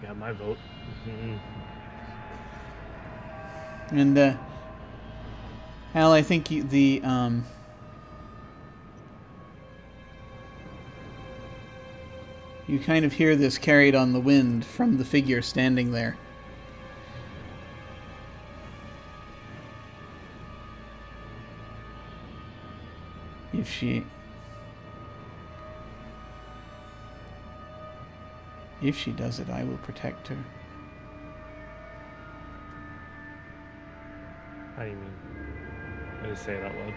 Got my vote. And Hal, I think you kind of hear this carried on the wind from the figure standing there. If she does it, I will protect her. How do you mean? I just say it out loud.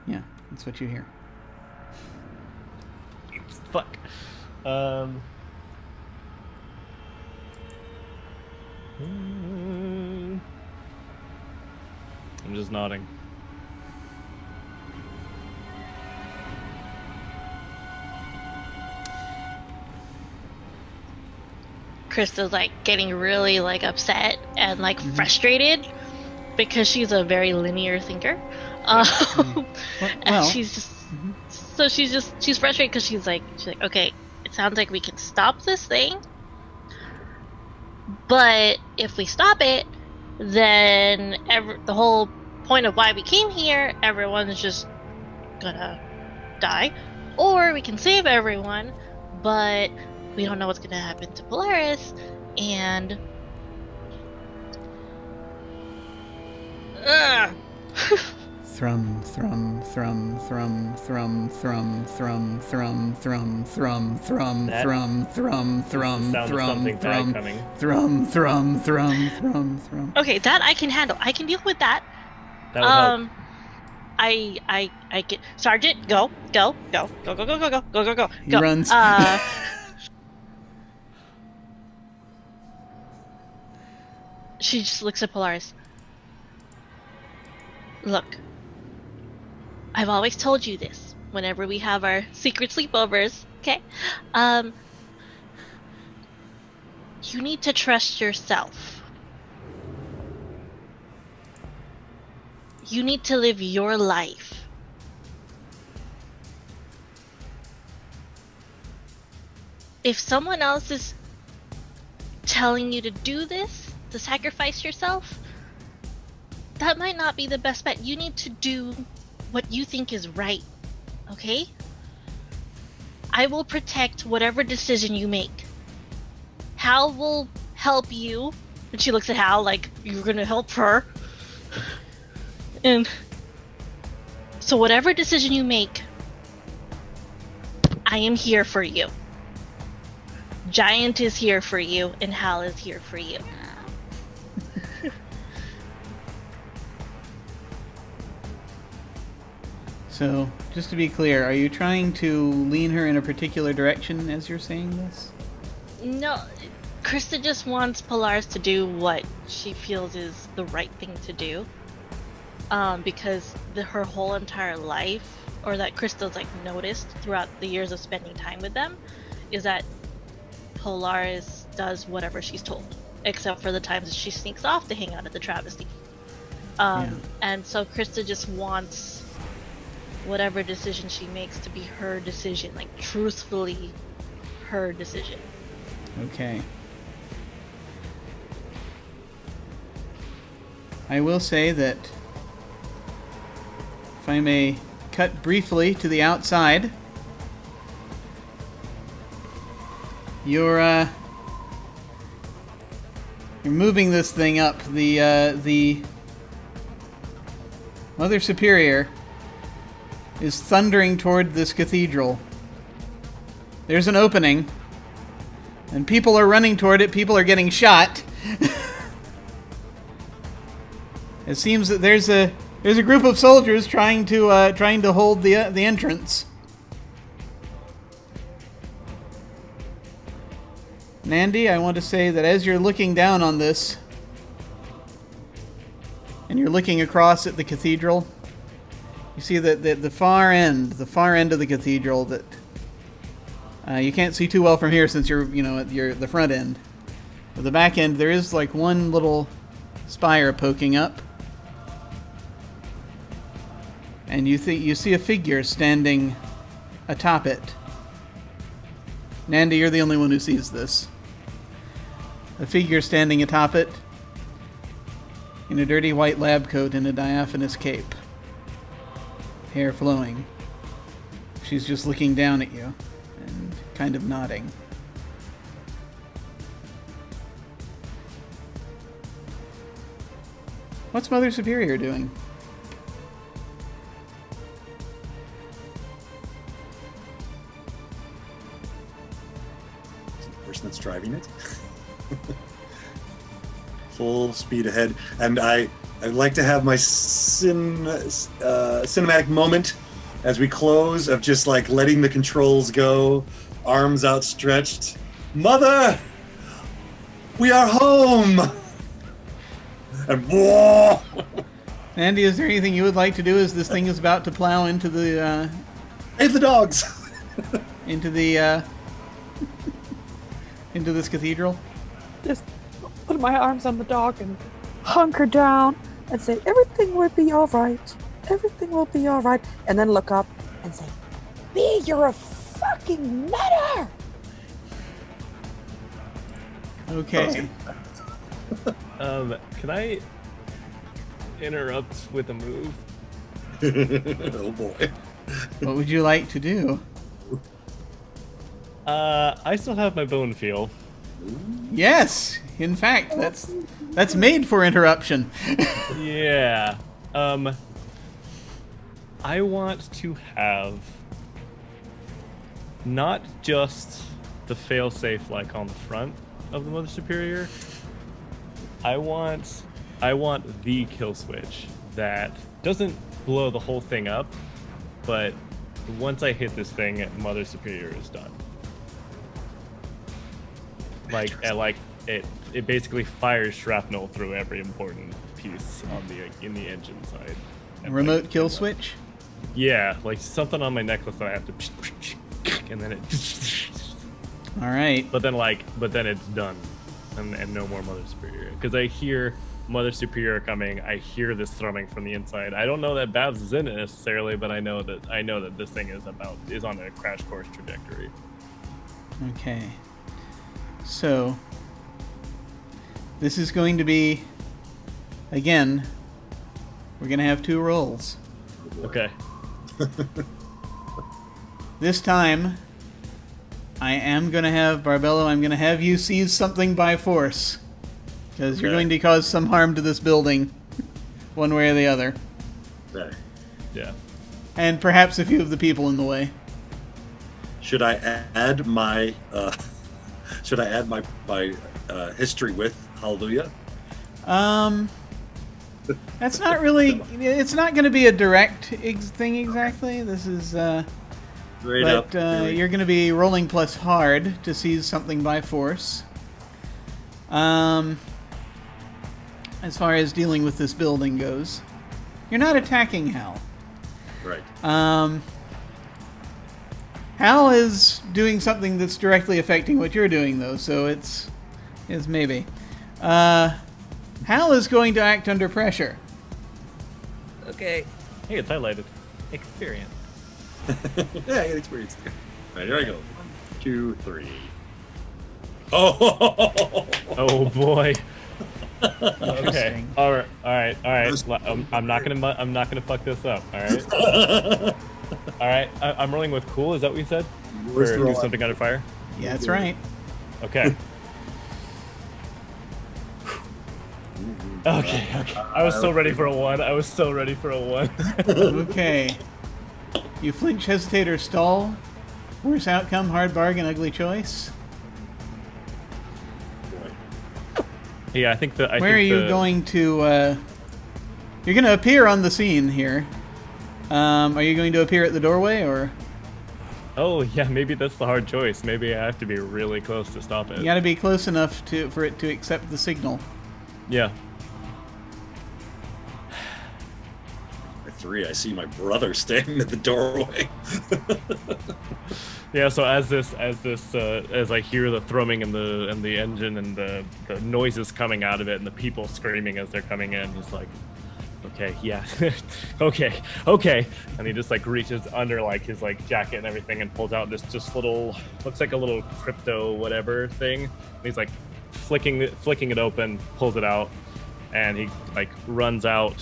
Yeah, that's what you hear. Fuck. I'm just nodding. Krista's like getting really like upset and like frustrated because she's a very linear thinker. And she's just so she's frustrated because she's like, okay, it sounds like we can stop this thing, but if we stop it, then the whole point of why we came here, everyone's just gonna die. Or we can save everyone, but we don't know what's gonna happen to Polaris, and Thrum, thrum, thrum, thrum, thrum, thrum, thrum, thrum, thrum, thrum, thrum, thrum, thrum, thrum, thrum, thrum. Okay, that I can handle. I can deal with that. That would help. I get Sergeant. Go. He runs. She just looks at Polaris. Look, I've always told you this whenever we have our secret sleepovers, okay? You need to trust yourself. You need to live your life. If someone else is telling you to do this, to sacrifice yourself, that might not be the best bet. You need to do what you think is right, okay? I will protect whatever decision you make. Hal will help you. And she looks at Hal like, you're gonna help her. And so whatever decision you make, I am here for you. Giant is here for you, and Hal is here for you. So, just to be clear, are you trying to lean her in a particular direction as you're saying this? No, Krista just wants Polaris to do what she feels is the right thing to do. Because her whole entire life, or that Krista's like noticed throughout the years of spending time with them, is that Polaris does whatever she's told, except for the times that she sneaks off to hang out at the travesty. And so Krista just wants whatever decision she makes to be her decision, like truthfully her decision. Okay. I will say that, if I may cut briefly to the outside, you're moving this thing up. The Mother Superior is thundering toward this cathedral. There's an opening, and people are running toward it. People are getting shot. It seems that there's a group of soldiers trying to hold the entrance. Nandy, I want to say that as you're looking down on this, and you're looking across at the cathedral, you see that the far end of the cathedral that you can't see too well from here since you're at the front end. But the back end, there is like one little spire poking up, and you see a figure standing atop it. Nandy, you're the only one who sees this. A figure standing atop it in a dirty white lab coat and a diaphanous cape. Hair flowing. She's just looking down at you and kind of nodding. What's Mother Superior doing? Is it the person that's driving it? Full speed ahead, and I'd like to have my cinematic moment as we close of just like letting the controls go, arms outstretched. Mother, we are home. And whoa! Andy, is there anything you would like to do as this thing is about to plow into the Save the dogs. into the into this cathedral? just put my arms on the dog and hunker down and say, everything will be all right. Everything will be all right. And then look up and say, B, you're a fucking nutter! Okay. Can I interrupt with a move? Oh boy. What would you like to do? I still have my bone feel. Yes, in fact, that's made for interruption. Yeah. I want to have not just the failsafe like on the front of the Mother Superior. I want the kill switch that doesn't blow the whole thing up, but once I hit this thing, Mother Superior is done. It basically fires shrapnel through every important piece on in the engine side. And Remote kill switch? Yeah, like something on my necklace that I have to and then it All right. but then it's done. And no more Mother Superior. Because I hear Mother Superior coming, I hear this thrumming from the inside. I don't know that Babs is in it necessarily, but I know that this thing is on a crash course trajectory. Okay. So, this is going to be, again, we're going to have 2 rolls. Okay. This time, I am going to have, Barbello, I'm going to have you seize something by force. Because you're going to cause some harm to this building, one way or the other. Okay. Yeah. And perhaps a few of the people in the way. Should I add my history with Hallelujah? That's not really, it's not going to be a direct thing exactly. This is, but you're going to be rolling plus hard to seize something by force. As far as dealing with this building goes. You're not attacking Hal. Right. Hal is doing something that's directly affecting what you're doing, though, so it's maybe. Hal is going to act under pressure. Okay. Hey, it's highlighted. Experience. Yeah, I get experience. Alright, here I go. 1, 2, 3. Oh! Oh boy. Okay. Interesting. All right. I'm not gonna fuck this up. All right. All right. I'm rolling with cool. Is that what you said? Or do something under fire? Yeah, that's right. Okay. Okay. I was so ready for a 1. Okay. You flinch, hesitate, or stall. Worse outcome, hard bargain, ugly choice. Yeah, I think that. Where are you going to? You're going to appear on the scene here. Are you going to appear at the doorway, or? Oh yeah, maybe that's the hard choice. Maybe I have to be really close to stop it. You got to be close enough for it to accept the signal. Yeah. At 3, I see my brother standing at the doorway. Yeah, so as I hear the thrumming and the engine and the noises coming out of it and the people screaming as they're coming in, he's like, okay, yeah, okay, and he just like reaches under like his like jacket and everything and pulls out this just little, looks like a little crypto whatever thing. And he's like flicking it open, pulls it out, and he like runs out,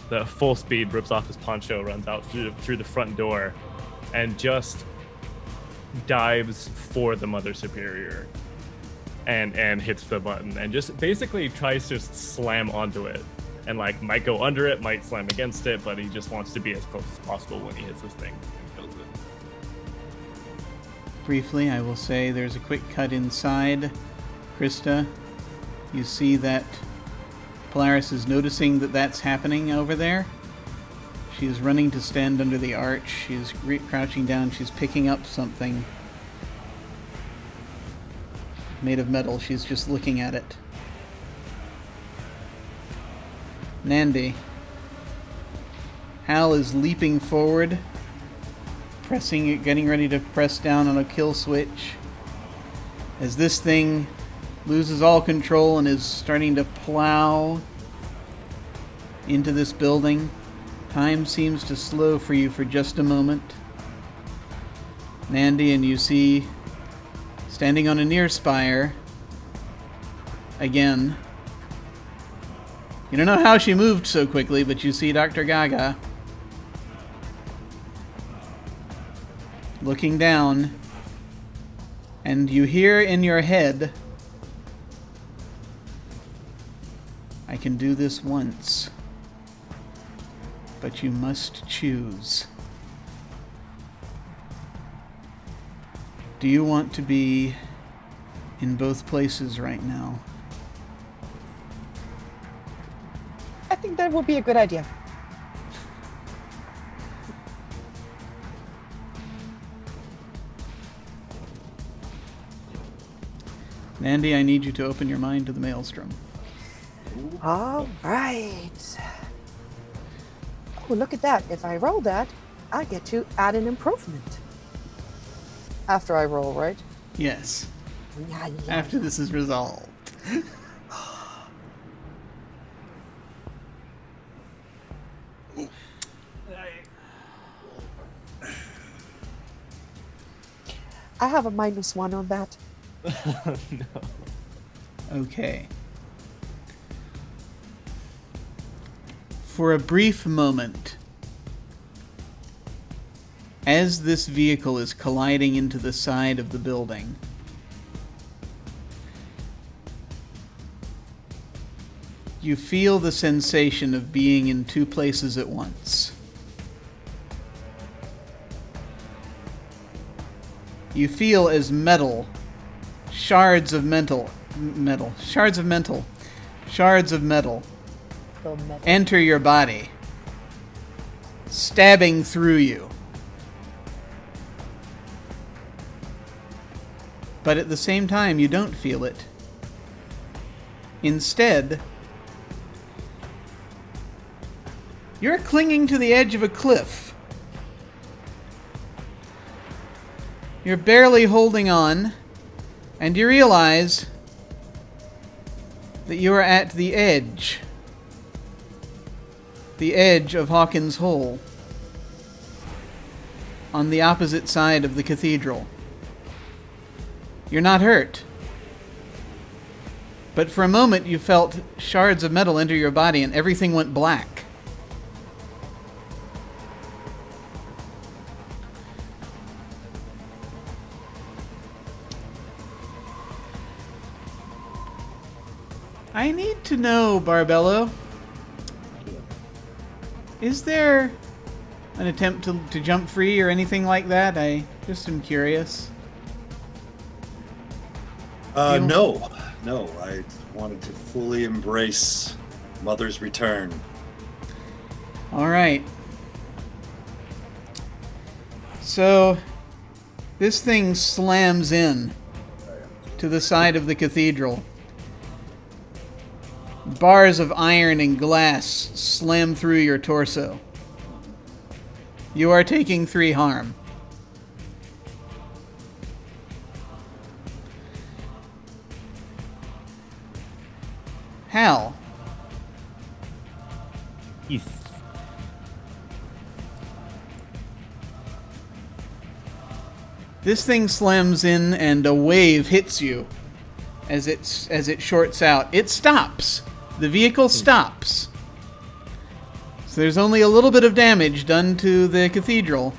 the full speed, rips off his poncho, runs out through the front door, and just dives for the Mother Superior and hits the button and just basically tries to slam onto it, and like might go under it, might slam against it, but he just wants to be as close as possible when he hits this thing and kills it. Briefly, I will say there's a quick cut inside. Krista, you see that Polaris is noticing that that's happening over there. She is running to stand under the arch. She's crouching down. She's picking up something made of metal. She's just looking at it. Nandi. Hal is leaping forward, getting ready to press down on a kill switch. As this thing loses all control and is starting to plow into this building. Time seems to slow for you for just a moment. Nandy, and you see, standing on a near spire, again. You don't know how she moved so quickly, but you see Dr. Gaga looking down, and you hear in your head, I can do this once, but you must choose. Do you want to be in both places right now? I think that would be a good idea. Nandy, I need you to open your mind to the maelstrom. All right. Oh, look at that. If I roll that, I get to add an improvement. After I roll, right? Yes. Yeah. After this is resolved. I have a -1 on that. No. Okay. For a brief moment, as this vehicle is colliding into the side of the building, you feel the sensation of being in two places at once. You feel as shards of metal enter your body, stabbing through you. But at the same time, you don't feel it. Instead, you're clinging to the edge of a cliff. You're barely holding on, and you realize that you are at the edge of Hawkins Hole, on the opposite side of the cathedral. You're not hurt, but for a moment you felt shards of metal enter your body and everything went black. I need to know, Barbello, is there an attempt to jump free or anything like that? I just am curious. No. I wanted to fully embrace Mother's return. All right. So, this thing slams in to the side of the cathedral. Bars of iron and glass slam through your torso. You are taking 3 harm. Hal. Yes. This thing slams in and a wave hits you as it shorts out. It stops. The vehicle stops. So there's only a little bit of damage done to the cathedral.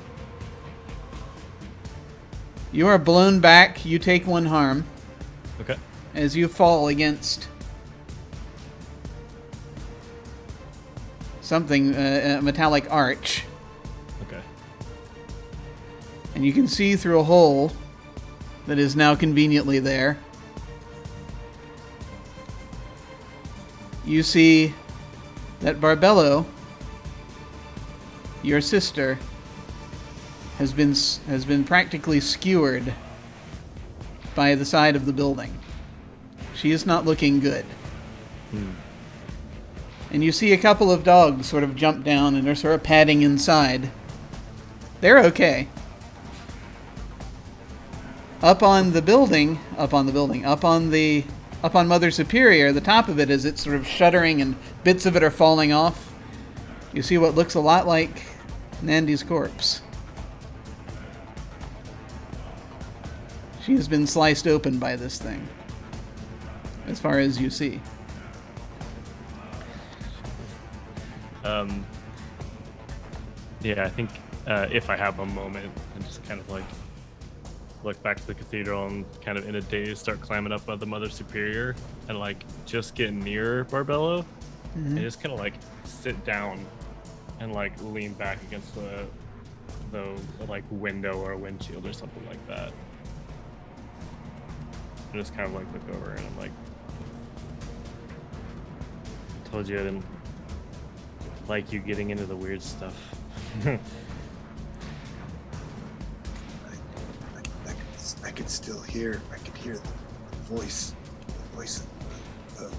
You are blown back. You take 1 harm. Okay. As you fall against something, a metallic arch. Okay. And you can see through a hole that is now conveniently there. You see that Barbello, your sister, has been practically skewered by the side of the building. She is not looking good. And you see a couple of dogs sort of jump down and are sort of padding inside. They're okay. Up on the up on Mother Superior, the top of it, as it's sort of shuddering and bits of it are falling off, you see what looks a lot like Nandy's corpse. She has been sliced open by this thing, as far as you see. Yeah, I think if I have a moment, and just kind of like look back to the cathedral and kind of in a daze start climbing up the Mother Superior and like just get near Barbello and just kind of like sit down and like lean back against the like window or windshield or something like that. And just kind of like look over and I'm like, told you I didn't like you getting into the weird stuff. I could still hear. I could hear the voice of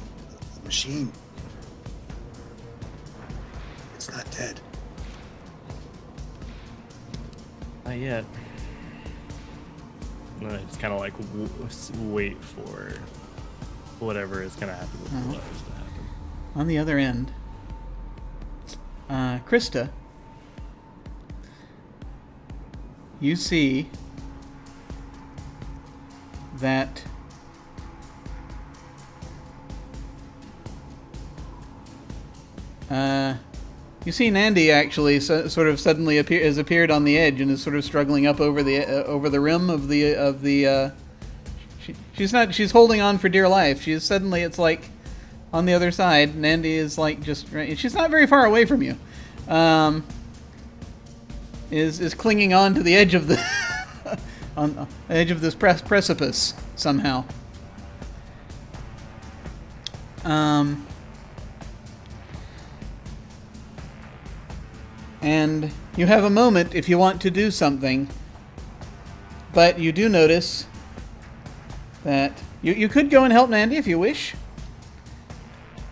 the machine. It's not dead. Not yet. And then I just kind of like wait for whatever is gonna happen with the letters to happen. On the other end, Krista, you see that you see Nandy actually sort of suddenly has appeared on the edge and is sort of struggling up over the rim of the she's holding on for dear life. She's suddenly, it's like on the other side. Nandy is like just, she's not very far away from you. Is clinging on to the edge of the on the edge of this precipice somehow. And you have a moment if you want to do something, but you do notice that you could go and help Nandy if you wish.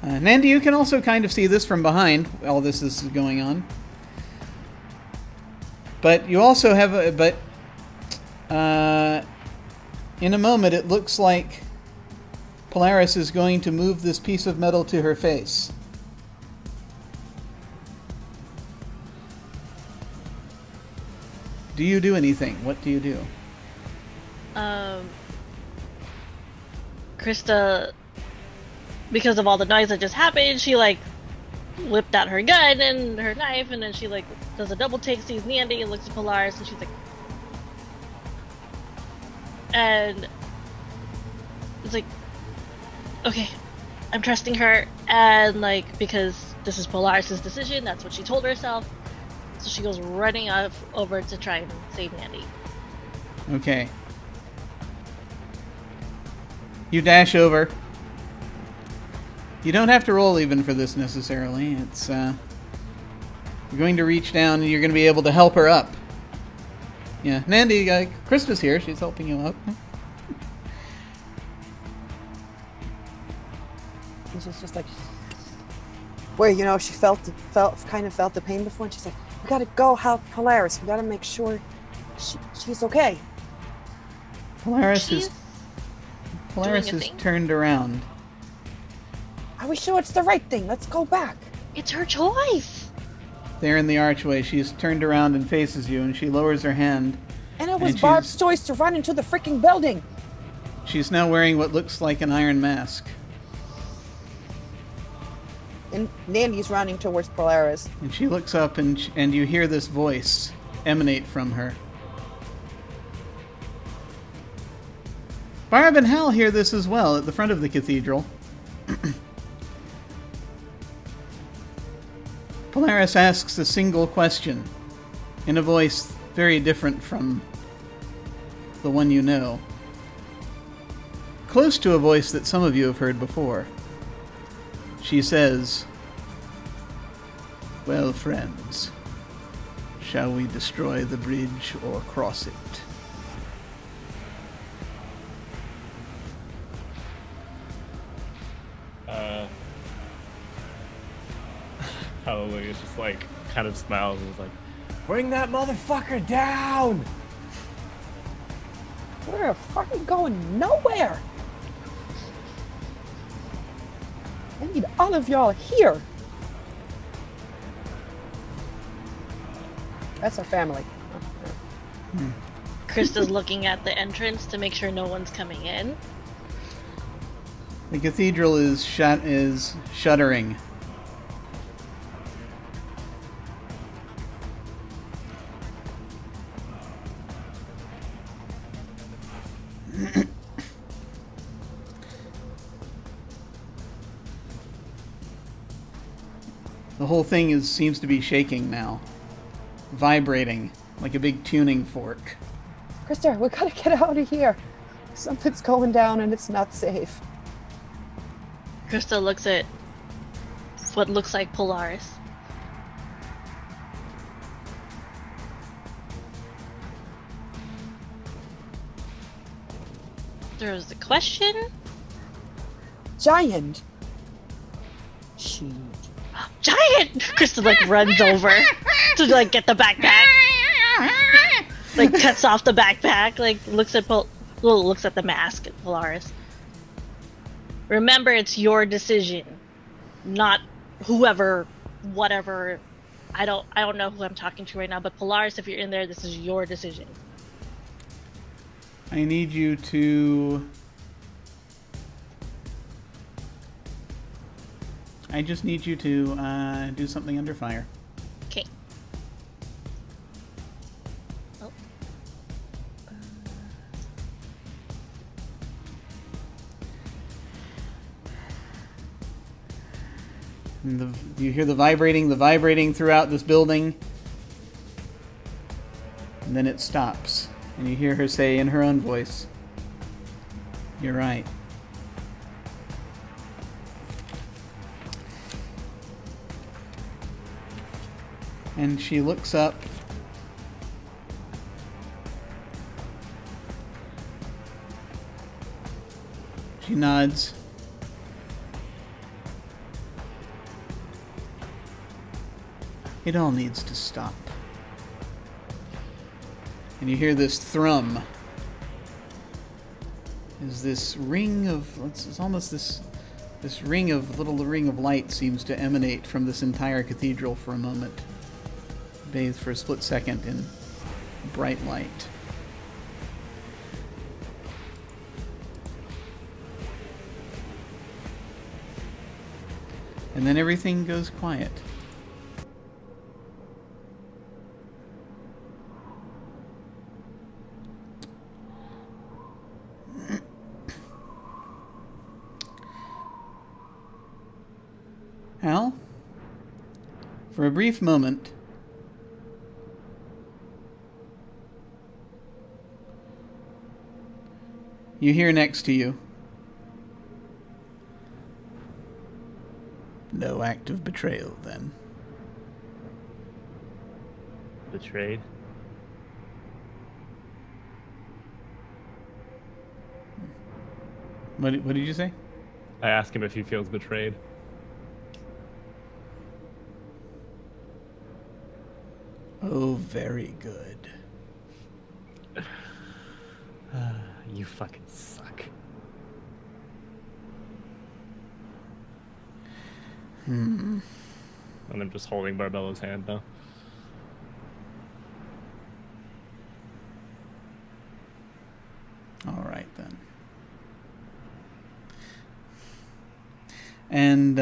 Nandy, you can also kind of see this from behind, all this is going on. But you also have in a moment it looks like Polaris is going to move this piece of metal to her face. Do you do anything? What do you do? Krista, because of all the noise that just happened, she like whipped out her gun and her knife, and then she like does a double take, sees Nandy, and looks at Polaris, and she's like, and it's like, okay, I'm trusting her, and like, because this is Polaris's decision, that's what she told herself, so she goes running over to try and save Nandy. Okay. You dash over. You don't have to roll even for this necessarily. It's you're going to reach down and you're going to be able to help her up. Yeah, Nandy, Krista's here. She's helping you up. She's just like, where, you know, she kind of felt the pain before, and she's like, we gotta go help Polaris. We gotta make sure she's okay. Polaris is turned around. Are we sure it's the right thing? Let's go back. It's her choice. There in the archway, she's turned around and faces you, and she lowers her hand. And it was Barb's choice to run into the freaking building. She's now wearing what looks like an iron mask. And Nandy's running towards Polaris. And she looks up, and you hear this voice emanate from her. Barb and Hal hear this as well at the front of the cathedral. Polaris asks a single question in a voice very different from the one you know. Close to a voice that some of you have heard before. She says, "Well, friends, shall we destroy the bridge or cross it?" Hallelujah just like kind of smiles and is like, bring that motherfucker down! We're fucking going nowhere. I need all of y'all here. That's our family. Krista's looking at the entrance to make sure no one's coming in. The cathedral is shuddering. The whole thing seems to be shaking now, vibrating like a big tuning fork. Krista, we gotta get out of here. Something's going down and it's not safe. Krista looks at what looks like Polaris. There's a question. Giant. Shoot. Giant! Krista like runs over to like get the backpack. Like cuts off the backpack. Like looks at the mask at Polaris. Remember, it's your decision, not whoever, whatever. I don't know who I'm talking to right now, but Polaris, if you're in there, this is your decision. I need you to... I just need you to do something under fire. Okay. Oh. And you hear the vibrating throughout this building. And then it stops. And you hear her say in her own voice, "You're right." And she looks up. She nods. It all needs to stop. And you hear this thrum. Is this ring of... It's almost this ring of light seems to emanate from this entire cathedral for a moment. Bathed for a split second in bright light. And then everything goes quiet. Hal, for a brief moment, you hear next to you, "No act of betrayal, then." Betrayed? What did you say? I ask him if he feels betrayed. Oh, very good. You fucking suck. Hmm. And I'm just holding Barbella's hand now. All right, then. And,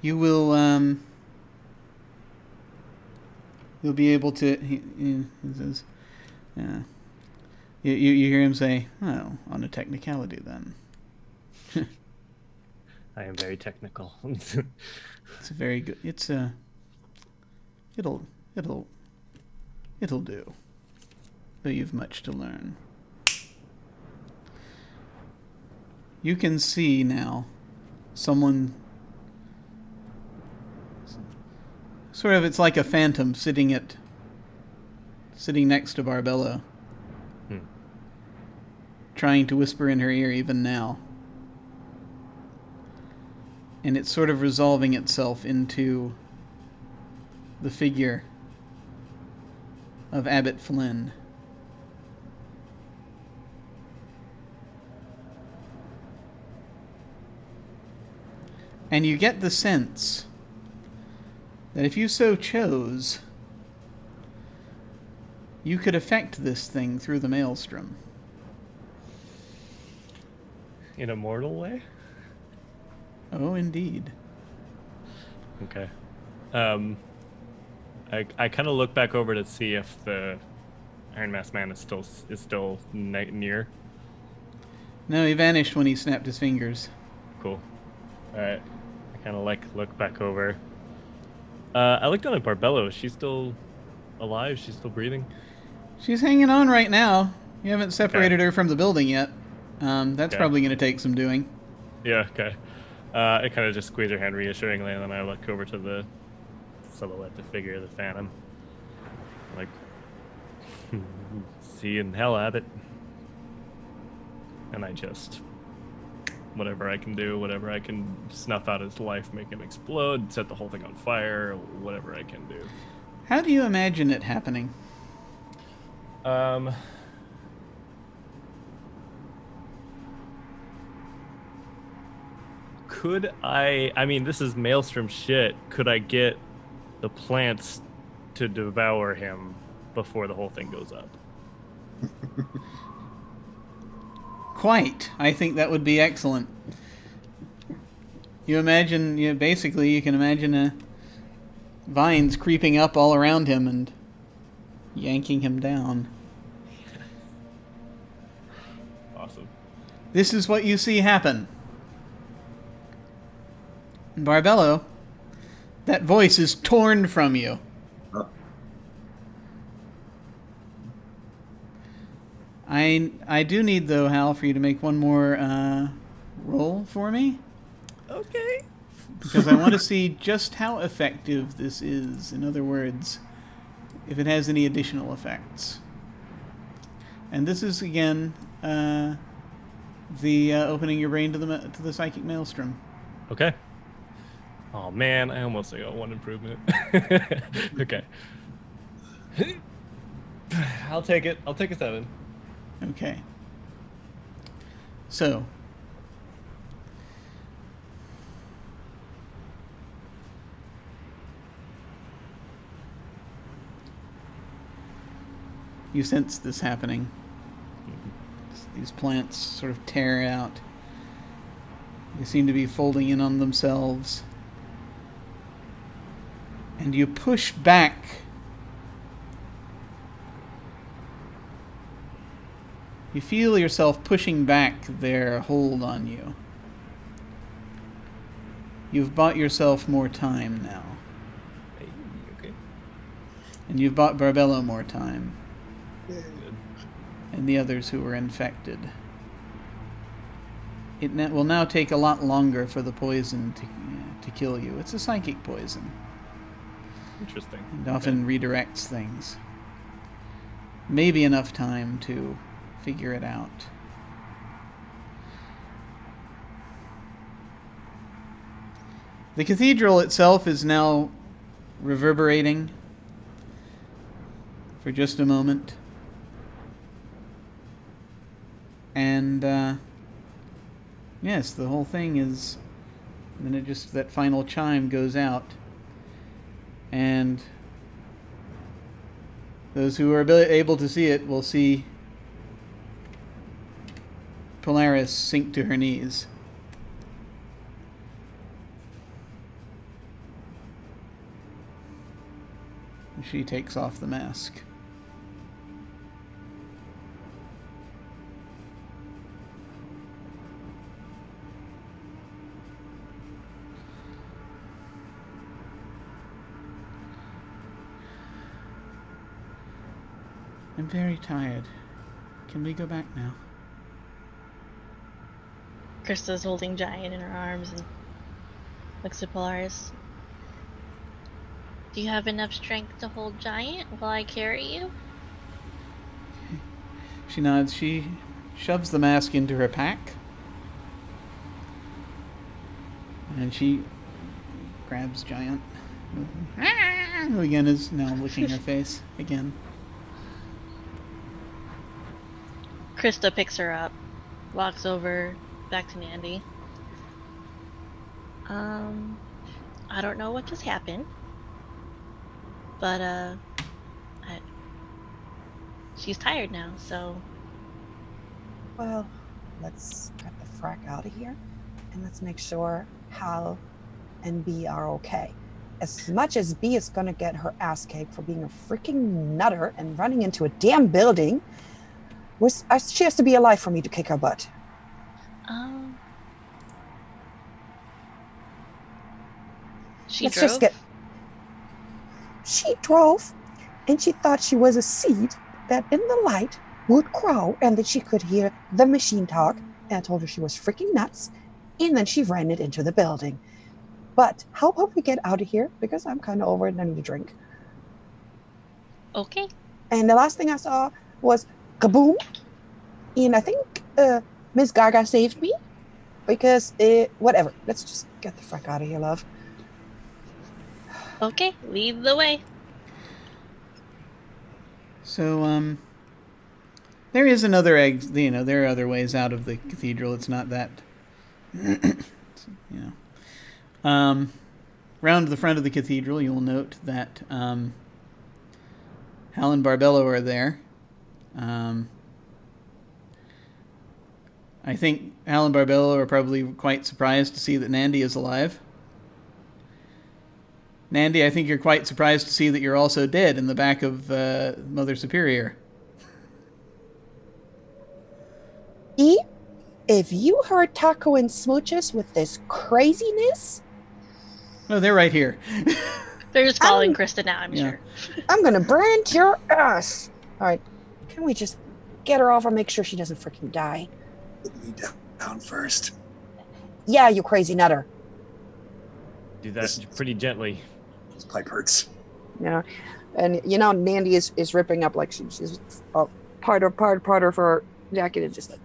you will, you'll be able to, he says, yeah. You hear him say, "Oh, on a technicality, then." I am very technical. It's a very good, it'll do. Though you've much to learn. You can see now someone, sort of, it's like a phantom sitting next to Barbella, trying to whisper in her ear even now. and it's sort of resolving itself into the figure of Abbot Flynn. And you get the sense that if you so chose, you could affect this thing through the maelstrom. In a mortal way? Oh, indeed. Okay. I kind of look back over to see if the Iron Mask Man is still near. No, he vanished when he snapped his fingers. Cool. Alright. I kind of look back over. I looked down at Barbello. Is she still alive? She's still breathing? She's hanging on right now. You haven't separated her from the building yet. That's probably going to take some doing. Yeah, okay. I kind of just squeeze her hand reassuringly, and then I look over to the silhouette, the figure, the Phantom. Like, see you in hell, Abbott. And I just, whatever I can do, whatever I can snuff out his life, make him explode, set the whole thing on fire, whatever I can do. How do you imagine it happening? Could I mean, this is Maelstrom shit. Could I get the plants to devour him before the whole thing goes up? Quite. I think that would be excellent. You imagine, basically, you can imagine vines creeping up all around him and yanking him down. Awesome. This is what you see happen. Barbello, that voice is torn from you. I do need, though, Hal, for you to make one more roll for me. Okay. Because I want to see just how effective this is. In other words, if it has any additional effects. And this is, again, the opening your brain to the psychic maelstrom. Okay. Oh man, I almost got one improvement. Okay. I'll take it. I'll take a 7. Okay. So. You sense this happening. These plants sort of tear out. They seem to be folding in on themselves. And you push back you feel yourself pushing back their hold on you. You've bought yourself more time now. Okay. And you've bought Barbello more time. Good. And the others who were infected. It will now take a lot longer for the poison to kill you. It's a psychic poison. Interesting. And often redirects things. Maybe enough time to figure it out. The cathedral itself is now reverberating for just a moment. And, yes, the whole thing is... And then that final chime goes out. And those who are able to see it will see Polaris sink to her knees. She takes off the mask. I'm very tired. Can we go back now? Krista's holding Giant in her arms and looks at Polaris. Do you have enough strength to hold Giant while I carry you? She nods. She shoves the mask into her pack. And she grabs Giant. Who again is now licking her face again. Krista picks her up, walks over back to Nandy. I don't know what just happened, but she's tired now, so. Well, let's get the frack out of here, and let's make sure Hal and B are okay. As much as B is gonna get her ass kicked for being a freaking nutter and running into a damn building, she has to be alive for me to kick her butt. She drove? She drove, and she thought she was a seed that in the light would crow and that she could hear the machine talk. And I told her she was freaking nuts, and then she ran it into the building. But how about we get out of here, because I'm kind of over it and I need a drink. Okay. And the last thing I saw was kaboom, and I think Miss Gaga saved me, because whatever. Let's just get the fuck out of here, love. Okay, lead the way. So, there is another there are other ways out of the cathedral. It's not that, round the front of the cathedral, you'll note that, Hal and Barbello are there. I think Hal and Barbello are probably quite surprised to see that Nandy is alive. Nandy, I think you're quite surprised to see that you're also dead in the back of Mother Superior. If you heard Taco and Smooches with this craziness... No, they're right here. They're just following Krista now, I'm sure. I'm gonna brand your ass. Alright, can we just get her off and make sure she doesn't freaking die? Put me down first. Yeah, you crazy nutter. Do that pretty gently. This pipe hurts. Yeah, and Nandy is ripping up like she's part of her jacket and just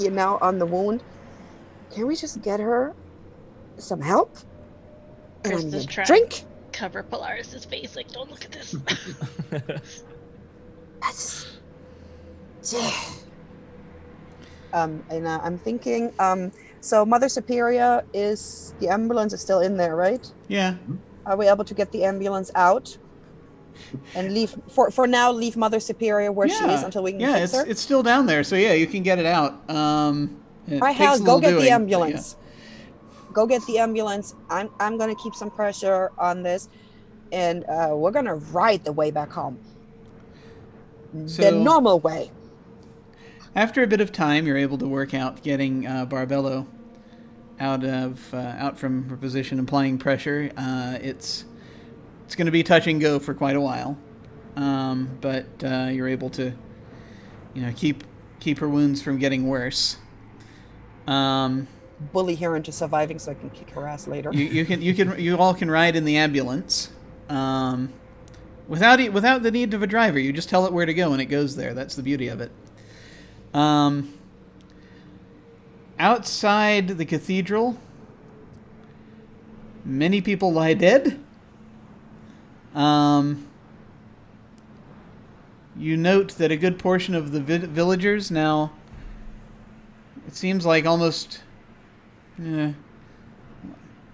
on the wound. Can we just get her some help? And I'm Krista's gonna trying drink. to cover Polaris' face, like, don't look at this. And I'm thinking, so Mother Superior the ambulance is still in there, right? Yeah. Are we able to get the ambulance out and leave for now? Leave Mother Superior where she is until we can fix her. It's still down there, so yeah, you can get it out. Hal, go get the ambulance. Go get the ambulance. I'm gonna keep some pressure on this, and we're gonna ride the way back home. The normal way. After a bit of time, you're able to work out getting Barbello out from her position, applying pressure. It's going to be touch and go for quite a while, but you're able to keep her wounds from getting worse. Bully her into surviving so I can kick her ass later. You all can ride in the ambulance without the need of a driver. You just tell it where to go and it goes there. That's the beauty of it. Outside the cathedral, many people lie dead. You note that a good portion of the villagers now, it seems like almost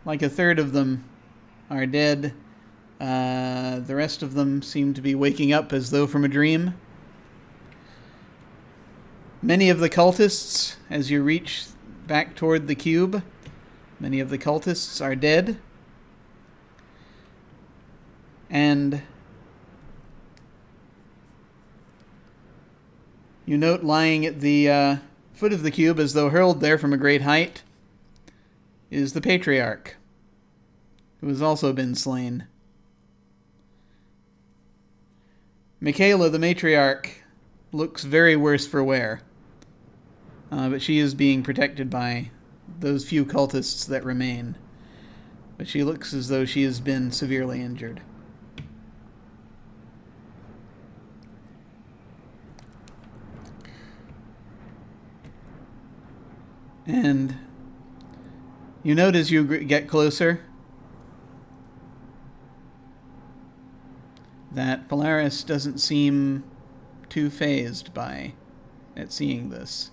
like a third of them are dead. The rest of them seem to be waking up as though from a dream. Many of the cultists, as you reach back toward the cube, many of the cultists are dead. And you note lying at the foot of the cube, as though hurled there from a great height, is the Patriarch, who has also been slain. Michaela, the Matriarch, looks very worse for wear. But she is being protected by those few cultists that remain. But she looks as though she has been severely injured. And You note as you get closer that Polaris doesn't seem too fazed at seeing this.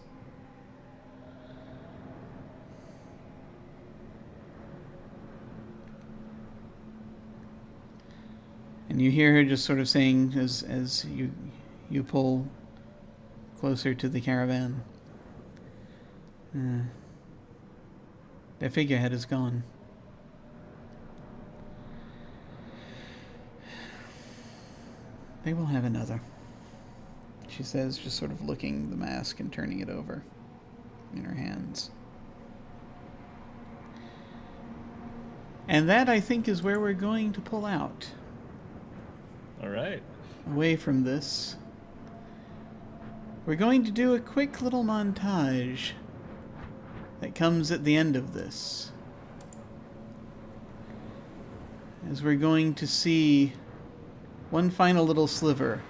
And you hear her just sort of saying as you pull closer to the caravan. Their figurehead is gone. They will have another, she says, just sort of looking the mask and turning it over in her hands. And that, I think, is where we're going to pull out. All right. Away from this. We're going to do a quick little montage that comes at the end of this, as we're going to see one final little sliver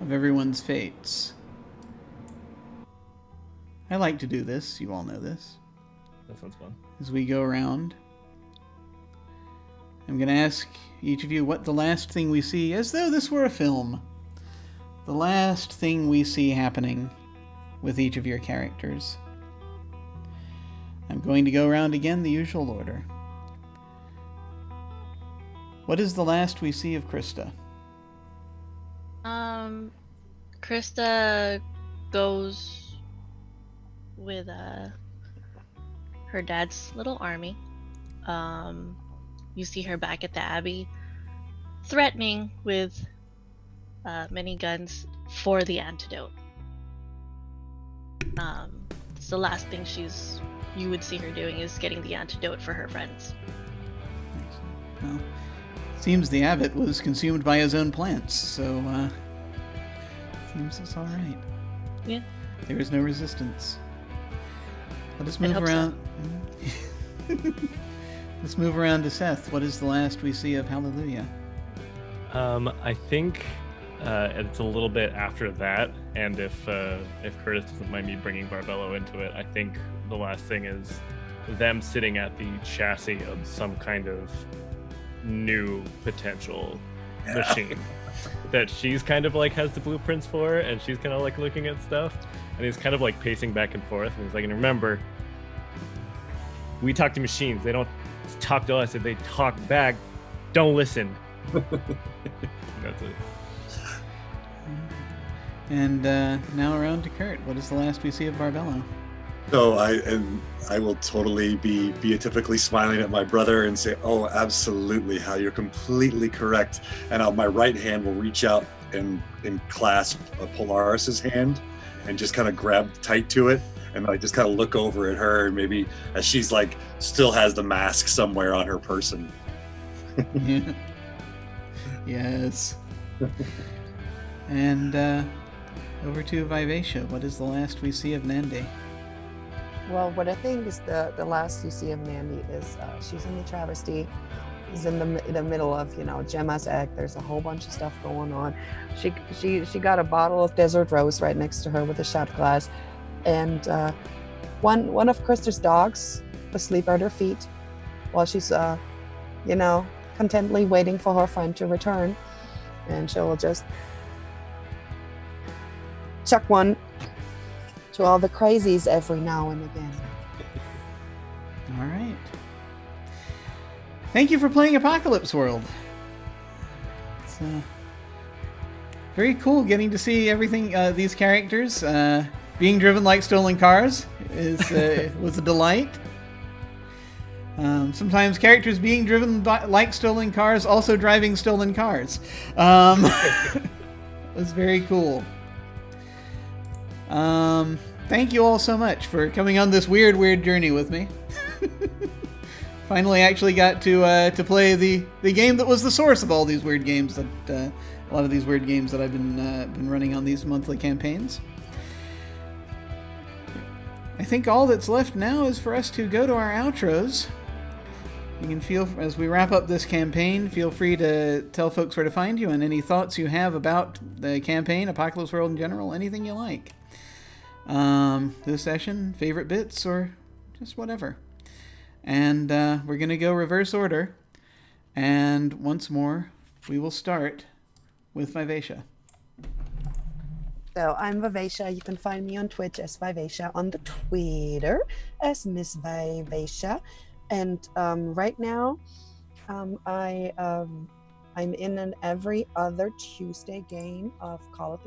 of everyone's fates. I like to do this, you all know this. That sounds fun. As we go around, I'm going to ask each of you what the last thing we see, as though this were a film, the last thing we see happening with each of your characters. I'm going to go around again the usual order. What is the last we see of Krista? Krista goes with her dad's little army. You see her back at the Abbey, threatening with many guns for the antidote. It's the last thing you would see her doing, is getting the antidote for her friends. Well, seems the abbot was consumed by his own plants, so seems it's all right. Yeah. There is no resistance. Let us move around. So. Let's move around to Seth. What is the last we see of Hallelujah? I think it's a little bit after that, and if Curtis doesn't mind me bringing Barbello into it, I think the last thing is them sitting at the chassis of some kind of new potential machine that she's kind of like has the blueprints for, and she's kind of like looking at stuff, and he's kind of like pacing back and forth, and he's like, and remember, we talk to machines, they don't talk to us. If they talk back, don't listen. That's it. And now around to Curt. What is the last we see of Barbello? So I will totally be beatifically smiling at my brother and say, "Oh, absolutely, Hal, you're completely correct." And my right hand will reach out and clasp Polaris's hand and just kind of grab tight to it. And I just kind of look over at her, and maybe as she's like still has the mask somewhere on her person. Yeah. Yes. And over to Vivacia. What is the last we see of Nandi? Well, what I think is the last you see of Nandi is she's in the travesty. She's in the middle of, Gemma's egg. There's a whole bunch of stuff going on. She got a bottle of Desert Rose right next to her with a shot glass. And one of Krista's dogs asleep at her feet while she's, contentedly waiting for her friend to return. And she'll just chuck one to all the crazies every now and again. All right. Thank you for playing Apocalypse World. It's very cool getting to see everything, these characters. Being driven like stolen cars was a delight. Sometimes characters being driven like stolen cars, also driving stolen cars. It was very cool. Thank you all so much for coming on this weird journey with me. Finally actually got to play the game that was the source of all these weird games, that a lot of these weird games that I've been running on these monthly campaigns. I think all that's left now is for us to go to our outros. You can as we wrap up this campaign, feel free to tell folks where to find you and any thoughts you have about the campaign, Apocalypse World in general, anything you like. This session, favorite bits, or just whatever. And we're going to go reverse order. And once more, we will start with Vivacia. So I'm Vivacia. You can find me on Twitch as Vivacia, on the Twitter as Miss Vivacia. And right now, I'm in an every other Tuesday game of Call of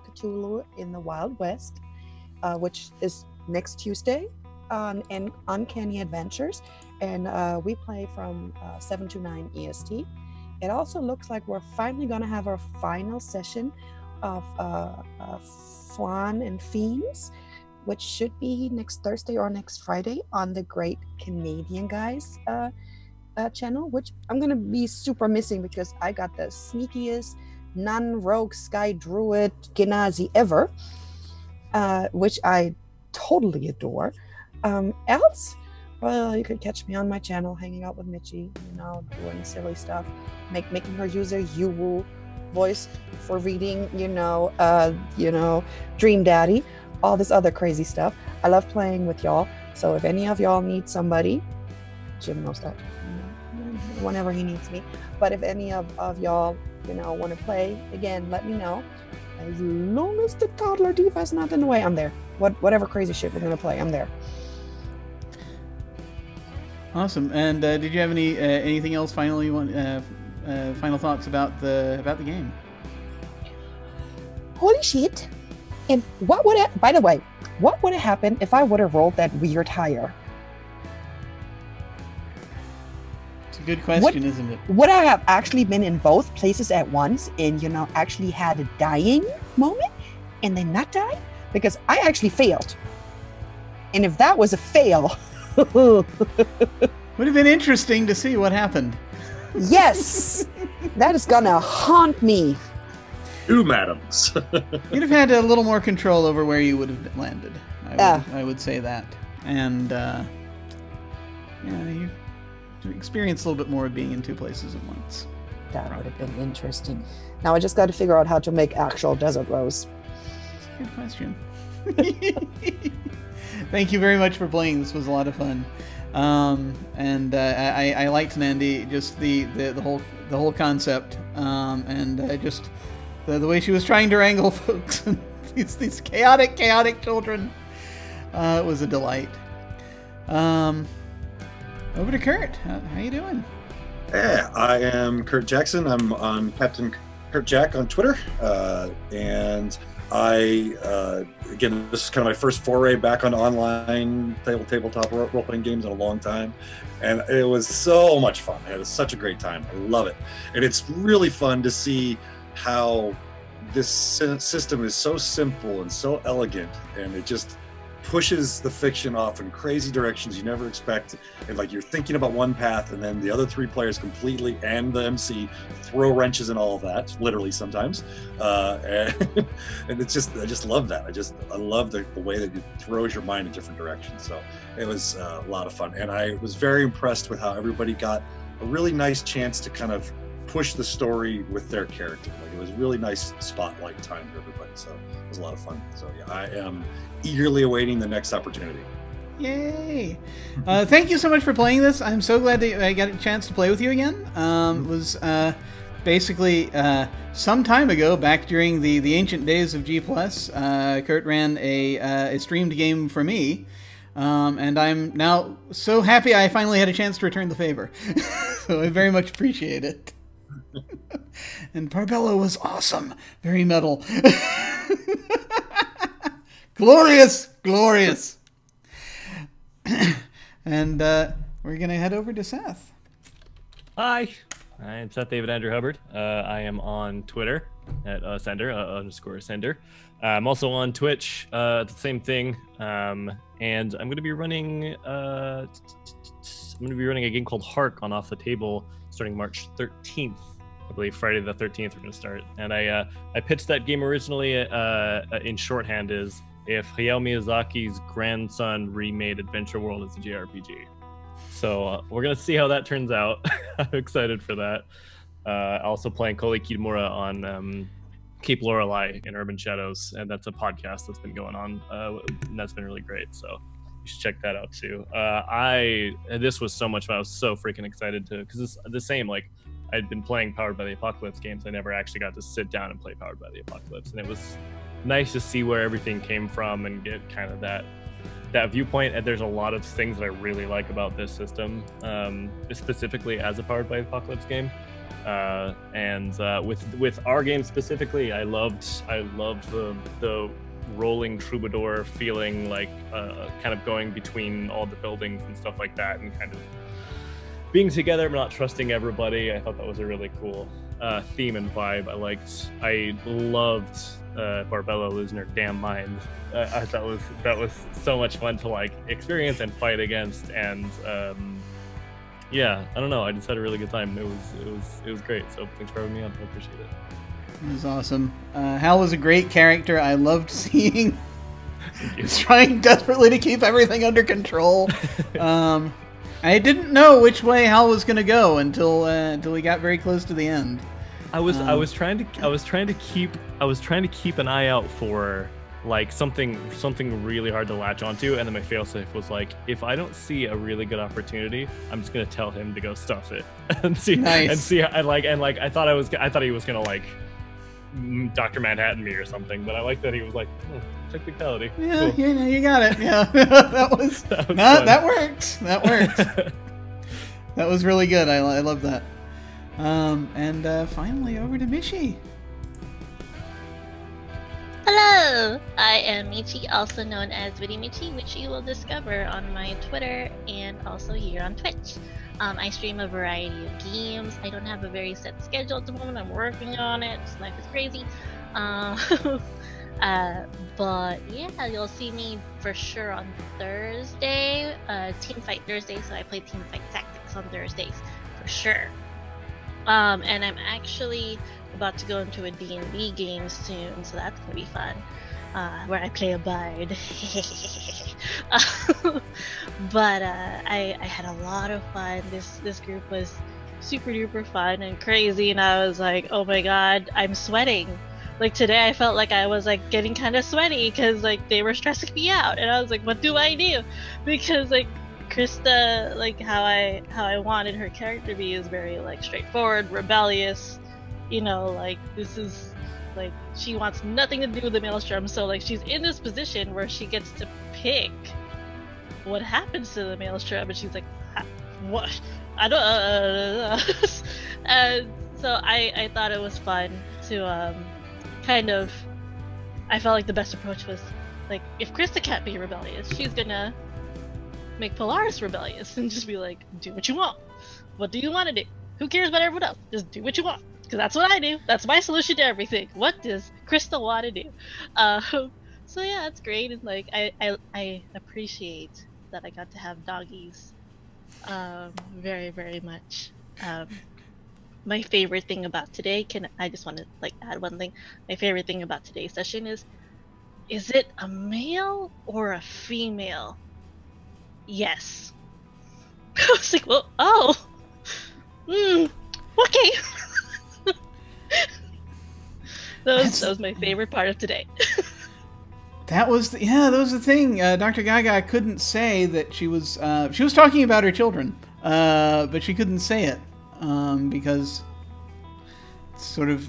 Cthulhu in the Wild West, which is next Tuesday on Uncanny Adventures, and we play from 7 to 9 EST. It also looks like we're finally going to have our final session of Flan and Fiends, which should be next Thursday or next Friday on the Great Canadian Guys channel, which I'm going to be super missing because I got the sneakiest non-rogue sky druid Genazi ever, which I totally adore. Else, well, you could catch me on my channel hanging out with Michi, doing silly stuff, making her use a Yuwu voice for reading, Dream Daddy, all this other crazy stuff. I love playing with y'all, so if any of y'all need somebody, Jim knows that, whenever he needs me, but if any of y'all want to play again, let me know. As long as the toddler diva is not in the way, I'm there. Whatever crazy shit we're gonna play, I'm there. Awesome. And did you have anything else final you want? Final thoughts about the game? Holy shit! And by the way, what would have happened if I would have rolled that weird higher? It's a good question, isn't it? Would I have actually been in both places at once and actually had a dying moment and then not die? Because I actually failed. And if that was a fail, would have been interesting to see what happened. Yes, that is gonna haunt me. 2 madams. You'd have had a little more control over where you would have landed. I would say that, and you experienced a little bit more of being in 2 places at once. That would have been interesting. Now I just got to figure out how to make actual desert rose. That's a good question. Thank you very much for playing. This was a lot of fun. And I liked Nandi, just the whole concept, and just the way she was trying to wrangle folks and these chaotic children. It was a delight. Over to Curt. How you doing? Yeah, I am Curt Jackson. I'm on Captain Curt Jack on Twitter, and I again, this is kind of my first foray back on online tabletop role-playing games in a long time, and it was so much fun. I had such a great time. I love it, and it's really fun to see how this system is so simple and so elegant, and it just pushes the fiction off in crazy directions you never expect, and like you're thinking about one path and then the other 3 players completely and the MC throw wrenches in all of that, literally sometimes, and it's just, I just love that. I love the way that it throws your mind in different directions. So it was a lot of fun, and I was very impressed with how everybody got a really nice chance to kind of push the story with their character. Like, it was a really nice spotlight time for everybody, so it was a lot of fun. So yeah, I am eagerly awaiting the next opportunity. Yay! Thank you so much for playing this. I'm so glad that I got a chance to play with you again. It was basically some time ago, back during the ancient days of G+, Curt ran a streamed game for me. And I'm now so happy I finally had a chance to return the favor. So I very much appreciate it. And Barbella was awesome. Very metal. Glorious! Glorious! And we're going to head over to Seth. Hi, I'm Seth David Andrew Hubbard. I am on Twitter at Ascender, _Ascender. I'm also on Twitch, the same thing. And I'm going to be running a game called Hark on Off the Table starting March 13th. I believe Friday the 13th we're going to start. And I pitched that game originally in shorthand as if Hayao Miyazaki's grandson remade Adventure World as a JRPG. So we're going to see how that turns out. I'm excited for that. Also playing Koli Kitamura on Cape Lorelei in Urban Shadows, and that's a podcast that's been going on, and that's been really great. So should check that out too. This was so much fun. I was so freaking excited to, because it's the same, like, I'd been playing Powered by the Apocalypse games. I never actually got to sit down and play Powered by the Apocalypse, and it was nice to see where everything came from and get kind of that viewpoint. And there's a lot of things that I really like about this system, specifically as a Powered by the Apocalypse game. And with our game specifically, I loved the rolling troubadour feeling, like kind of going between all the buildings and stuff like that, and kind of being together but not trusting everybody. I thought that was a really cool theme and vibe. I loved Barbella losing her damn mind. I thought that was so much fun to like experience and fight against, and yeah, I don't know, I just had a really good time. It was great. So thanks for having me on. I appreciate it. It was awesome. Hal was a great character. I loved seeing he's trying desperately to keep everything under control. I didn't know which way Hal was going to go until we got very close to the end. I was trying to keep an eye out for like something really hard to latch onto, and then my failsafe was like, if I don't see a really good opportunity, I'm just gonna tell him to go stuff it and see. Nice. And see. I thought he was gonna like Dr. Manhattan me or something, but I like that he was like, technicality. Yeah, cool. You got it. Yeah, that works. That works. That was really good. I love that. And finally, over to Michi. Hello! I am Michi, also known as Witty Michi, which you will discover on my Twitter and also here on Twitch. I stream a variety of games. I don't have a very set schedule at the moment. I'm working on it. Life is crazy. But yeah, you'll see me for sure on Thursday, Team Fight Thursday, so I play Team Fight Tactics on Thursdays, for sure. And I'm actually about to go into a D&D game soon, so that's gonna be fun, where I play a bard. But I had a lot of fun. This group was super duper fun and crazy, and I was like, oh my god, I'm sweating. Like today I felt like I was like getting kind of sweaty because like they were stressing me out, and I was like, what do I do? Because like Krista, like how I wanted her character to be, is very like straightforward, rebellious, you know, like this is like she wants nothing to do with the Maelstrom, so like she's in this position where she gets to pick what happens to the Maelstrom, and she's like, what? I don't and so I thought it was fun to kind of, I felt like the best approach was like, if Krista can't be rebellious, she's gonna make Polaris rebellious and just be like, do what you want. What do you want to do? Who cares about everyone else? Just do what you want, because that's what I do. That's my solution to everything. What does Krista want to do? So yeah, it's great, and like I appreciate that I got to have doggies very, very much. My favorite thing about today, I just want to like add one thing. My favorite thing about today's session is it a male or a female? Yes. I was like, well, oh, okay. that was my favorite part of today. That was the thing. Dr. Gaga couldn't say that she was talking about her children, but she couldn't say it because it's sort of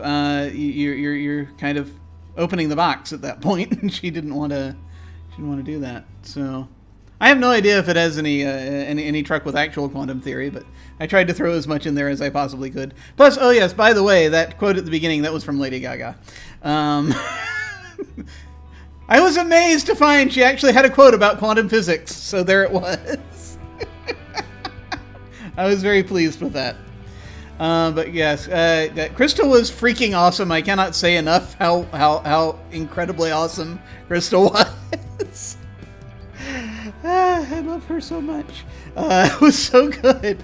you're kind of opening the box at that point, and she didn't want to do that. So I have no idea if it has any truck with actual quantum theory, but I tried to throw as much in there as I possibly could. Plus, oh yes, by the way, that quote at the beginning, that was from Lady Gaga. I was amazed to find she actually had a quote about quantum physics, so there it was. I was very pleased with that. But yes, Crystal was freaking awesome. I cannot say enough how incredibly awesome Crystal was. I love her so much. It was so good.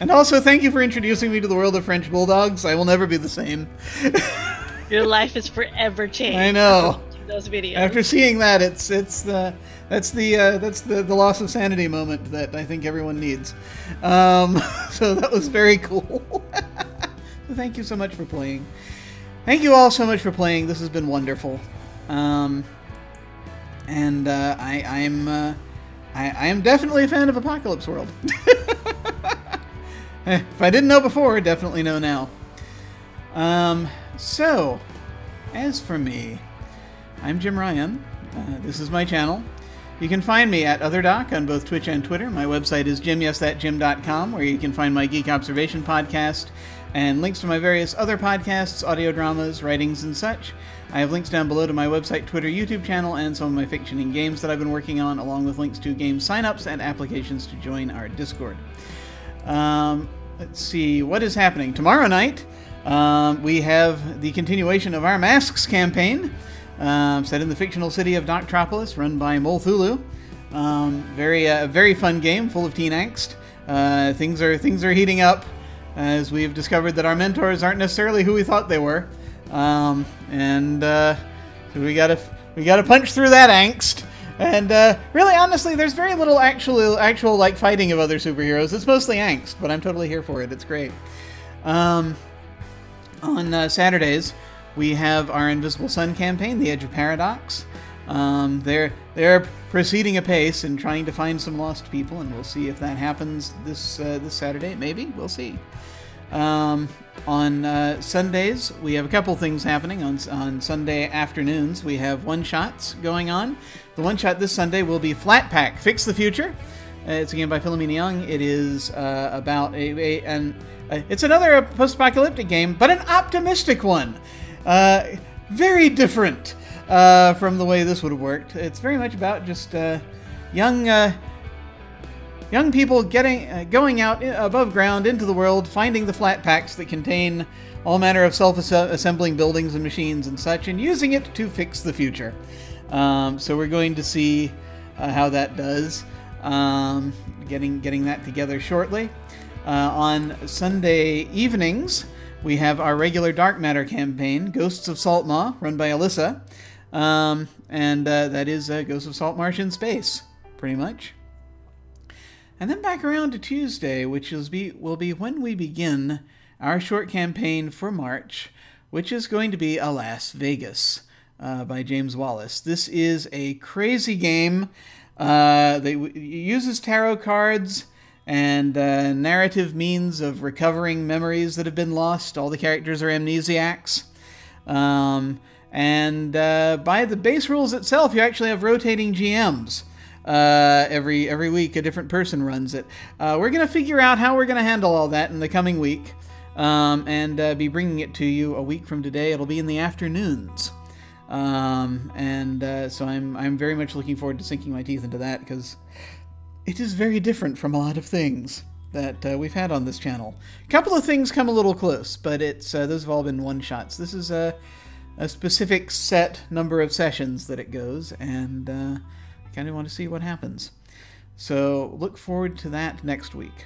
And also, thank you for introducing me to the world of French bulldogs. I will never be the same. Your life is forever changed. I know. Those videos. After seeing that, that's the loss of sanity moment that I think everyone needs. So that was very cool. So thank you so much for playing. Thank you all so much for playing. This has been wonderful. And I'm I am definitely a fan of Apocalypse World. If I didn't know before, definitely know now. So, as for me, I'm Jim Ryan. This is my channel. You can find me at OtherDoc on both Twitch and Twitter. My website is jimyesthatjim.com, where you can find my Geek Observation podcast and links to my various other podcasts, audio dramas, writings, and such. I have links down below to my website, Twitter, YouTube channel, and some of my fiction and games that I've been working on, along with links to game signups and applications to join our Discord. Let's see, what is happening? Tomorrow night, we have the continuation of our Masks campaign, set in the fictional city of Doctropolis, run by Molthulu. Very fun game, full of teen angst. Things are heating up, as we've discovered that our mentors aren't necessarily who we thought they were. So we gotta punch through that angst. And really, honestly, there's very little actual like fighting of other superheroes. It's mostly angst, but I'm totally here for it. It's great. On Saturdays, we have our Invisible Sun campaign, The Edge of Paradox. They're proceeding apace and trying to find some lost people, and we'll see if that happens this Saturday. Maybe we'll see. On Sundays, we have a couple things happening. On Sunday afternoons, we have one-shots going on. The one-shot this Sunday will be Flat Pack, Fix the Future. It's a game by Philomena Young. It is about it's another post-apocalyptic game, but an optimistic one. Very different from the way this would have worked. It's very much about just young people going out above ground into the world, finding the flat packs that contain all manner of self-assembling buildings and machines and such, and using it to fix the future. So we're going to see how that does. Getting that together shortly. On Sunday evenings, we have our regular Dark Matter campaign, Ghosts of Saltmaw, run by Alyssa. And that is Ghosts of Saltmarsh in space, pretty much. And then back around to Tuesday, which will be when we begin our short campaign for March, which is going to be Las Vegas by James Wallace. This is a crazy game that uses tarot cards and narrative means of recovering memories that have been lost. All the characters are amnesiacs. And by the base rules itself, you actually have rotating GMs. Every week a different person runs it. We're going to figure out how we're going to handle all that in the coming week, and be bringing it to you a week from today. It'll be in the afternoons, so I'm very much looking forward to sinking my teeth into that, because it is very different from a lot of things that we've had on this channel. A couple of things come a little close, but those have all been one-shots. This is a specific set number of sessions that it goes, and I kind of want to see what happens. So look forward to that next week.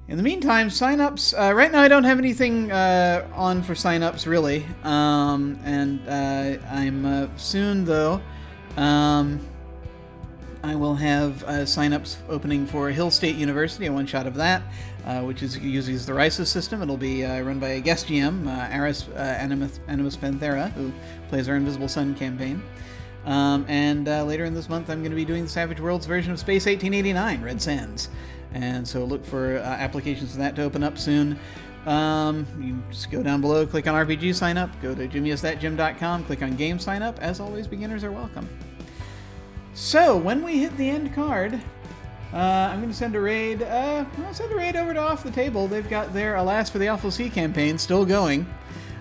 In the meantime, sign-ups. Right now I don't have anything on for sign-ups, really. I'm soon, though, I will have sign-ups opening for Hill State University, a one-shot of that, which uses the RISA system. It'll be run by a guest GM, Aris Animus Panthera, who plays our Invisible Sun campaign. And later in this month, I'm going to be doing the Savage Worlds version of Space 1889, Red Sands. And so look for applications for that to open up soon. You just go down below, click on RPG sign up, go to jimyesthatjim.com, click on game sign up. As always, beginners are welcome. So when we hit the end card, I'm going to send a raid. I'll send a raid over to Off the Table. They've got their Alas for the Awful Sea campaign still going.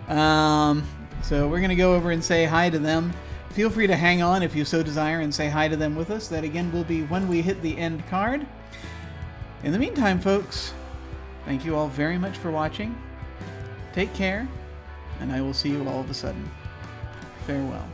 So we're going to go over and say hi to them. Feel free to hang on if you so desire and say hi to them with us. That again will be when we hit the end card. In the meantime, folks, thank you all very much for watching. Take care, and I will see you all of a sudden. Farewell.